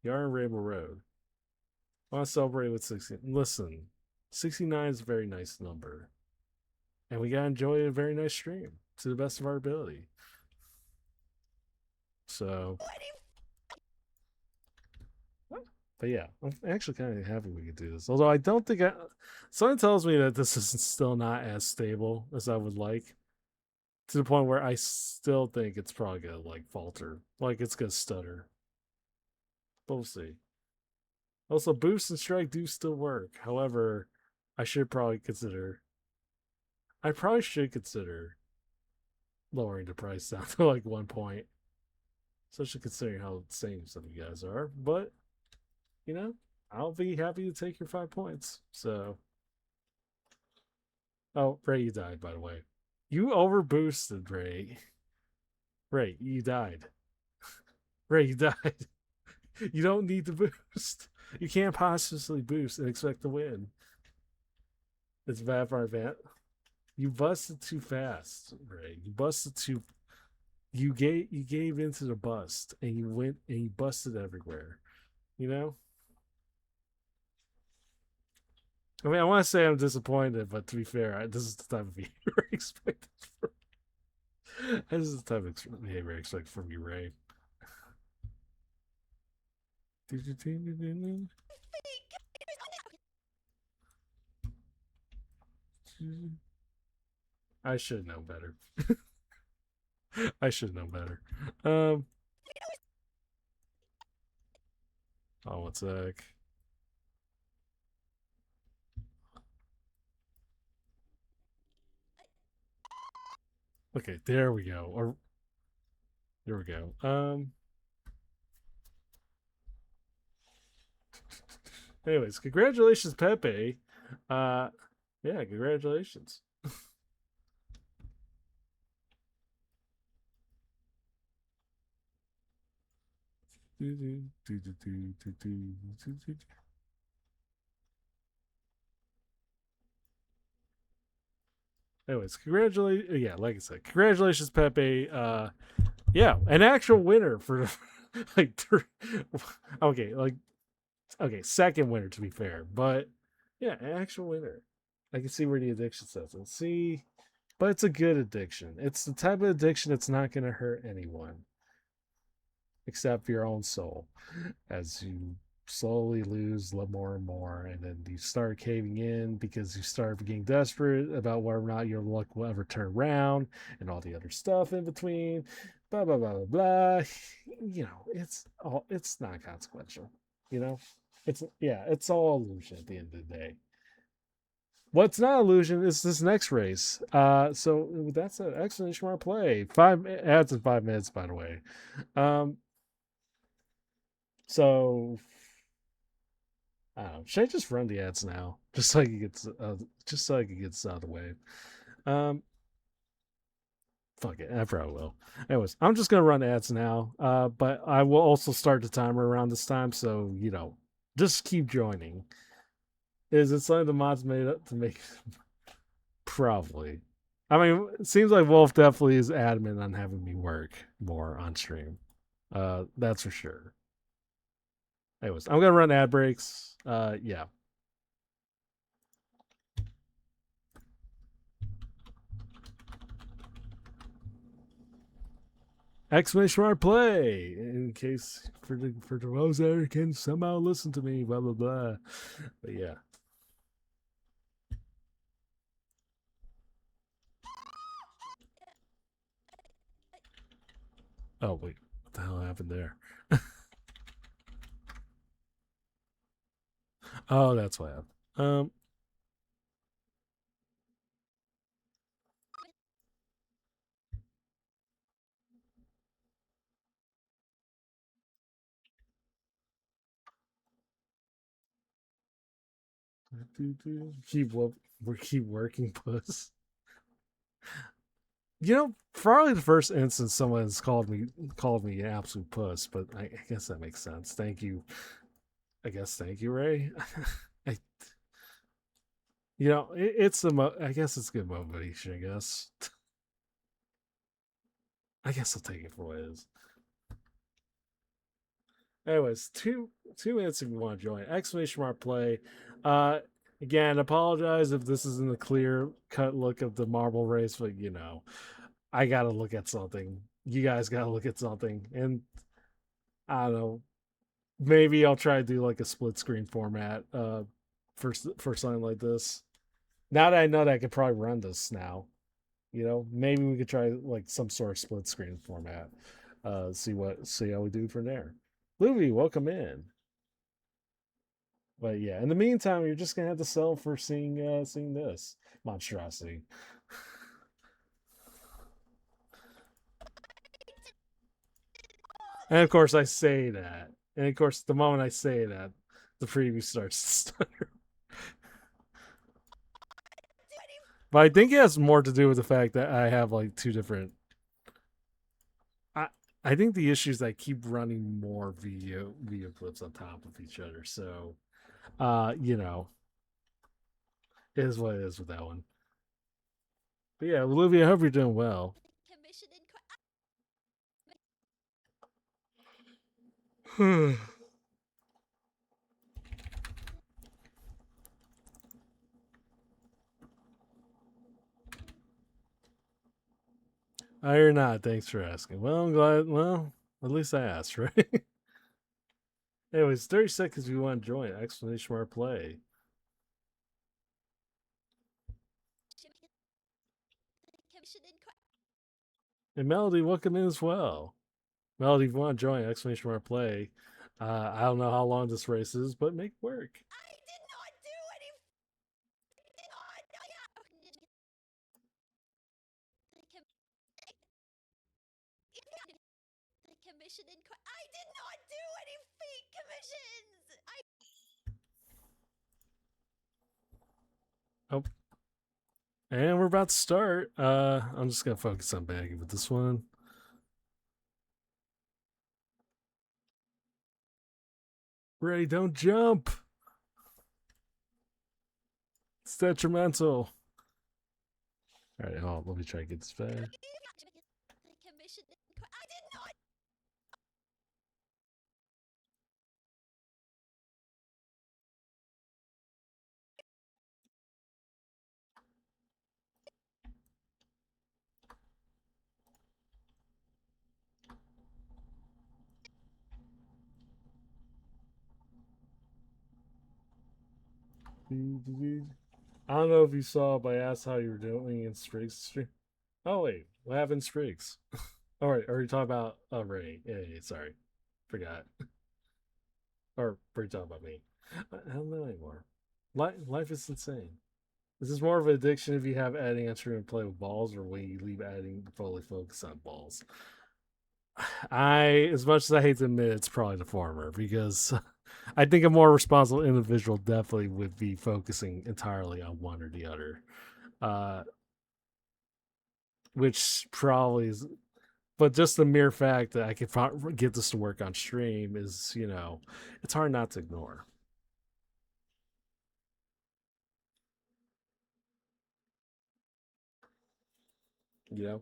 you are in Rainbow Road. I want to celebrate with 60. Listen, 69 is a very nice number, and we gotta enjoy a very nice stream to the best of our ability. So, but yeah, I'm actually kind of happy we could do this. Although I don't think something tells me that this is still not as stable as I would like. To the point where I still think it's probably gonna like falter, like it's gonna stutter. But we'll see. Also, boost and strike do still work. However, I should probably consider. I probably should consider lowering the price down to like 1 point, especially considering how insane some of you guys are. But you know, I'll be happy to take your 5 points. So, oh, Ray, you died by the way. You over boosted, Ray. Ray, you died. Ray, you died. You don't need to boost. You can't possibly boost and expect to win. It's bad for our van. You busted too fast, Ray. You busted too. You gave into the bust, and you went and you busted everywhere. You know. I mean, I want to say I'm disappointed, but to be fair, this is the type of behavior I expected from. This is the type of behavior I expect from you, Ray. I should know better. I should know better. Oh, one sec. Okay, there we go. Or there we go. Anyways, congratulations, Pepe. Yeah, congratulations. Anyways, yeah, like I said, congratulations, Pepe. Yeah, an actual winner for like okay, like okay, second winner to be fair, but yeah, an actual winner. I can see where the addiction sets in. See, but it's a good addiction. It's the type of addiction that's not going to hurt anyone except your own soul as you slowly lose more and more, and then you start caving in because you start getting desperate about whether or not your luck will ever turn around and all the other stuff in between. Blah blah blah blah blah. You know, it's not consequential. You know, it's all illusion at the end of the day. What's not illusion is this next race. So that's an excellent smart play. 5 ads in 5 minutes, by the way. So I don't know. Should I just run the ads now, just so I can get this out of the way? Fuck it, I probably will. Anyways, I'm just gonna run ads now. But I will also start the timer around this time, so you know, just keep joining. Is it something the mods made up to make? Probably. I mean, it seems like Wolf definitely is adamant on having me work more on stream. That's for sure. Anyways, I'm gonna run ad breaks. Yeah. Exclamation mark play in case for the those that can somehow listen to me, blah blah blah. But yeah. Oh wait, what the hell happened there? Oh, that's what happened. Keep working, puss. You know, probably the first instance someone's called me an absolute puss, but I guess that makes sense. Thank you. I guess thank you, Ray. I, it's I guess it's good motivation. I guess. I guess I'll take it for what it is. Anyways, 2 minutes if you want to join. Exclamation mark play. Again, apologize if this isn't a clear cut look of the marble race, but I gotta look at something. You guys gotta look at something, and I don't know. Maybe I'll try to do like a split screen format for something like this. Now that I know that I could probably run this now, maybe we could try like some sort of split screen format. See how we do from there. Louie, welcome in. But yeah, in the meantime, you're just gonna have to sell for seeing this monstrosity. And of course, I say that. And of course, the moment I say that, the preview starts to stutter. But I think it has more to do with the fact that I have like two different. I think the issue is that I keep running more video clips on top of each other. So, it is what it is with that one. But yeah, Olivia, I hope you're doing well. I or not. Thanks for asking. Well, I'm glad. Well, at least I asked, right? Anyways, 30 seconds if you want to join. Explanation mark play. And Melody, welcome in as well. Melody, if you want to join, exclamation mark play. I don't know how long this race is, but make it work. I did not do any. The commission I did not do any fake commissions. Oh. And we're about to start. I'm just gonna focus on bagging with this one. Ray, don't jump. It's detrimental. All right, let me try to get this back. The commission I did not. I don't know if you saw, but I asked how you were doing in Streaks stream. Oh wait, what happened in Streaks? All right, are you talking about Ray? Yeah, sorry, forgot. Or are you talking about me? I don't know anymore. Life is insane. Is this more of an addiction if you have adding on stream and play with balls, or when you leave adding fully focus on balls? As much as I hate to admit, it's probably the former, because I think a more responsible individual definitely would be focusing entirely on one or the other. Which probably is, but just the mere fact that I can get this to work on stream is, it's hard not to ignore. You know?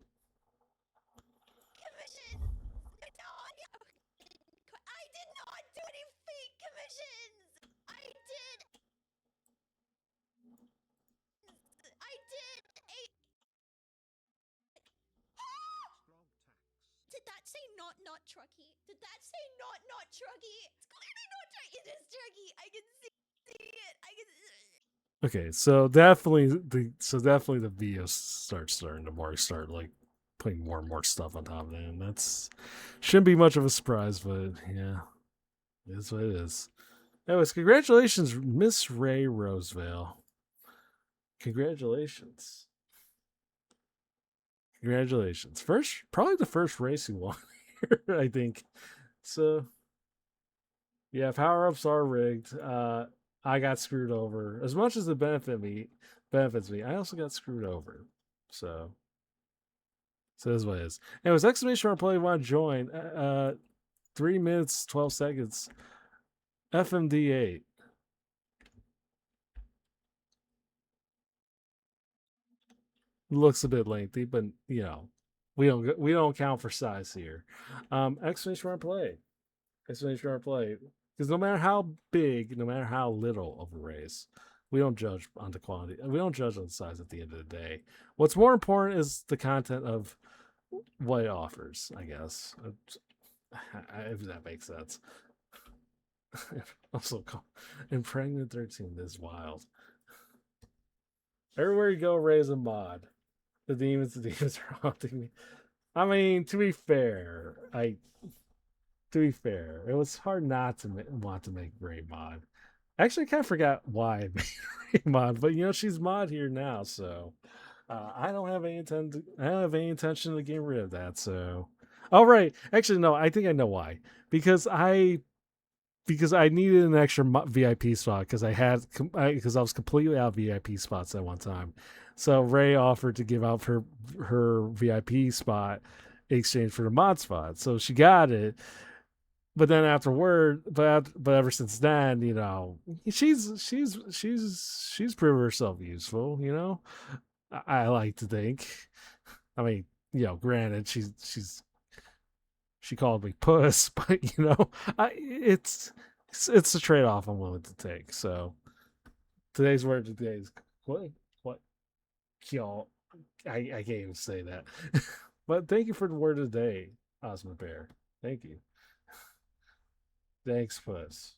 I did not do any fake commissions. I did. Did that say not trucky? Did that say not trucky? It's clearly not trucky. It is trucky. I can see it. I can. Okay, so definitely the video starting to more start like putting more and more stuff on top of it, and that's shouldn't be much of a surprise, but yeah, it is what it is. Anyways, congratulations, Miss Ray Rosevale. Congratulations. Congratulations. Probably the first race you won here, I think. So, yeah, power ups are rigged. I got screwed over. As much as it benefits me, I also got screwed over. So, so this is what it is. And it was exclamation mark play want to join. 3 minutes 12 seconds. FMD8. Looks a bit lengthy, but you know, we don't count for size here. Exclamation mark play. Exclamation mark play. Because no matter how big, no matter how little of a race, we don't judge on the quantity. We don't judge on the size at the end of the day. What's more important is the content of what it offers, I guess. If that makes sense. Also, Impregnant 13 is wild. Everywhere you go, raise a mod. The demons are haunting me. I mean, to be fair, it was hard not to want to make Ray mod. Actually, I kind of forgot why I made Ray mod, but you know she's mod here now, so I don't have any intention of getting rid of that. So, oh right, actually no, I think I know why. Because I needed an extra VIP spot because I was completely out of VIP spots at one time. So Ray offered to give out her VIP spot in exchange for the mod spot. So she got it. But then but ever since then, you know, she's proven herself useful. You know, I like to think. I mean, you know, granted, she called me puss, but you know, it's a trade off I'm willing to take. So today's word today is what y'all. I can't even say that. But thank you for the word of the day, Osmond Bear. Thank you. Thanks, puss.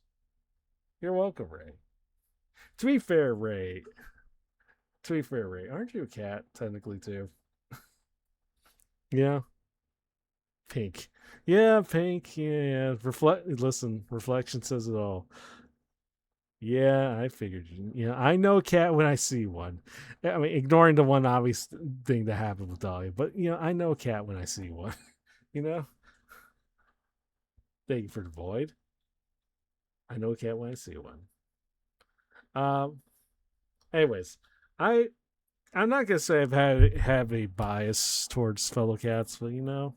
You're welcome, Ray. To be fair, Ray. Aren't you a cat technically too? Yeah, pink. Yeah, pink. Yeah. Listen, reflection says it all. Yeah, I figured. You know, I know a cat when I see one. I mean, ignoring the one obvious thing that happened with Dahlia, but you know, I know a cat when I see one. You know. Thank you for the void. I know a cat when I see one. Um. Anyways, I I'm not gonna say have a bias towards fellow cats, but you know,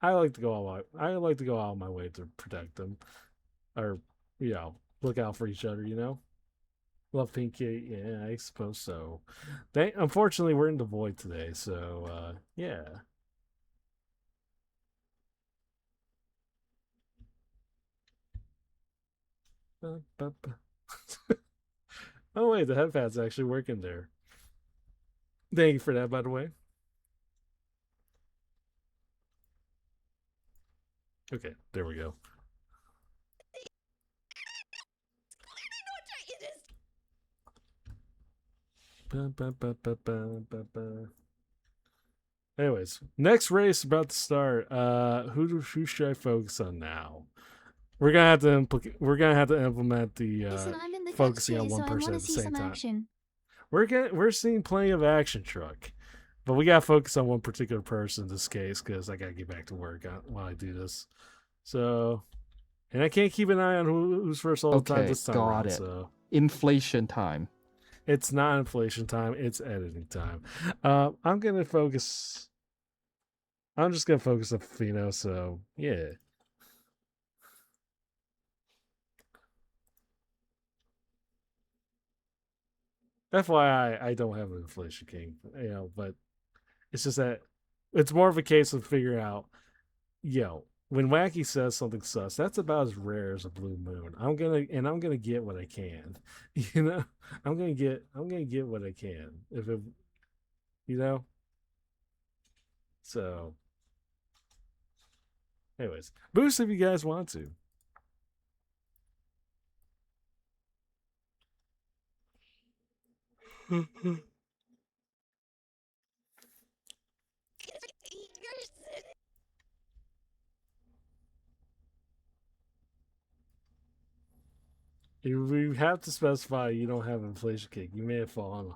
I like to go out of my way to protect them, or you know, look out for each other. You know. Love Pinky, yeah, I suppose so. Unfortunately, we're in the void today, so yeah. Oh wait, the headpad's actually working there. Thank you for that, by the way. Okay, there we go. Anyways, next race about to start. Who should I focus on now? We're gonna have to implement the Listen, I'm in the focusing on country, one so I person want at to the see same some time. action. We're seeing plenty of action truck, but we gotta focus on one particular person in this case because I gotta get back to work while I do this. So, and I can't keep an eye on who's first all the time Okay, this time got around. it. So Inflation time. it's not inflation time; it's editing time. I'm gonna focus. I'm just gonna focus on Fino. So yeah. FYI, I don't have an inflation king, you know, but it's just that it's more of a case of figuring out, when Wacky says something sus, that's about as rare as a blue moon. I'm gonna get what I can, you know. I'm gonna get what I can if it, you know. So, anyways, boost if you guys want to. If we have to specify you don't have inflation kick, you may have fallen.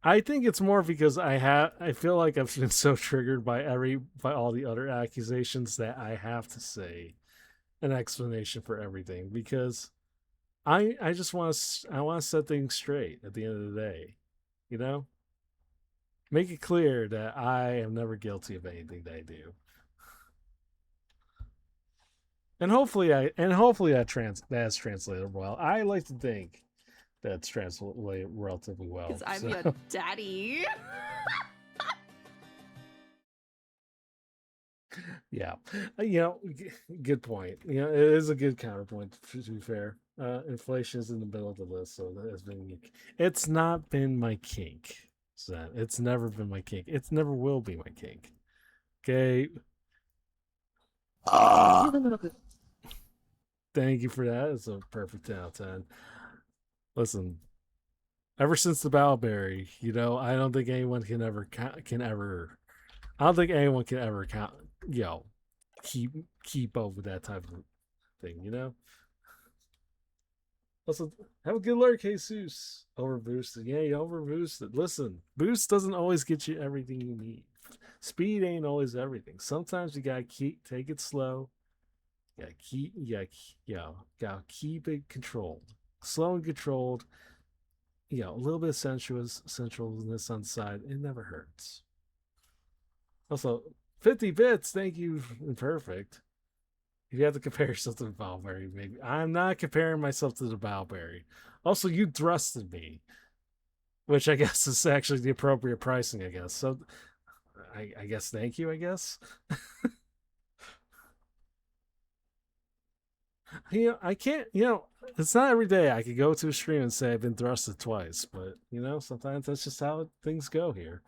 I think it's more because I feel like I've been so triggered by all the other accusations that I have to say an explanation for everything because I just want to set things straight at the end of the day. You know, make it clear that I am never guilty of anything that I do. And hopefully that's translated well. I like to think that's translated relatively well. Because I'm so. your daddy. Yeah, good point. It is a good counterpoint. To be fair, inflation is in the middle of the list, so that has been. It's not been my kink. So it's never been my kink. It's never will be my kink. Okay. Thank you for that. It's a perfect 10 out of 10. Listen, ever since the Bowberry, I don't think anyone can ever I don't think anyone can ever keep up with that type of thing. Also, have a good lurk, Jesus. Overboosted. Yeah, you overboosted. Listen, boost doesn't always get you everything you need. Speed ain't always everything. Sometimes you gotta take it slow. Gotta keep it controlled. Slow and controlled. A little bit of sensualness on the side. It never hurts. Also, 50 bits. Thank you. Perfect. If you have to compare yourself to the Bowberry, maybe. I'm not comparing myself to the Bowberry. Also, you thrusted me, which I guess is actually the appropriate pricing, I guess. So, I guess thank you, I guess. I can't, it's not every day I could go to a stream and say I've been thrusted twice, but, sometimes that's just how things go here.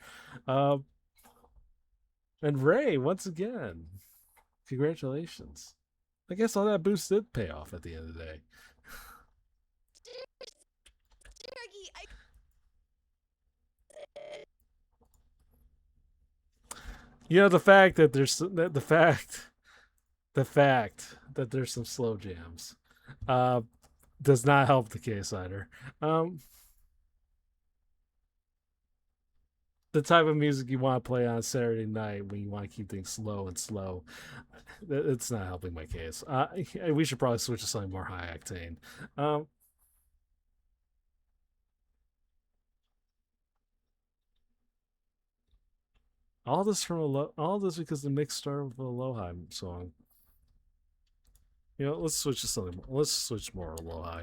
And Ray, once again, congratulations. I guess all that boost did pay off at the end of the day. The fact that there's some slow jams does not help the case either. The type of music you want to play on a Saturday night when you want to keep things slow, it's not helping my case. We should probably switch to something more high octane. All this because the mix started with a Aloha song. Let's switch to something. Let's switch more Aloha.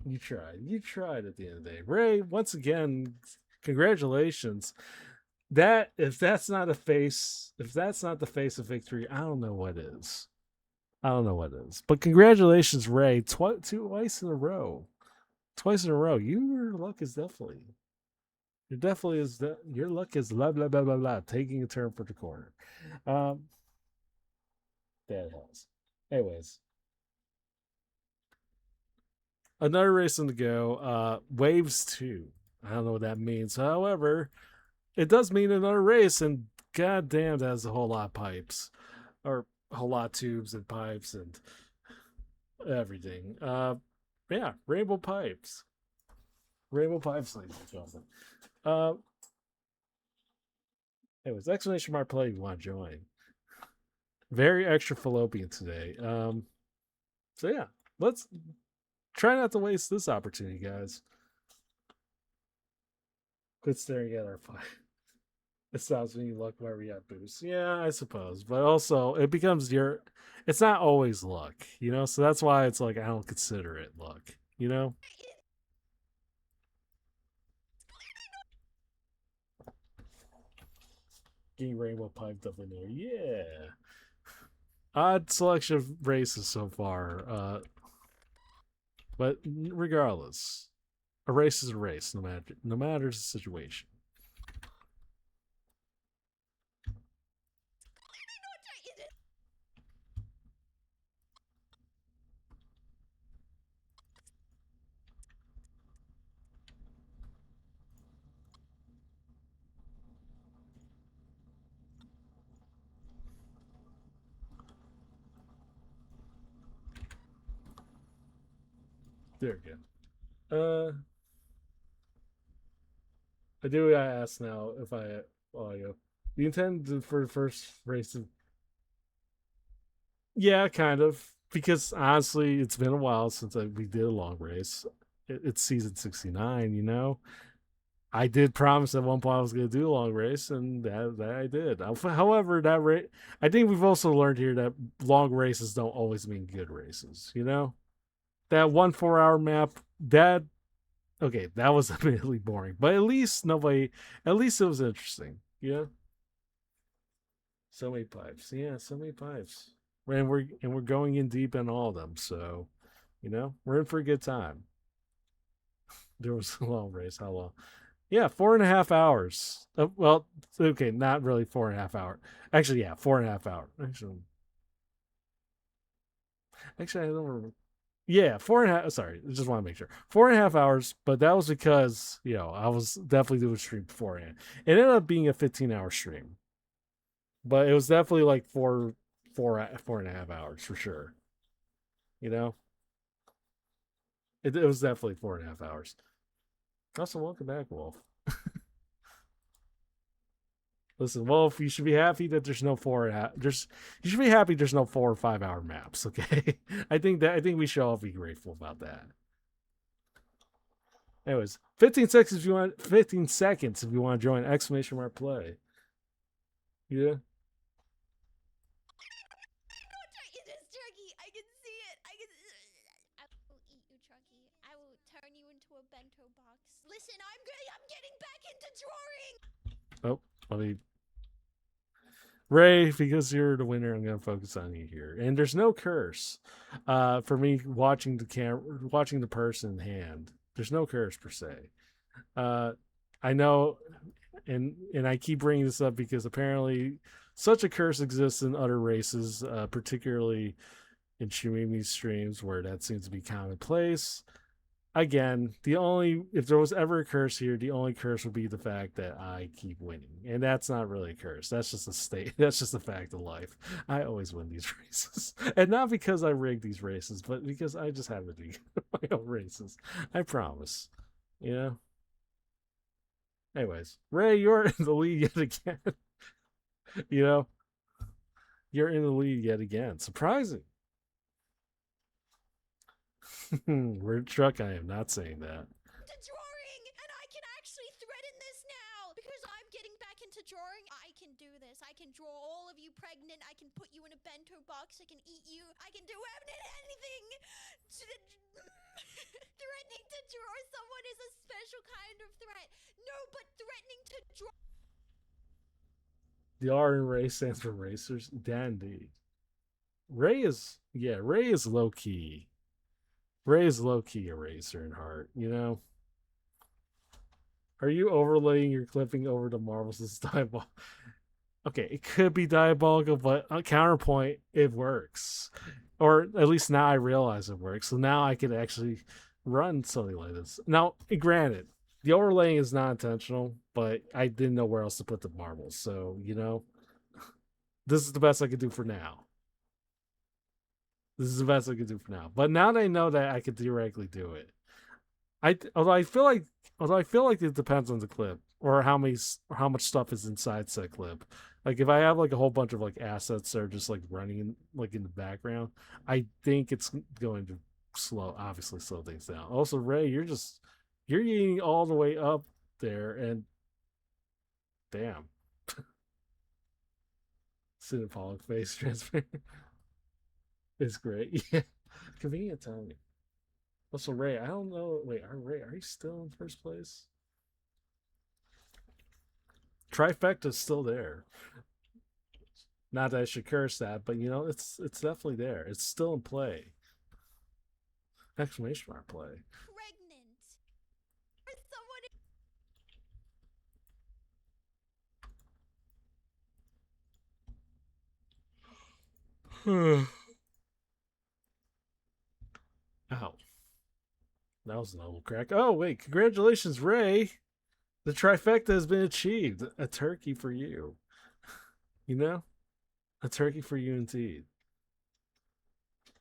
You tried at the end of the day. Ray, once again, congratulations. If that's not the face of victory, I don't know what is. But congratulations, Ray, twice in a row. Your luck is your luck is blah blah blah blah blah taking a turn for the corner. That helps. Anyways, another race on the go. Waves 2. I don't know what that means. However, it does mean another race, and goddamn, that has a whole lot of pipes, or a whole lot of tubes and pipes and everything. Yeah, rainbow pipes, ladies and gentlemen. Anyways, exclamation mark play. You want to join? Very extra fallopian today. So yeah, let's try not to waste this opportunity, guys. Quit staring at our fire. It stops when you look where we have boosts. Yeah, I suppose. But also, it becomes it's not always luck, So that's why it's like, I don't consider it luck, Getting rainbow piped up in there. Yeah. Odd selection of races so far. But regardless, a race is a race, no matter the situation. There we go. I do ask now if I audio. Do you intend for the first race to... Yeah, kind of. because honestly, it's been a while since we did a long race. It's season 69, you know. I did promise at one point I was going to do a long race, and that I did. However, I think we've also learned here that long races don't always mean good races. You know, that 1 4 hour map, that okay, that was admittedly boring, but at least it was interesting. Yeah, so many pipes. Yeah, so many pipes. And we're going in deep in all of them. So, you know, we're in for a good time. There was a long race. How long? Yeah, 4.5 hours. Well, okay, not really 4.5 hours. Actually, yeah, 4.5 hours. Actually, I don't remember. Yeah, 4.5. Sorry, I just want to make sure 4.5 hours. But that was because I was definitely doing a stream beforehand. It ended up being a 15-hour stream, but it was definitely like 4.5 hours for sure. You know, it was definitely 4.5 hours. Also, welcome back, Wolf. Listen, Wolf, you should be happy that there's no you should be happy there's no 4 or 5 hour maps, okay? I think we should all be grateful about that. Anyways, 15 seconds if you want to join exclamation mark play. Yeah. It is Chucky. I can see it. I can. I will eat you, Chucky. I will turn you into a bento box. Listen, I'm getting back into drawing. Oh, let me Ray, because you're the winner, I'm gonna focus on you here. And there's no curse. For me watching watching the person in hand. There's no curse per se. Uh I know and I keep bringing this up because apparently such a curse exists in other races, particularly in Shumimi streams where that seems to be commonplace. Again, if there was ever a curse here, the only curse would be the fact that I keep winning, and that's not really a curse. That's just a state. That's just a fact of life. I always win these races, and not because I rig these races, but because I just happen to be my own races. I promise. You know. Anyways, Ray, you're in the lead yet again. you know, you're in the lead yet again. Surprising. Weird truck. I am not saying that. To drawing, and I can actually threaten this now because I'm getting back into drawing. I can do this. I can draw all of you pregnant. I can put you in a bento box. I can eat you. I can do anything. Threatening to draw someone is a special kind of threat. No, but threatening to draw. The R in Ray stands for racers. Dandy. Ray is low key. Ray is low key a racer in heart, you know? Are you overlaying your clipping over to Marvel's diabolical? Okay, it could be diabolical, but on counterpoint, it works. Or at least now I realize it works. So now I could actually run something like this. Now, granted, the overlaying is not intentional, but I didn't know where else to put the marbles. So, this is the best I could do for now. This is the best I could do for now. But now that I know that I could theoretically do it, although I feel like it depends on the clip or how much stuff is inside said clip. Like if I have like a whole bunch of like assets that are just like running in the background, I think it's going to obviously slow things down. Also, Ray, you're eating all the way up there, and damn, Cinnamon Pollock face transparent. It's great. Yeah, convenient timing. Also, Ray, I don't know. Wait, are you still in first place? Trifecta's still there. Not that I should curse that, but it's definitely there. It's still in play. Exclamation mark play. Pregnant. Or someone. Ow. That was an old crack. Oh, wait. Congratulations, Ray. The trifecta has been achieved. A turkey for you. You know? A turkey for you indeed.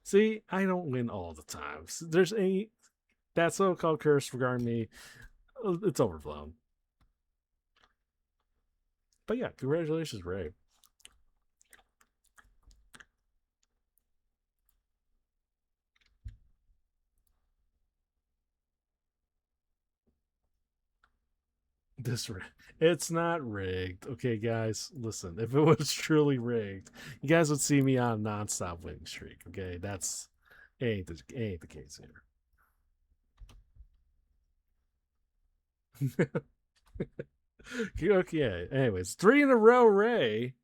See, I don't win all the time. That so-called curse regarding me, it's overblown. But yeah, congratulations, Ray. this it's not rigged. Okay, guys, listen. If it was truly rigged, you guys would see me on a nonstop winning streak. Okay, that's ain't the case here. Okay. Anyways, 3 in a row, Ray.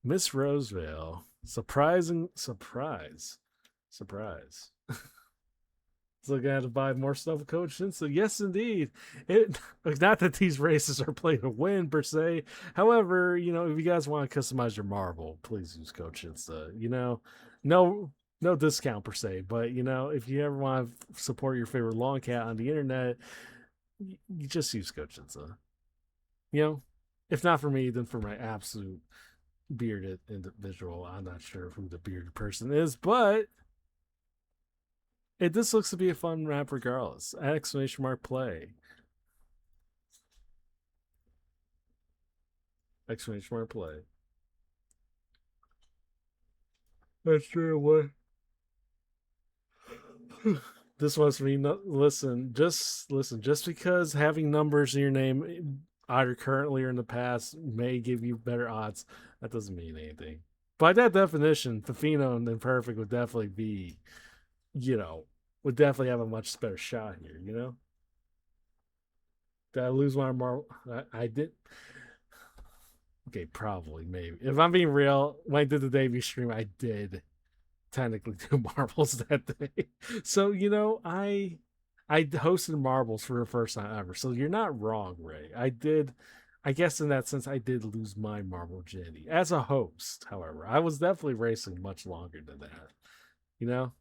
Miss Roseville. Surprising surprise. So gonna have to buy more stuff with Coach Shinsa. Yes, indeed. It not that these races are played to win per se. However, if you guys want to customize your marble, please use Coach Shinsa. No no discount per se, but if you ever want to support your favorite long cat on the internet, you just use Coach Shinsa. If not for me, then for my absolute bearded individual. I'm not sure who the bearded person is, but this looks to be a fun map regardless. Exclamation mark play. Exclamation mark play. That's true. What? This one's for me. No, listen. Just because having numbers in your name, either currently or in the past, may give you better odds, that doesn't mean anything. By that definition, Fafino and Imperfect would definitely be, would definitely have a much better shot here. Did I lose my marble? I did. Okay, probably, maybe. If I'm being real, when I did the debut stream, I did technically do marbles that day. So, I hosted marbles for the first time ever. So you're not wrong, Ray. I guess in that sense, I did lose my marble virginity. As a host, however, I was definitely racing much longer than that. You know?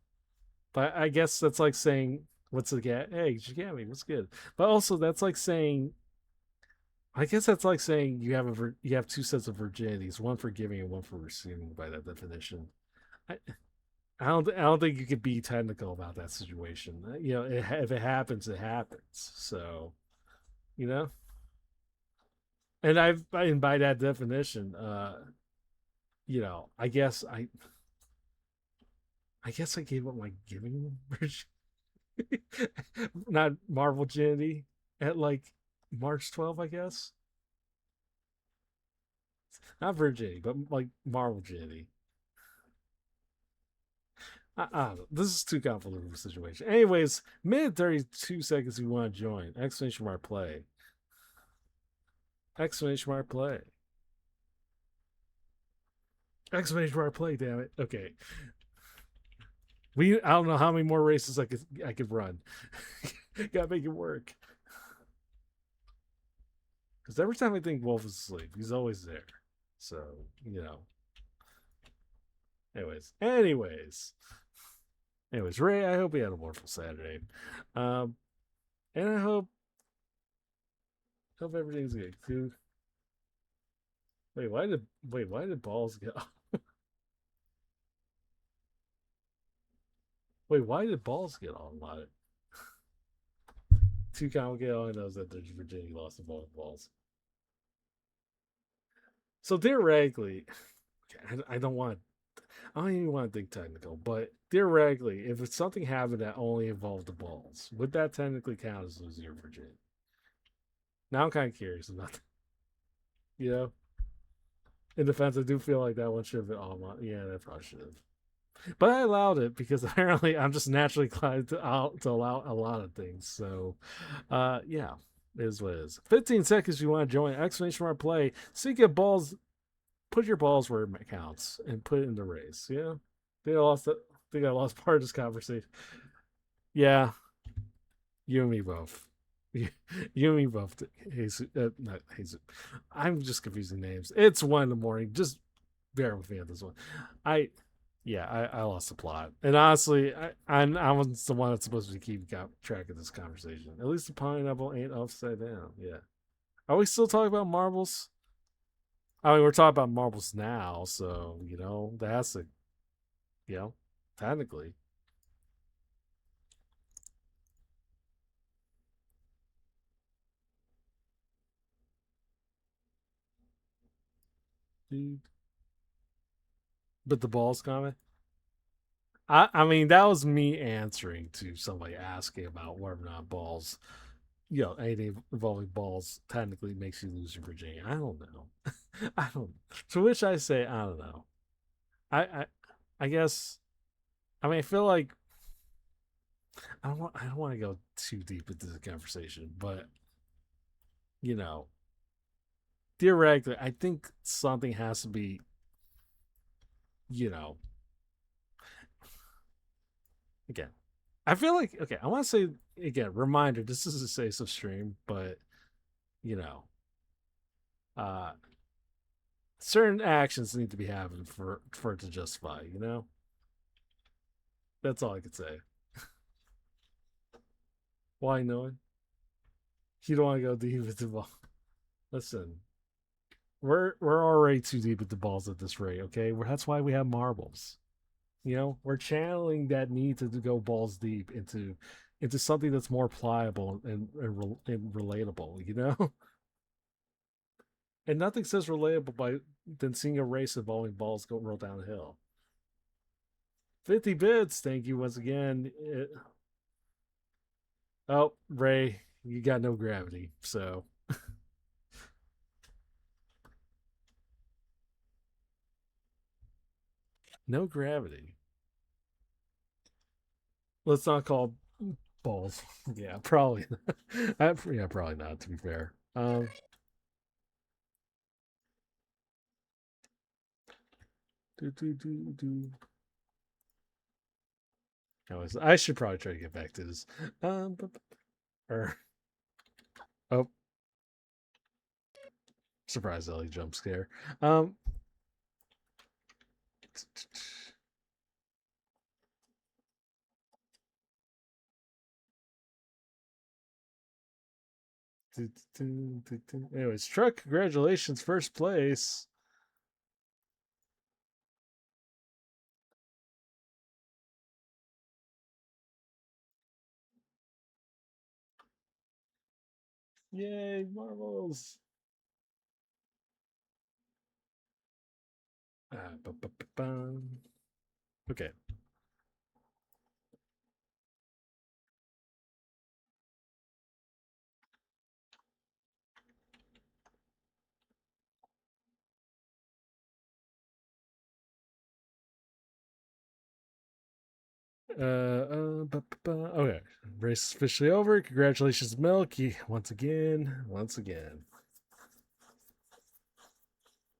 But I guess that's like saying, what's the get? Hey, me? What's good? But also, that's like saying, I guess that's like saying you have two sets of virginities, one for giving and one for receiving. By that definition, I, I don't think you could be technical about that situation. If it happens, it happens. So, you know, and by that definition, I guess I gave up my giving version, not Marvel virginity at like March 12th, I guess. Not virginity, but like Marvel virginity. I don't know. This is too convoluted of a situation. Anyways, minute 32 seconds. We want to join. Exclamation mark play. Exclamation mark play. Exclamation mark play. Damn it. Okay. I don't know how many more races I could run. Gotta make it work. Because every time I think Wolf is asleep, he's always there. So, Anyways. Ray, I hope you had a wonderful Saturday. And I hope everything's good, dude. Wait, why did balls get Wait, why did balls get all allotted? Too complicated. All I know is that Virginia lost the balls. So theoretically, I don't even want to think technical, but theoretically, if it's something happened that only involved the balls, would that technically count as losing your virginity? Now I'm kind of curious about that. In defense, I do feel like that one should have been all my. Yeah, that probably should have. But I allowed it because apparently I'm just naturally inclined to allow a lot of things. So, yeah, it is what it is. 15 seconds if you want to join. Exclamation mark play. So you get balls. Put your balls where it counts and put it in the race. Yeah. I lost part of this conversation. Yeah. You and me both. You and me both. Not Jesus. I'm just confusing names. It's 1 in the morning. Just bear with me on this one. I lost the plot. And honestly, I was the one that's supposed to keep track of this conversation. At least the pineapple ain't upside down. Yeah. Are we still talking about marbles? I mean, we're talking about marbles now, so, that's technically. Dude. But the balls comment? I mean, that was me answering to somebody asking about whether or not balls, anything involving balls technically makes you lose your virginity. I don't know. I don't. To which I say, I don't know. I I guess. I mean, I feel like I don't want to go too deep into the conversation, but you know, theoretically, I think something has to be, you know, again. I feel like okay. I want to say again. Reminder: this is a safe stream, but you know, uh, certain actions need to be happening for it to justify. That's all I could say. Why knowing? You don't want to go deep into ball. Listen, we're already too deep into balls at this rate. Okay, that's why we have marbles. We're channeling that need to go balls deep into something that's more pliable and relatable. And nothing says relatable than seeing a race involving balls go roll down a hill. 50 bits, thank you once again. Oh, Ray, you got no gravity, so no gravity. Let's not call balls. Yeah, probably. Yeah, probably not. To be fair. Do do do do. I should probably try to get back to this. Or oh, surprise, Ellie jump scare. Um, anyways, truck, congratulations, first place. Yay, marbles. Okay. Okay. Race is officially over. Congratulations, Milky. Once again.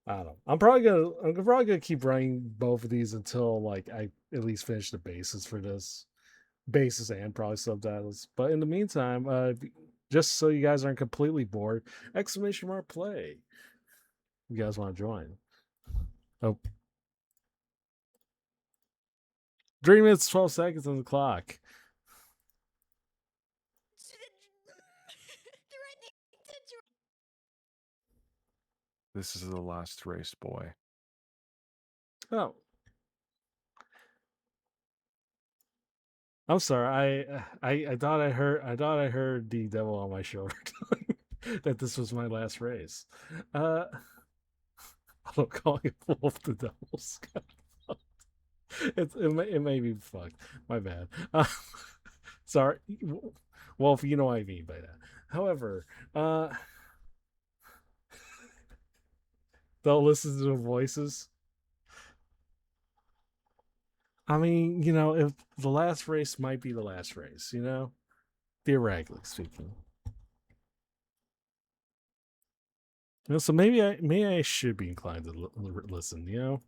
I don't know. I'm probably gonna keep running both of these until like I at least finish the bases for this. Bases and probably subtitles. But in the meantime, just so you guys aren't completely bored, exclamation mark play. You guys want to join? Oh, 3 minutes, 12 seconds on the clock. This is the last race, boy. Oh, I'm sorry. I thought I heard the devil on my shoulder that this was my last race. I'm calling it Wolf the Devil's. It may be fucked. My bad. Sorry, Wolf. You know what I mean by that. However, they'll listen to the voices. I mean, if the last race might be the last race, theoretically speaking. So maybe I should be inclined to listen.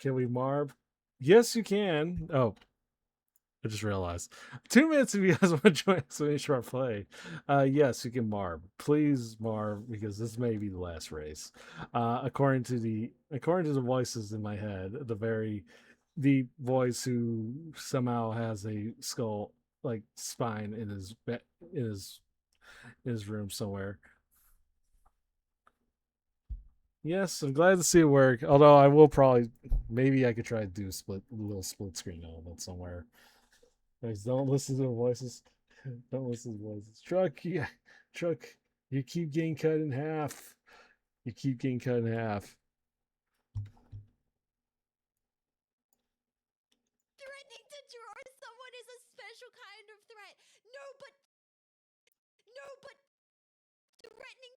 Can we marb? Yes, you can. Oh, I just realized. 2 minutes if you guys want to join us in a short play. Yes, you can marb. Please marb because this may be the last race. According to the voices in my head, the voice who somehow has a skull like spine in his room somewhere. Yes, I'm glad to see it work. Although I will probably maybe I could try to do a little split screen element somewhere. Guys, don't listen to the voices. Don't listen to the voices. Truck, you keep getting cut in half. You keep getting cut in half. special kind of threat. No, but threatening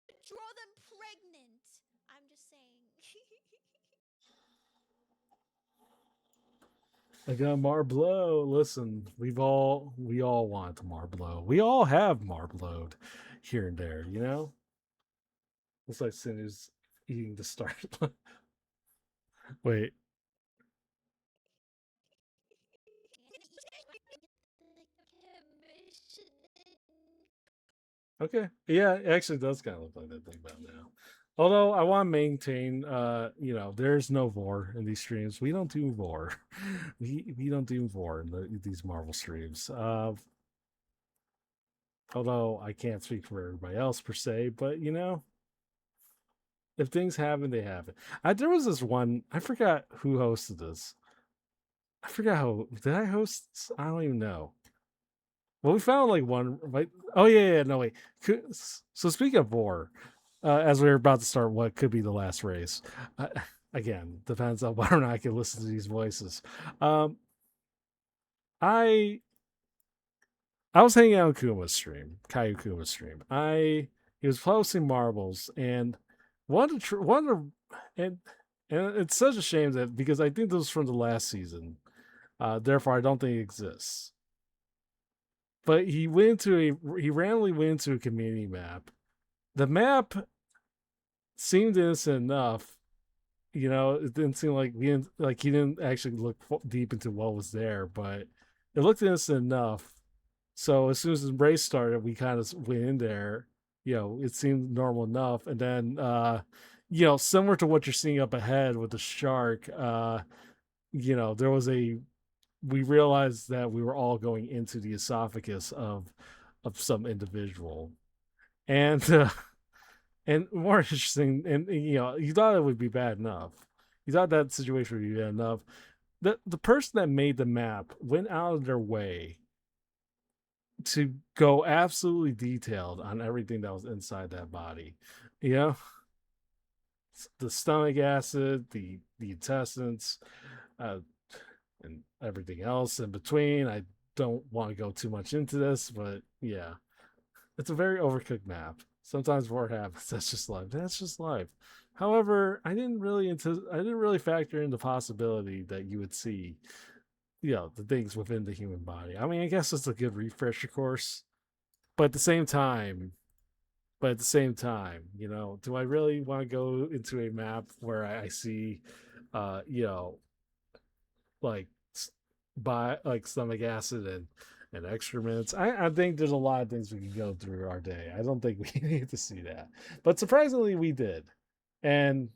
to draw them pregnant. I'm just saying. I got Marblow. Listen, we all want Marblow. We all have Marblowed here and there, you know? Looks like Sinu's eating the start. Wait. Okay. Yeah, it actually does kind of look like that thing about now. Although I want to maintain, there's no vor in these streams. We don't do vor. We don't do vor in these Marvel streams. Although I can't speak for everybody else per se, but if things happen, they happen. There was this one. I forgot who hosted this. I forgot how. Did I host this? I don't even know. Well, we found like one. Like, oh yeah, no wait. So speaking of war, as we were about to start, what could be the last race? Again, depends on whether or not I can listen to these voices. I was hanging out on Kuma's stream, Caillou Kuma's stream. He was posting marbles and and it's such a shame that because I think this was from the last season, therefore I don't think it exists. But he randomly went into a community map. The map seemed innocent enough. It didn't seem like he didn't actually look deep into what was there, but it looked innocent enough. So as soon as the race started, we kind of went in there. It seemed normal enough, and then similar to what you're seeing up ahead with the shark, there was we realized that we were all going into the esophagus of some individual, and and more interesting, and you thought it would be bad enough. You thought that situation would be bad enough. The person that made the map went out of their way to go absolutely detailed on everything that was inside that body. The stomach acid, the intestines, and everything else in between. I don't want to go too much into this, but yeah, it's a very overcooked map. Sometimes war happens. That's just life. That's just life. However, I didn't really factor in the possibility that you would see, the things within the human body. I mean, I guess it's a good refresher course, but at the same time, do I really want to go into a map where I see, like by like stomach acid and excrements? I think there's a lot of things we can go through our day. I don't think we need to see that, but surprisingly we did, and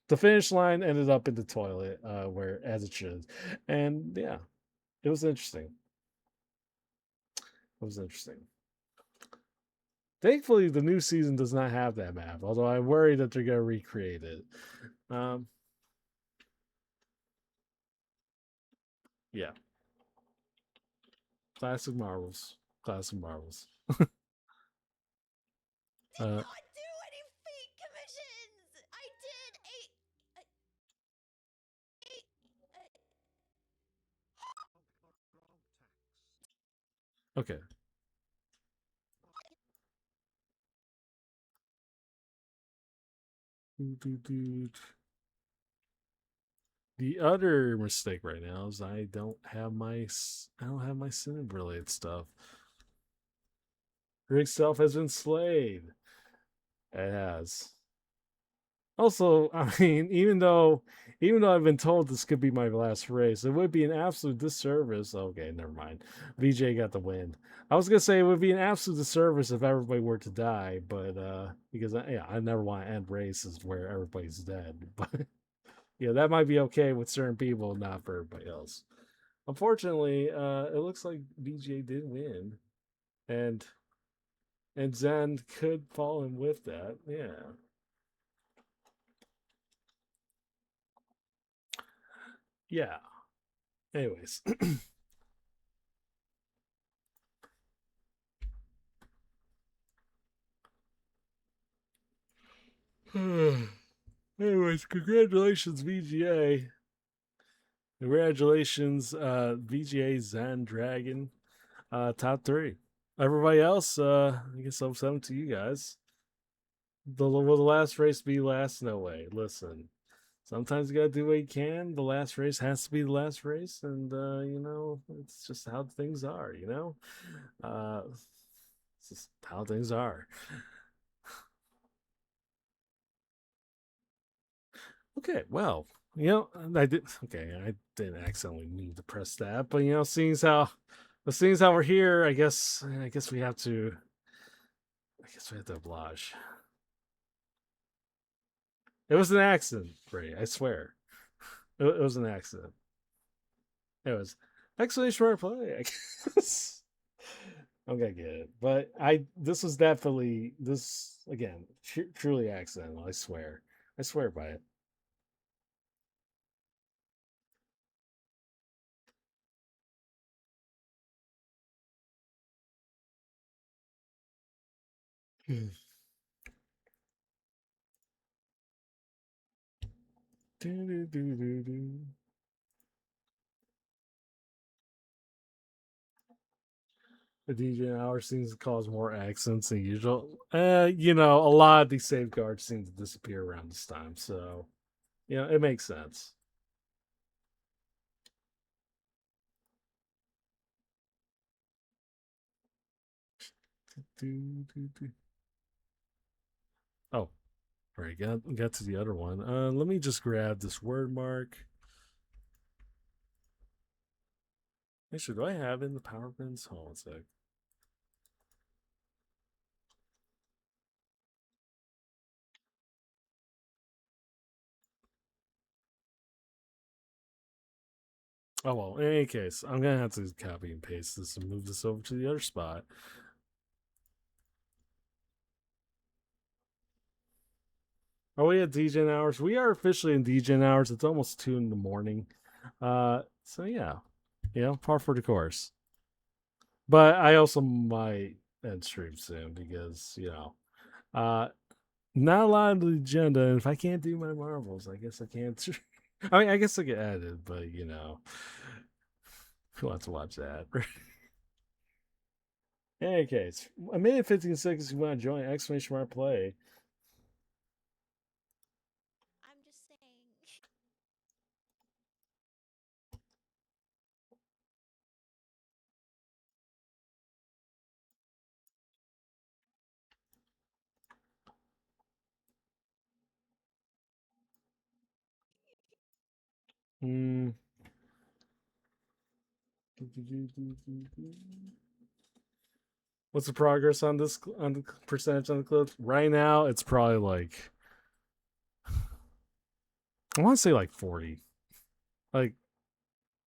the finish line ended up in the toilet, where as it should, and yeah, it was interesting. It was interesting. Thankfully, the new season does not have that map, although I worry that they're going to recreate it. Yeah. Classic Marvels. Classic Marvels. Did not do any feet commissions. I did Okay. The other mistake right now is I don't have my synod related stuff. Rick self has been slayed. It has. Also, I mean, even though I've been told this could be my last race, it would be an absolute disservice. Okay, never mind. VJ got the win. I was gonna say it would be an absolute disservice if everybody were to die, but because I never want to end races where everybody's dead. But yeah, that might be okay with certain people, not for everybody else. Unfortunately, it looks like VJ did win, and Zen could fall in with that. Yeah. Yeah. Anyways. Anyways, congratulations, VGA. Congratulations, VGA Zen Dragon, top 3. Everybody else, I guess I'm selling to you guys. Will the last race be last? No way. Listen, sometimes you gotta do what you can. The last race has to be the last race, and it's just how things are. It's just how things are. Okay, well, I did. Okay, I didn't accidentally mean to press that, but seeing as how we're here, I guess we have to. I guess we have to oblige. It was an accident, Ray. I swear, it was an accident. It was exclamation mark play. I guess. I'm gonna get it, but this was definitely this again, truly accidental. I swear by it. Do, do, do, do, do. The DJ hour seems to cause more accidents than usual. A lot of these safeguards seem to disappear around this time, so it makes sense. Oh, all right, got to the other one. Let me just grab this word mark. Actually, do I have it in the power pins? Hold on a sec. Oh well, in any case, I'm gonna have to copy and paste this and move this over to the other spot. Are we at DGen hours? We are officially in DGen hours. It's almost 2 in the morning. So yeah, par for the course. But I also might end stream soon because not a lot of the agenda. And if I can't do my marbles, I guess I can't. I mean, I guess I get added, but who wants to watch that? In any case, a minute 15 seconds. You want to join exclamation mark play? I'm just saying. Hmm. What's the progress on the percentage on the clips? Right now, it's probably like I want to say like 40. Like,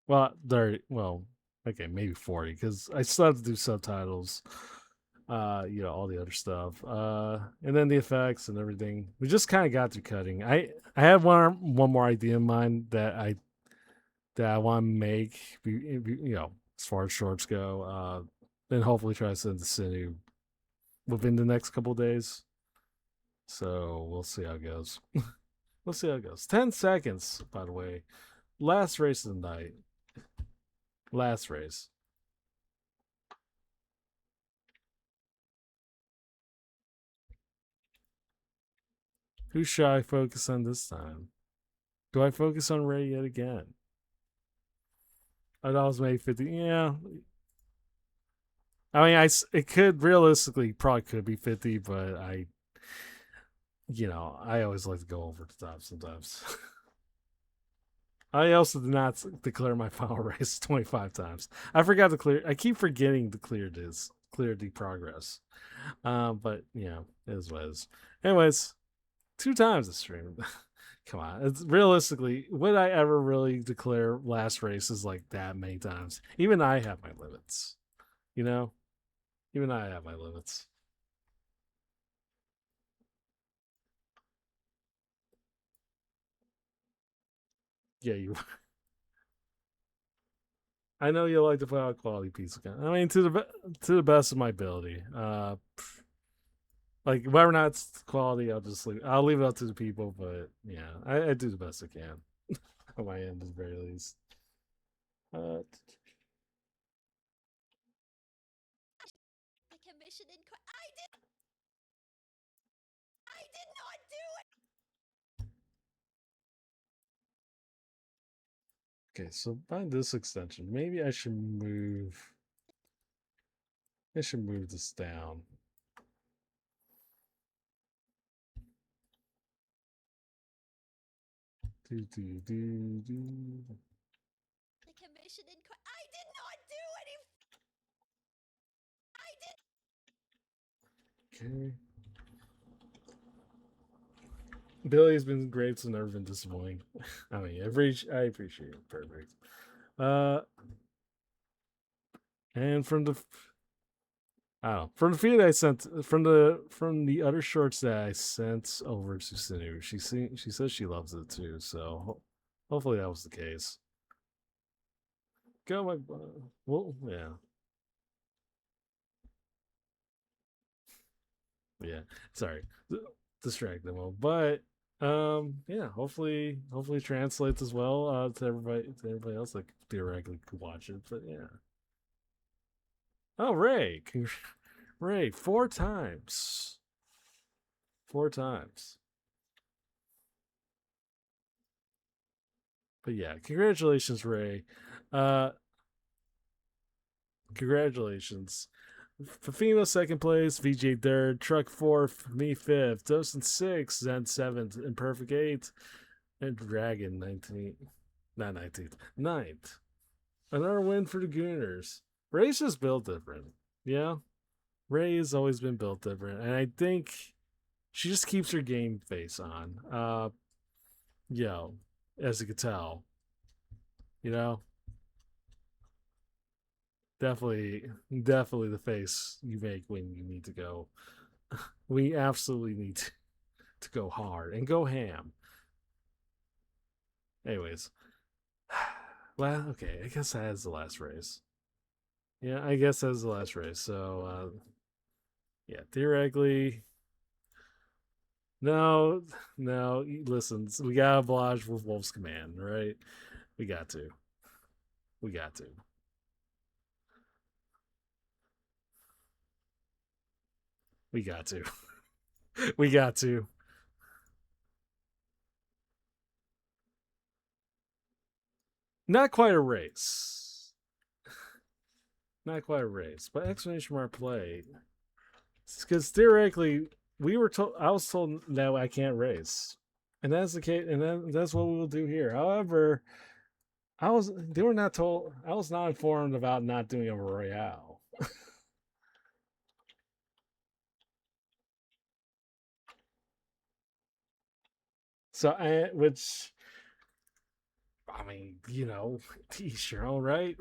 okay, maybe 40 because I still have to do subtitles. All the other stuff. And then the effects and everything. We just kind of got through cutting. I have one more idea in mind that I want to make. As far as shorts go. Then hopefully try to send to Sinu within the next couple days. So we'll see how it goes. We'll see how it goes. 10 seconds, by the way. Last race of the night. Last race. Who should I focus on this time? Do I focus on Ray yet again? I'd always made 50. Yeah. I mean, it could realistically probably could be 50, but I always like to go over the top sometimes. I also did not declare my final race 25 times. I forgot to clear. I keep forgetting to clear the progress. But it is what it is. Anyways, 2 times the stream. Come on, it's realistically, would I ever really declare last races like that many times? Even I have my limits. Even I have my limits. Yeah, you. I know you like to put out a quality piece of content. I mean, to the best of my ability. Like whether or not it's quality, I'll leave it up to the people. But yeah, I do the best I can on my end, at the very least. The commission I did not do it. Okay, so by this extension, maybe I should move. I should move this down. The commission I did not do any. I did. Okay. Billy's been great, so never been disappointing. I mean, I appreciate it. Perfect. And from the I don't know, from the feed I sent from the other shorts that I sent over to Sinu, she says she loves it too. So hopefully that was the case. Go my well, yeah. Sorry, distract them all, but yeah. Hopefully it translates as well to everybody else that theoretically could watch it. But yeah. Oh, Ray, Ray, 4 times. 4 times. But yeah, congratulations, Ray. Congratulations. Fafimo 2nd place, VJ 3rd, Truck 4th, me 5th, Toastin 6th, Zen 7th, Imperfect 8th, and Dragon 19th. Not 19th, 9th. Another win for the Gooners. Ray's just built different. Yeah. Ray has always been built different. And I think she just keeps her game face on. As you could tell. You know? Definitely the face you make when you need to go. We absolutely need to go hard and go ham. Anyways. Well, okay, I guess that is the last race. Yeah, I guess that's the last race. So, yeah, theoretically, no. Listen, we gotta oblige with Wolf's command, right? We got to. We got to. We got to. We got to. Not quite a race. Not quite a race, but exclamation mark play. Because theoretically, I was told that I can't race, and that's the case, and that's what we will do here. However, I was not informed about not doing a royale. So, which, I mean, teach your own, right?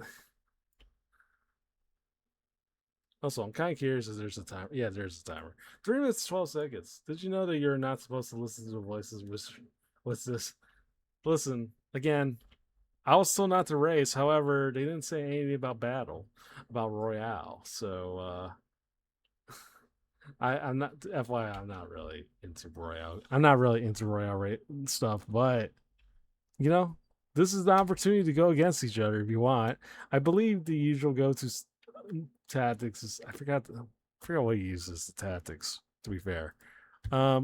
Also, I'm kind of curious if there's a timer. Yeah, there's a timer. 3 minutes, 12 seconds. Did you know that you're not supposed to listen to the voices? What's this? Listen, again, I was told not to race. However, they didn't say anything about battle, about Royale. So, I'm not, FYI, I'm not really into Royale. I'm not really into Royale stuff, but, this is the opportunity to go against each other if you want. I believe the usual go-to tactics is I forgot what he uses the tactics, to be fair. I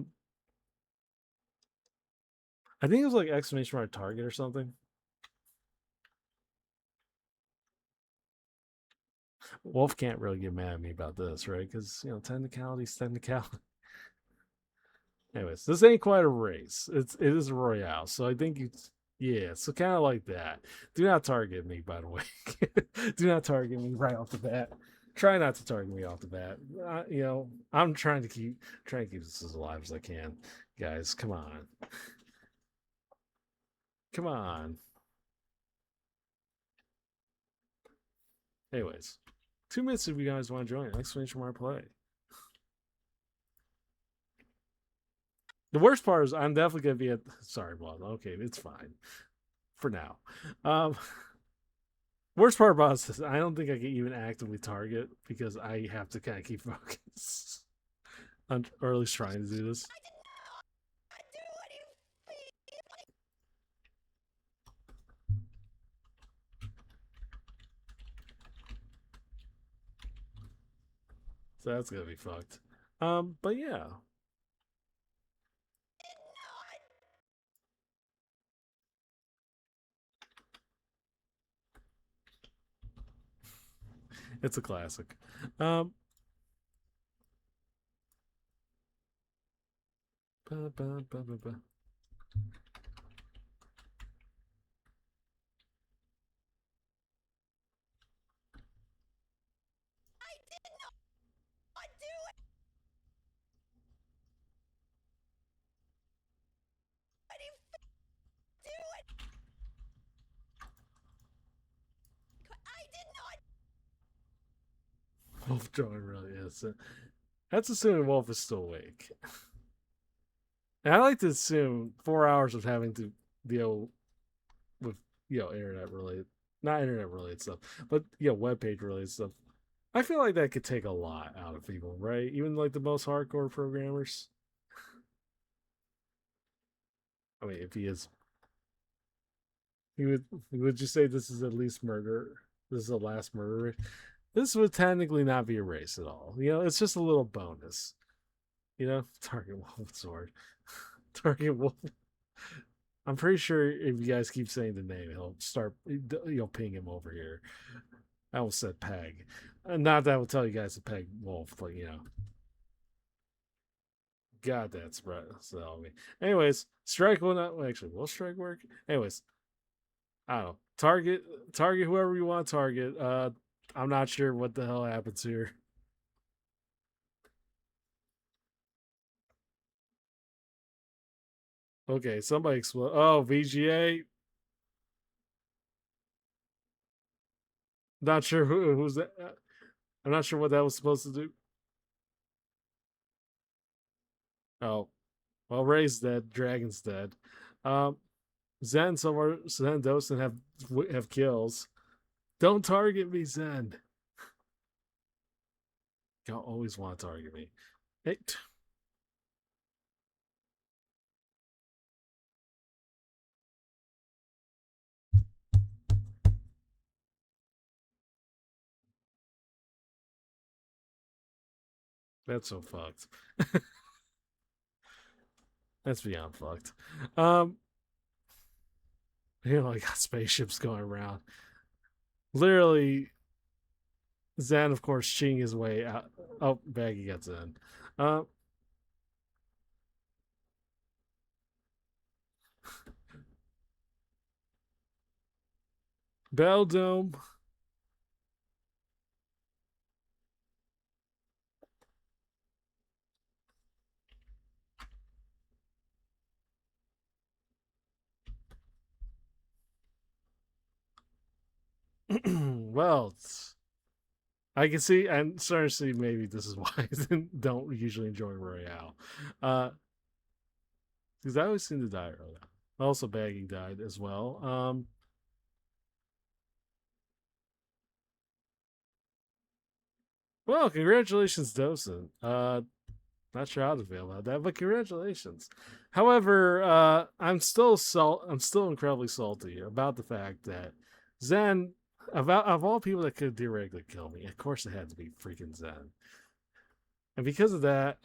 think it was like exclamation mark target or something. Wolf can't really get mad at me about this, right? Because technicalities. Anyways, this ain't quite a race. It is a royale, so I think so kind of like that. Do not target me, by the way. Do not target me right off the bat. Try not to target me off the bat. I'm trying to keep this as alive as I can, guys. Come on. Anyways, 2 minutes if you guys want to join. Exclamation mark play. The worst part is I'm definitely gonna be sorry, Bob. Okay, it's fine for now. Worst part about this is I don't think I can even actively target because I have to kind of keep focus. Or at least trying to do this. So that's gonna be fucked. But yeah. It's a classic. Um ba, ba, ba, ba, ba. I did not do it. I didn't do it. I did not. Wolf drawing really is. That's assuming Wolf is still awake. And I like to assume 4 hours of having to deal with internet related, not internet related stuff, but web page related stuff. I feel like that could take a lot out of people, right? Even like the most hardcore programmers. I mean, if he is, he would just say this is at least murder. This is the last murder. This would technically not be a race at all. It's just a little bonus. Target Wolf Sword. Target Wolf. I'm pretty sure if you guys keep saying the name, he'll start ping him over here. I almost said Peg. Not that I will tell you guys to Peg Wolf, but God, that's right. So, anyways, strike will not actually will strike work. Anyways, I don't know. Target whoever you want to target. I'm not sure what the hell happens here. Okay, somebody explode. Oh, VGA. Not sure who's that. I'm not sure what that was supposed to do. Oh, well, Ray's dead. Dragon's dead. Um, Zen somewhere. Zen Dosen have kills. Don't target me, Zen. Y'all always want to target me. Hey, that's so fucked. That's beyond fucked. Um, I got spaceships going around. Literally, Zen, of course, cheating his way out. Oh, Baggy gets in. Uh, Bell Dome. Well, I can see. I'm starting to see maybe this is why I don't usually enjoy Royale. Because I always seem to die early. Also, Baggy died as well. Well, congratulations, Dosen. Not sure how to feel about that, but congratulations. However, I'm still incredibly salty about the fact that Zen, of all people that could theoretically kill me, of course it had to be freaking Zen. And because of that,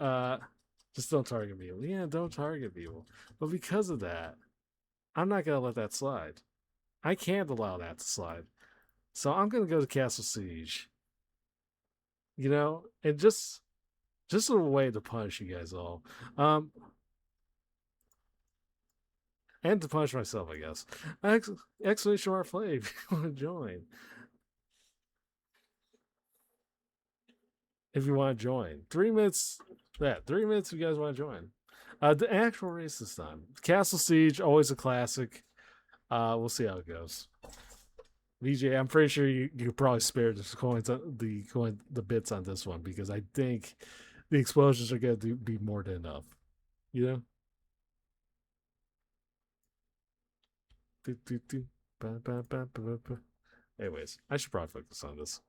just don't target people. Yeah, don't target people. But because of that, I'm not gonna let that slide. I can't allow that to slide. So I'm gonna go to Castle Siege. And just a way to punish you guys all. And to punish myself, I guess. Exclamation mark play if you want to join. If you want to join. 3 minutes. Yeah, 3 minutes if you guys want to join. The actual race this time. Castle Siege, always a classic. We'll see how it goes. VJ, I'm pretty sure you probably spared the bits on this one because I think the explosions are going to be more than enough. You know? Anyways, I should probably focus on this.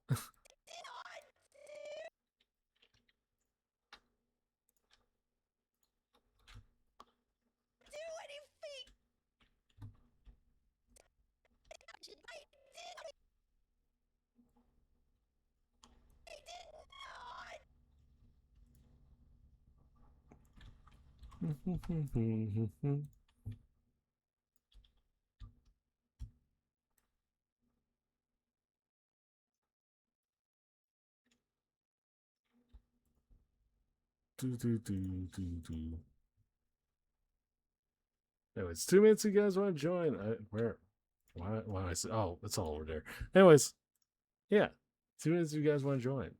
Anyways, 2 minutes. You guys want to join? Where? Why I say? Oh, it's all over there. Anyways, yeah, 2 minutes. You guys want to join?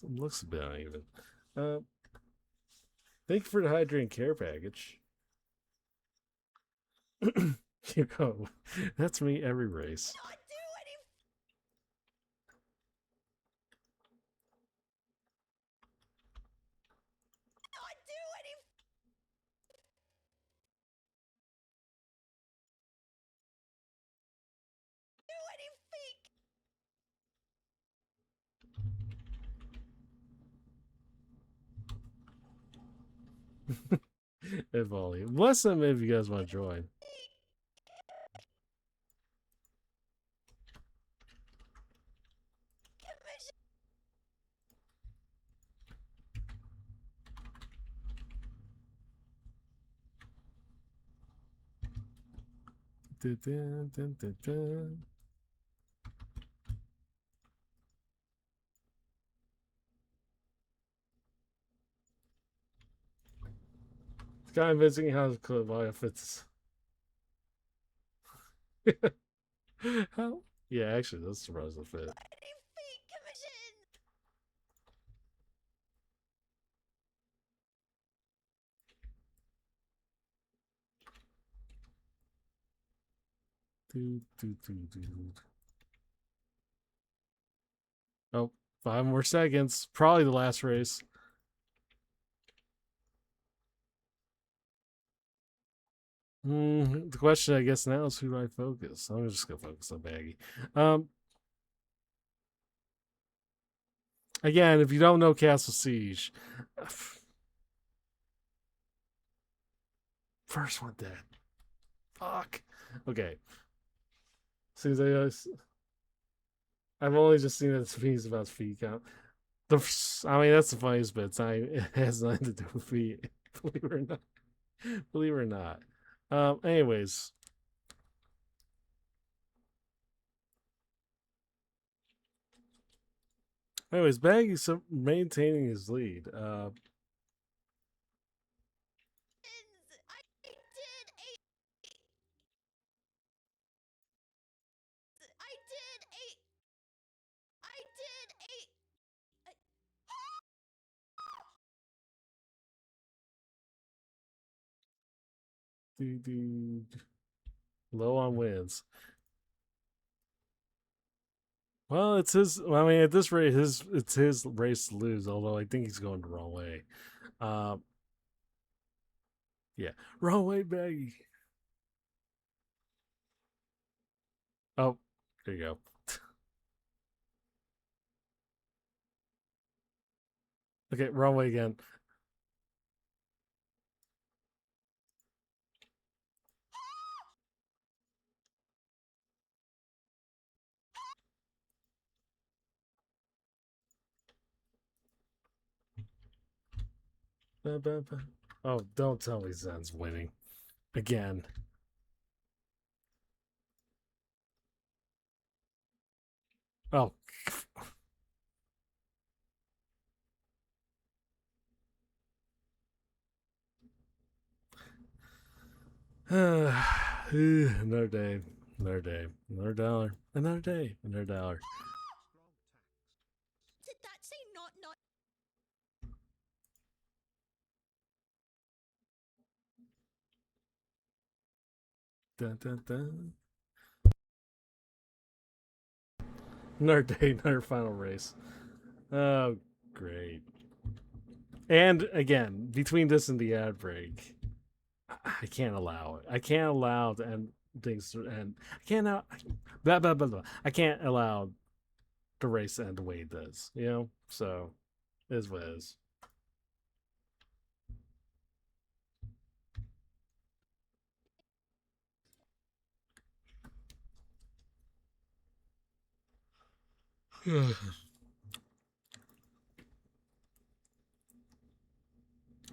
Looks a bit uneven. Thank you for the hydrant care package. You know, that's me every race. At volume. Less than if you guys want to join. Dun, dun, dun, dun, dun. It's kind of visiting how Clive fits. How? Yeah, actually, that's surprisingly fit. Oh, 5 more seconds. Probably the last race. The question, I guess, now is who do I focus? I'm just gonna focus on Baggy. Again, if you don't know Castle Siege, first one dead. Fuck. Okay. Seems like I've only just seen that it's memes about feet count. I mean, that's the funniest bit. It has nothing to do with feet. Believe it or not. Believe it or not. Anyways. Baggy's maintaining his lead. Low on wins. Well, it's his. I mean, at this rate, it's his race to lose. Although I think he's going the wrong way. Yeah, wrong way, Baggy. Oh, there you go. Okay, wrong way again. Oh, don't tell me Zen's winning again. Oh. Another day, another day, another dollar, another day, another dollar. Did that say not? Dun, dun, dun. Another day, another final race. Oh, great. And again, between this and the ad break, I can't allow it. I can't allow to end things to end. I can't blah, blah, blah, blah. I can't allow the race end the way it does, you know? So, it is what it is.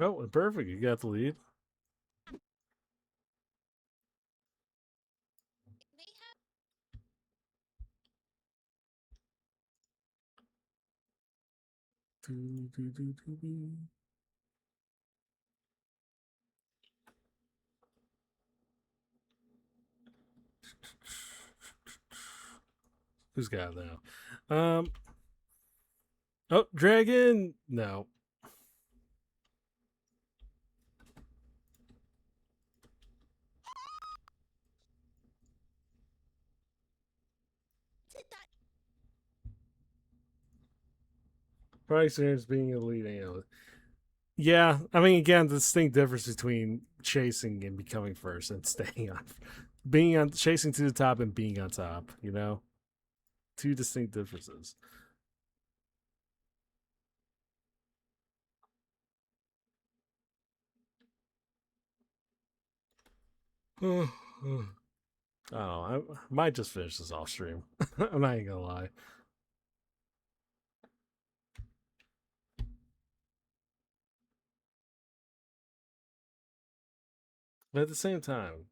Oh, perfect. You got the lead. They have Who's got it now? Oh, dragon. No. did that. Probably experience being a lead analyst. Yeah, I mean, again, the distinct difference between chasing and becoming first and staying on, being on chasing to the top and being on top. You know, two distinct differences. Oh, I don't know. I might just finish this off stream. I'm not even gonna lie. But at the same time,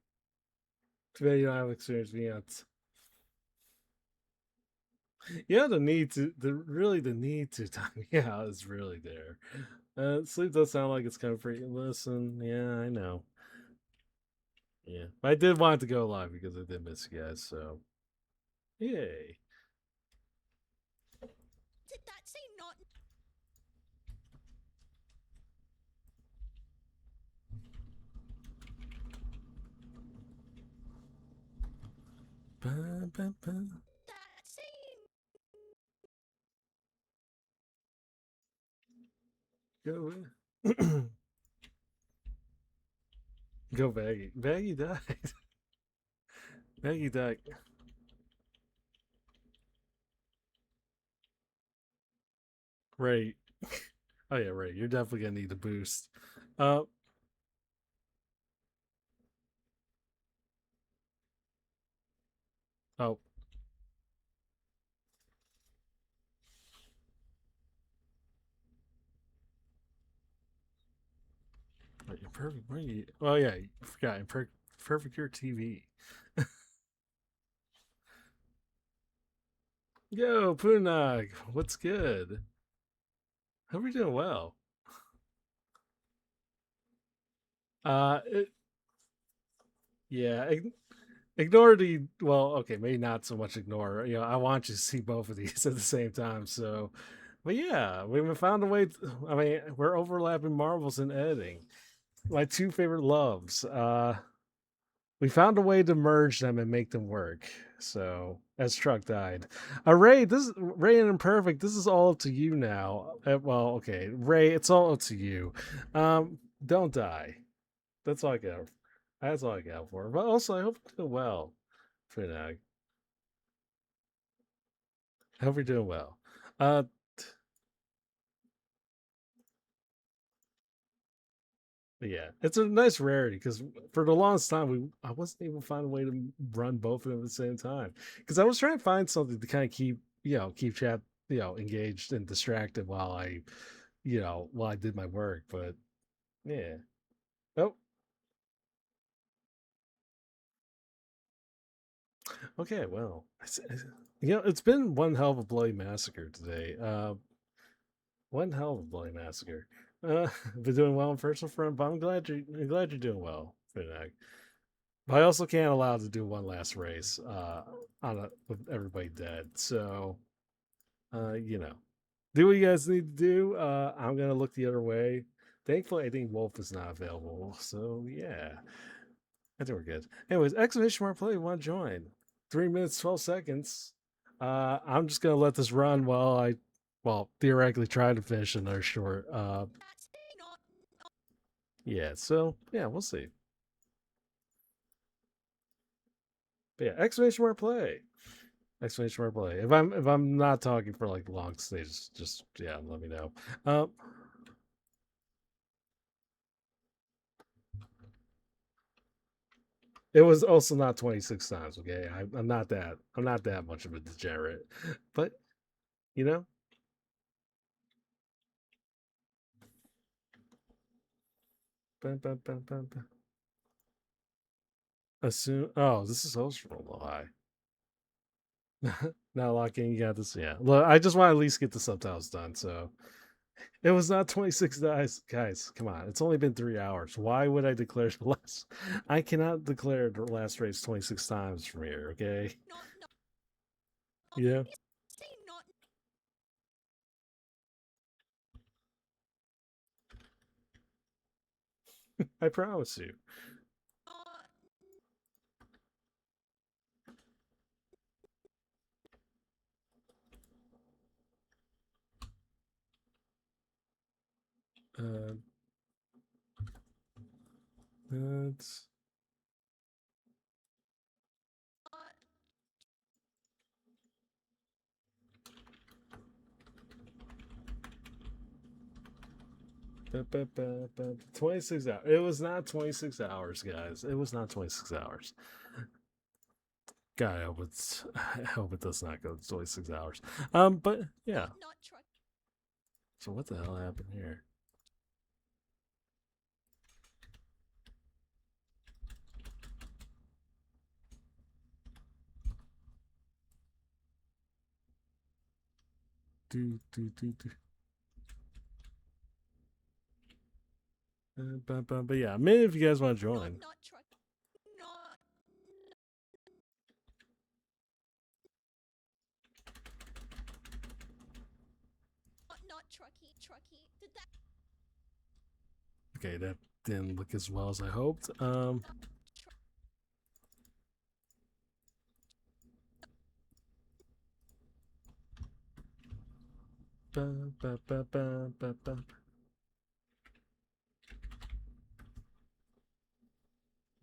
too bad you don't have experience being on. Yeah, the need to, the need to time me out is really there. Sleep does sound like it's coming for you. Listen, yeah, I know. Yeah, but I did want it to go live because I did miss you guys. So, yay. Did that say not? Ba, ba, ba. That say Go, go, Baggy. Baggy died. Baggy died. Right. Oh yeah, right. You're definitely gonna need a boost. Uh, oh, wait, perfect. Where are you? Oh yeah, I forgot. Perfect your TV. Yo, Punag, what's good? Hope you're doing well. It, yeah, ignore the well. Okay, maybe not so much ignore. You know, I want you to see both of these at the same time. So, but yeah, we found a way. I mean, we're overlapping marvels in editing. My two favorite loves. We found a way to merge them and make them work. So, as Truck died, Ray, Ray and Imperfect. This is all up to you now. Well, okay, Ray, it's all up to you. Don't die. That's all I got. That's all I got for her. But also, I hope you're doing well, Finag. I hope you're doing well. Uh, yeah, it's a nice rarity because for the longest time I wasn't able to find a way to run both of them at the same time because I was trying to find something to kind of keep chat engaged and distracted while I did my work. But yeah, oh, okay, well, it's been one hell of a bloody massacre today. One hell of a bloody massacre. Been doing well on personal front, but I'm glad you're doing well, Finag. But I also can't allow to do one last race with everybody dead. So do what you guys need to do. I'm gonna look the other way. Thankfully, I think Wolf is not available. So yeah, I think we're good. Anyways, exclamation mark play. Want to join? 3 minutes 12 seconds. I'm just gonna let this run while theoretically try to finish another short. that say not? Yeah. So yeah, we'll see. But yeah, exclamation mark play. Exclamation mark play. If I'm not talking for like long stages, just yeah, let me know. Um, it was also not 26 times. Okay, I'm not that. I'm not that much of a degenerate, but you know, bum, bum, bum, bum, bum. Assume. Oh, this is also a little high. Not locking. You got this. Yeah. Look, I just want to at least get the subtitles done. So it was not 26 dies, guys. Come on, it's only been 3 hours. Why would I declare the last? I cannot declare the last race 26 times from here. Okay. Not, not. Yeah. Say not. I promise you. Not. Uh, that's ba, ba, ba, ba, 26 hours. It was not 26 hours, guys. It was not 26 hours. God, I hope it's. I hope it does not go to 26 hours. But yeah. Not truck. So what the hell happened here? Do. But yeah, maybe if you guys want to join. Not truck. Not. Not trucky. Trucky. Did that? Okay, that didn't look as well as I hoped. Ba, ba, ba, ba, ba, ba.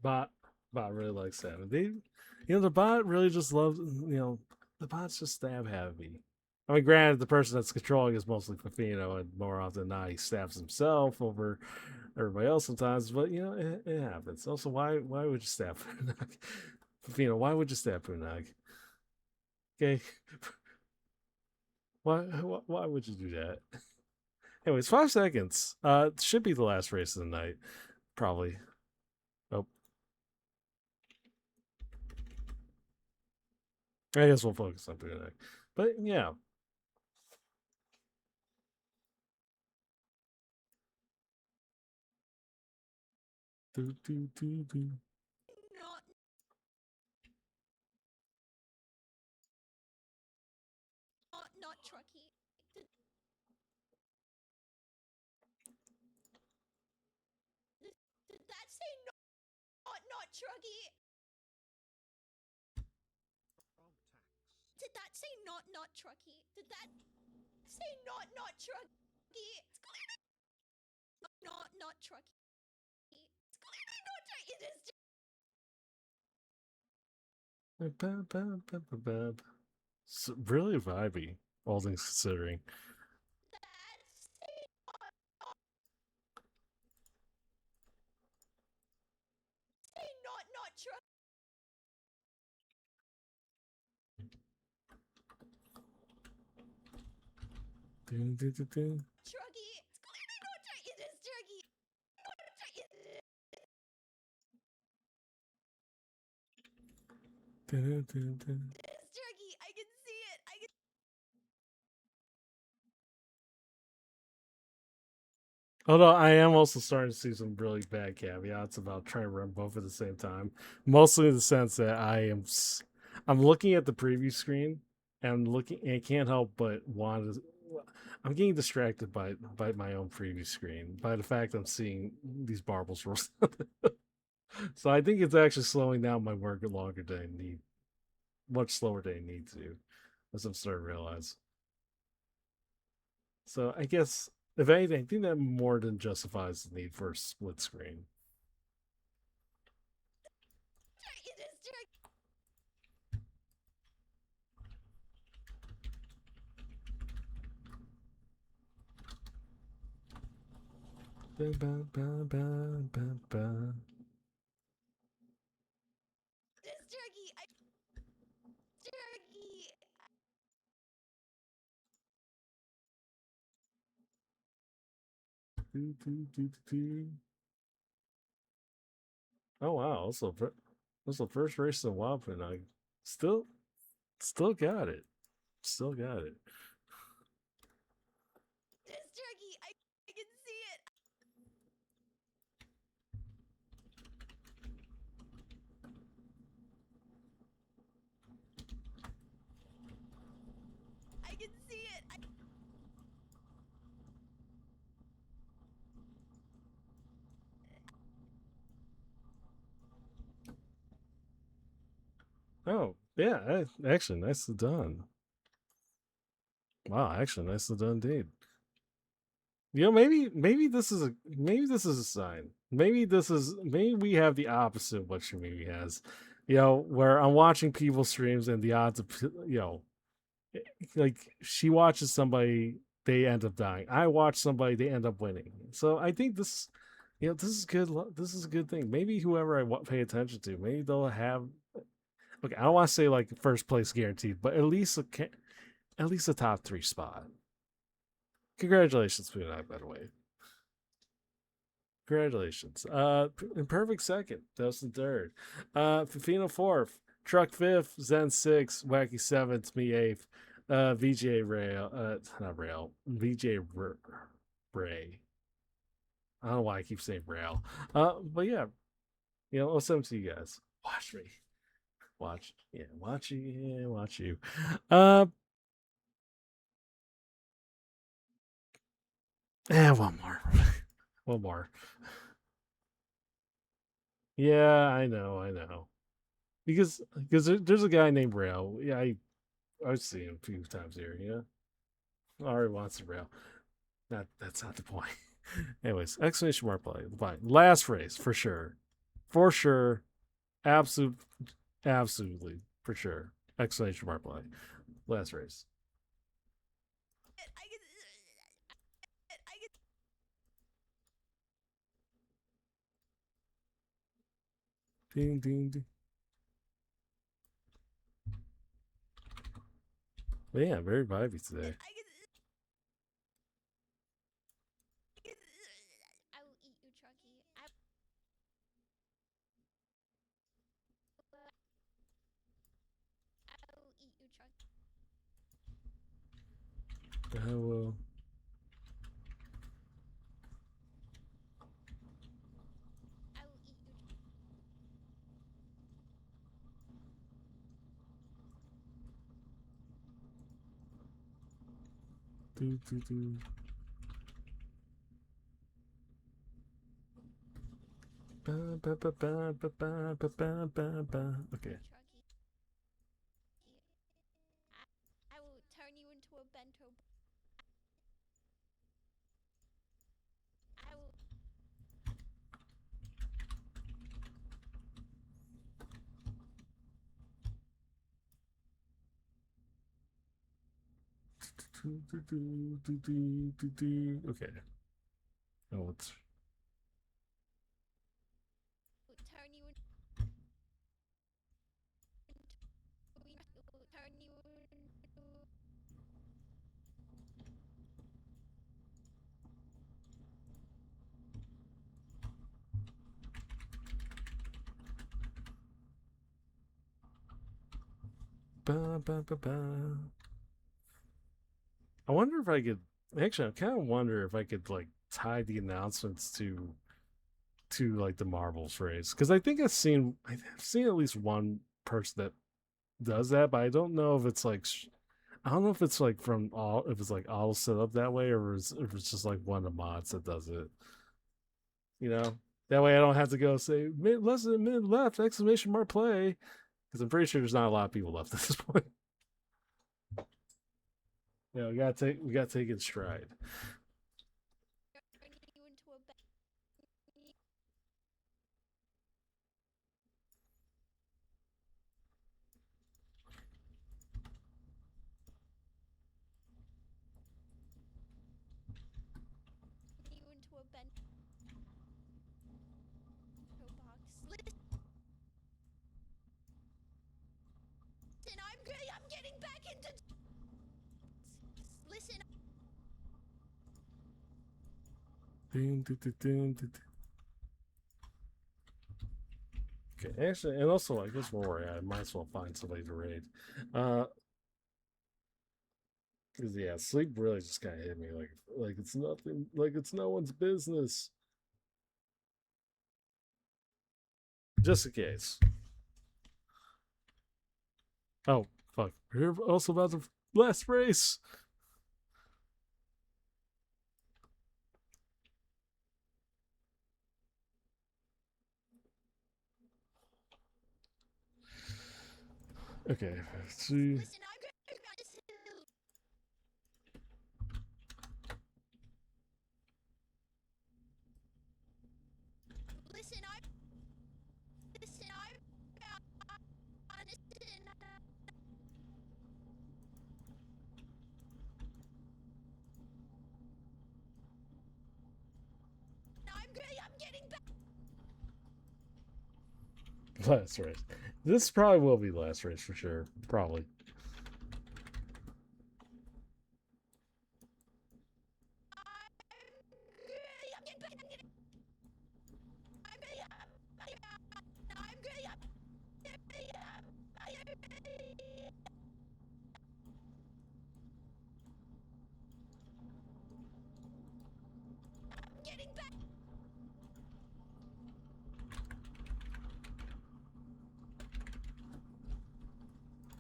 Bot, bot really likes that. The bot really just loves. The bot's just stab happy. I mean, granted, the person that's controlling is mostly Fafino, and more often than not, he stabs himself over everybody else sometimes. But it happens. Also, why would you stab Funag? Fafino, why would you stab Funag? Okay, why would you do that? Anyways, 5 seconds. Should be the last race of the night, probably. Oh, I guess we'll focus on Funag. But yeah, do. Not. Not trucky. Did that say not trucky? Did that say not trucky? Did that say not trucky? It's clearly not trucky. It's clearly not trucky. It is. It's really vibey, all things considering. That's say not trucky. Druggy. It's clearly not druggy. It is druggy. Not druggy. It is druggy. I can see it. I can. Although I am also starting to see some really bad caveats about trying to run both at the same time. Mostly in the sense that I'm looking at the preview screen and looking, and I can't help but want to. I'm getting distracted by my own preview screen by the fact I'm seeing these barbels rolls. So I think it's actually slowing down my work longer than I need, much slower than I need to, as I'm starting to realize. So I guess if anything, I think that more than justifies the need for a split screen. It is druggy. Ba, ba, ba, ba, ba, ba. This turkey, turkey. Do, do, do, do. Oh wow! Also, was the first race in WAP, and I still got it. Still got it. This turkey, I can see it. I can see it. Oh yeah, actually, nicely done. Wow, actually, nicely done indeed. You know, maybe this is a sign. Maybe we have the opposite of what she maybe has. You know, where I'm watching people streams and the odds of like she watches somebody, they end up dying. I watch somebody, they end up winning. So I think this, this is good. This is a good thing. Maybe whoever I pay attention to, maybe they'll have. Okay, I don't want to say like first place guaranteed, but at least a top 3 spot. Congratulations, Punai, by the way. Congratulations. In perfect second, Dustin third. Fafino fourth, Truck fifth, Zen sixth, Wacky 7th, me eighth, VJ Rail, not Rail, VJ Ray. I don't know why I keep saying Rail. But yeah, I'll send to you guys. Watch me. Watch. Yeah, watch you. Yeah, watch you. One more. One more. Yeah, I know. Because there's a guy named Rail. Yeah, I've seen him a few times here, Already wants to rail. That's not the point. Anyways, exclamation mark play. Fine. Last race for sure. For sure. Absolutely. For sure. Exclamation mark play. Last race. I can. Ding ding ding. But yeah, very vibey today. I will eat you, Chucky. I will eat you, Chucky. I will. I will eat you. Do, do, do. Ba, ba, ba, ba, ba, ba, ba, ba, ba, ba. Okay. Chucky. I will turn you into a bento. I will. Do, do, do, do, do, do, do. Okay. Oh, it's. Turn you into. Turn you into. Ba, ba, ba, ba. I wonder if I could. Actually, I kind of wonder if I could like tie the announcements to like the Marvels race, because I think I've seen at least one person that does that, but I don't know if it's like I don't know if it's like from all if it's like all set up that way, or if it's just like one of the mods that does it. You know, that way I don't have to go say less than a minute left exclamation mark play, because I'm pretty sure there's not a lot of people left at this point. Yeah, we gotta take it in stride. Turn you into a bento. You into a bento. Dun, dun, dun, dun, dun, dun. Okay, actually, and also, I guess while we're at it, I might as well find somebody to raid. Cause yeah, sleep really just kind of hit me like it's nothing, like it's no one's business. Just in case. Oh fuck, we're also about the last race. Okay, let's see. Listen, I'm going around this hill. Listen, I'm I'm getting back. Last race. This probably will be last race for sure. Probably. I'm getting back.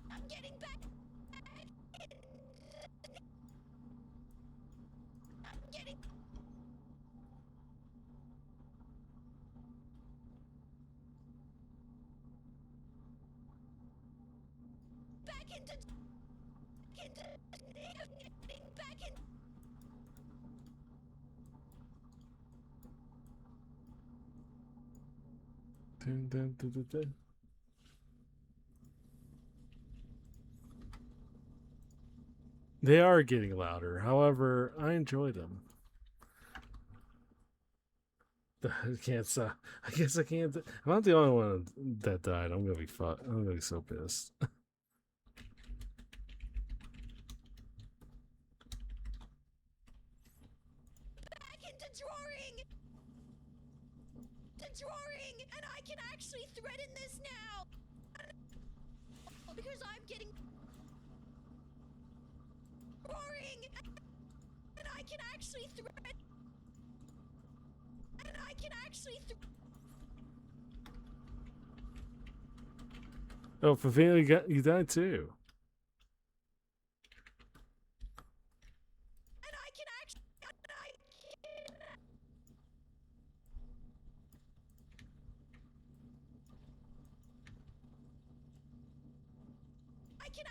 I'm getting back. I'm getting back into back in. Dun, dun, dun, dun, dun. They are getting louder. However, I enjoy them. I can't. I guess I can't. I'm not the only one that died. I'm gonna be I'm gonna be so pissed. Back into drawing. The drawing, and I can actually threaten this now because I'm getting drawing, and I can actually threaten. And I can actually. Oh, Fafina, you died too. And I can actually. I can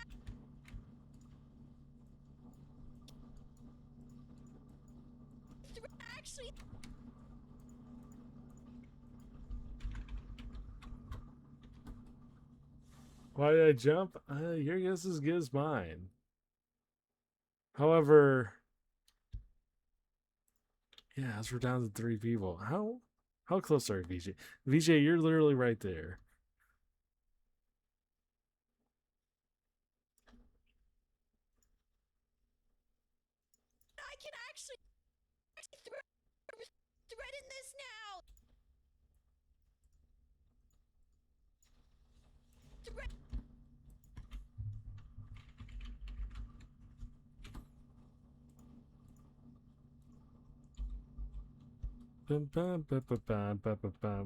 actually. Why did I jump? Your guess is as good as mine. However, yeah, as we're down to 3 people. How close are you, VJ? VJ, you're literally right there. I can actually threaten this now.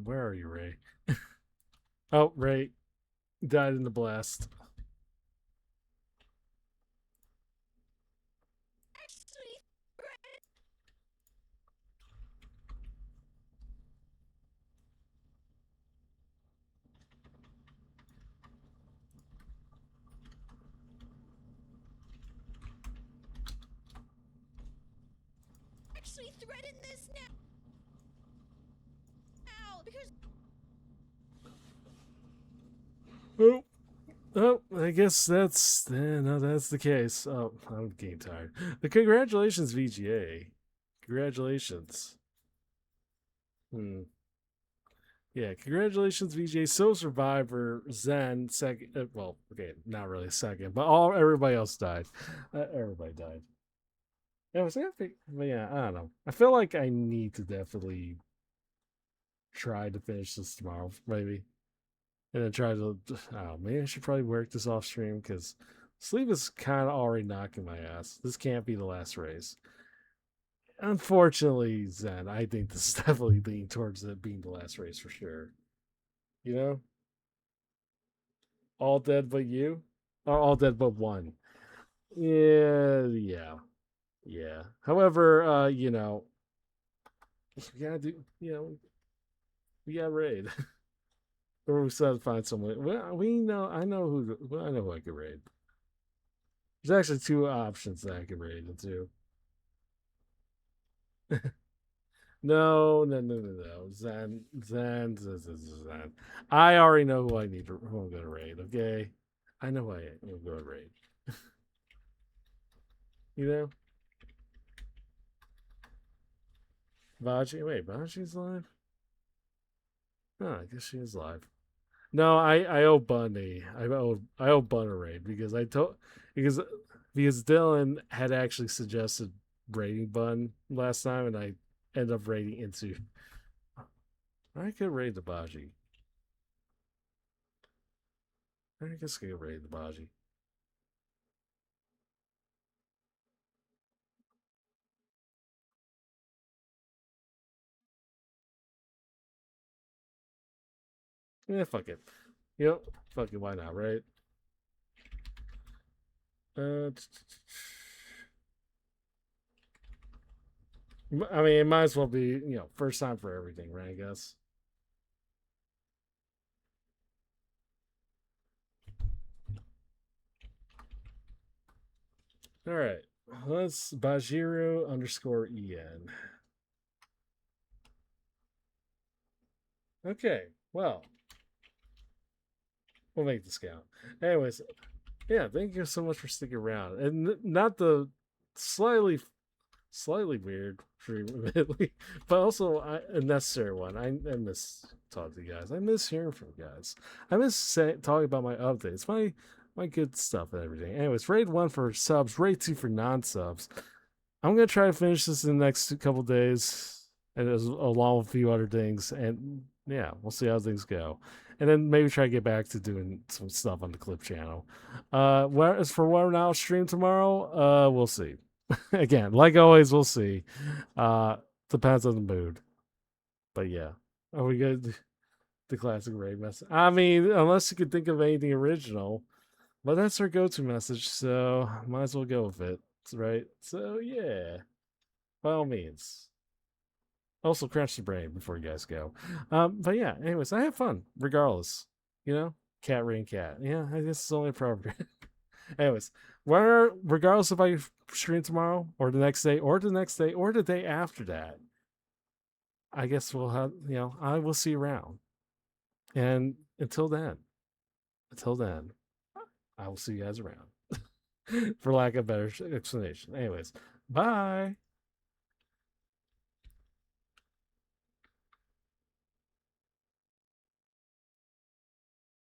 Where are you, Ray? Oh, Ray died in the blast. Actually, threaten this now because. Oh, I guess that's no, that's the case. Oh, I'm getting tired. But congratulations, VGA. Congratulations. Yeah, congratulations, VJ. So Survivor, Zen, second. Well, okay, not really second, but everybody else died. Everybody died. Yeah, but yeah, I don't know. I feel like I need to definitely try to finish this tomorrow, maybe, and then try to. Oh, maybe I should probably work this off stream because sleep is kind of already knocking my ass. This can't be the last race. Unfortunately, Zen, I think this is definitely leaning towards it being the last race for sure. You know, all dead but you, or all dead but one. Yeah. However, we gotta do, we got raid. Or we still have to find someone. Well, I know who I could raid. There's actually two options that I could raid into. No. Zen. I already know who who I'm gonna raid. Okay, I know who I'm gonna raid. You know, Baji's live. Oh, I guess she is live. No, I owe Bunny. I owe Bun a raid because because Dylan had actually suggested raiding Bun last time, and I ended up raiding into. I could raid the Baji. I guess I could raid the Baji. Yeah, fuck it. Yep, fuck it. Why not, right? Uh, I mean, it might as well be first time for everything, right? I guess. All right, let's Bajiro underscore en. Okay, well, we'll make this count. Anyways, yeah, thank you so much for sticking around, and not the slightly weird stream, admittedly, but also a necessary one. I miss talking to you guys. I miss hearing from you guys. I miss talking about my updates, my good stuff and everything. Anyways, raid 1 for subs, raid 2 for non-subs. I'm gonna try to finish this in the next couple days, and along with a few other things. And yeah, we'll see how things go. And then maybe try to get back to doing some stuff on the clip channel. As for what I'll stream tomorrow, we'll see. Again, like always, we'll see. Depends on the mood. But yeah, are we good? The classic raid message. I mean, unless you could think of anything original, but that's our go-to message, so might as well go with it, right? So yeah, by all means. Also, crash the brain before you guys go. But yeah, anyways, I have fun regardless. Cat rain cat. Yeah, I guess it's only appropriate. Anyways, regardless if I stream tomorrow or the next day or the next day or the day after that, I guess we'll have I will see you around. And until then, I will see you guys around. For lack of better explanation. Anyways, bye.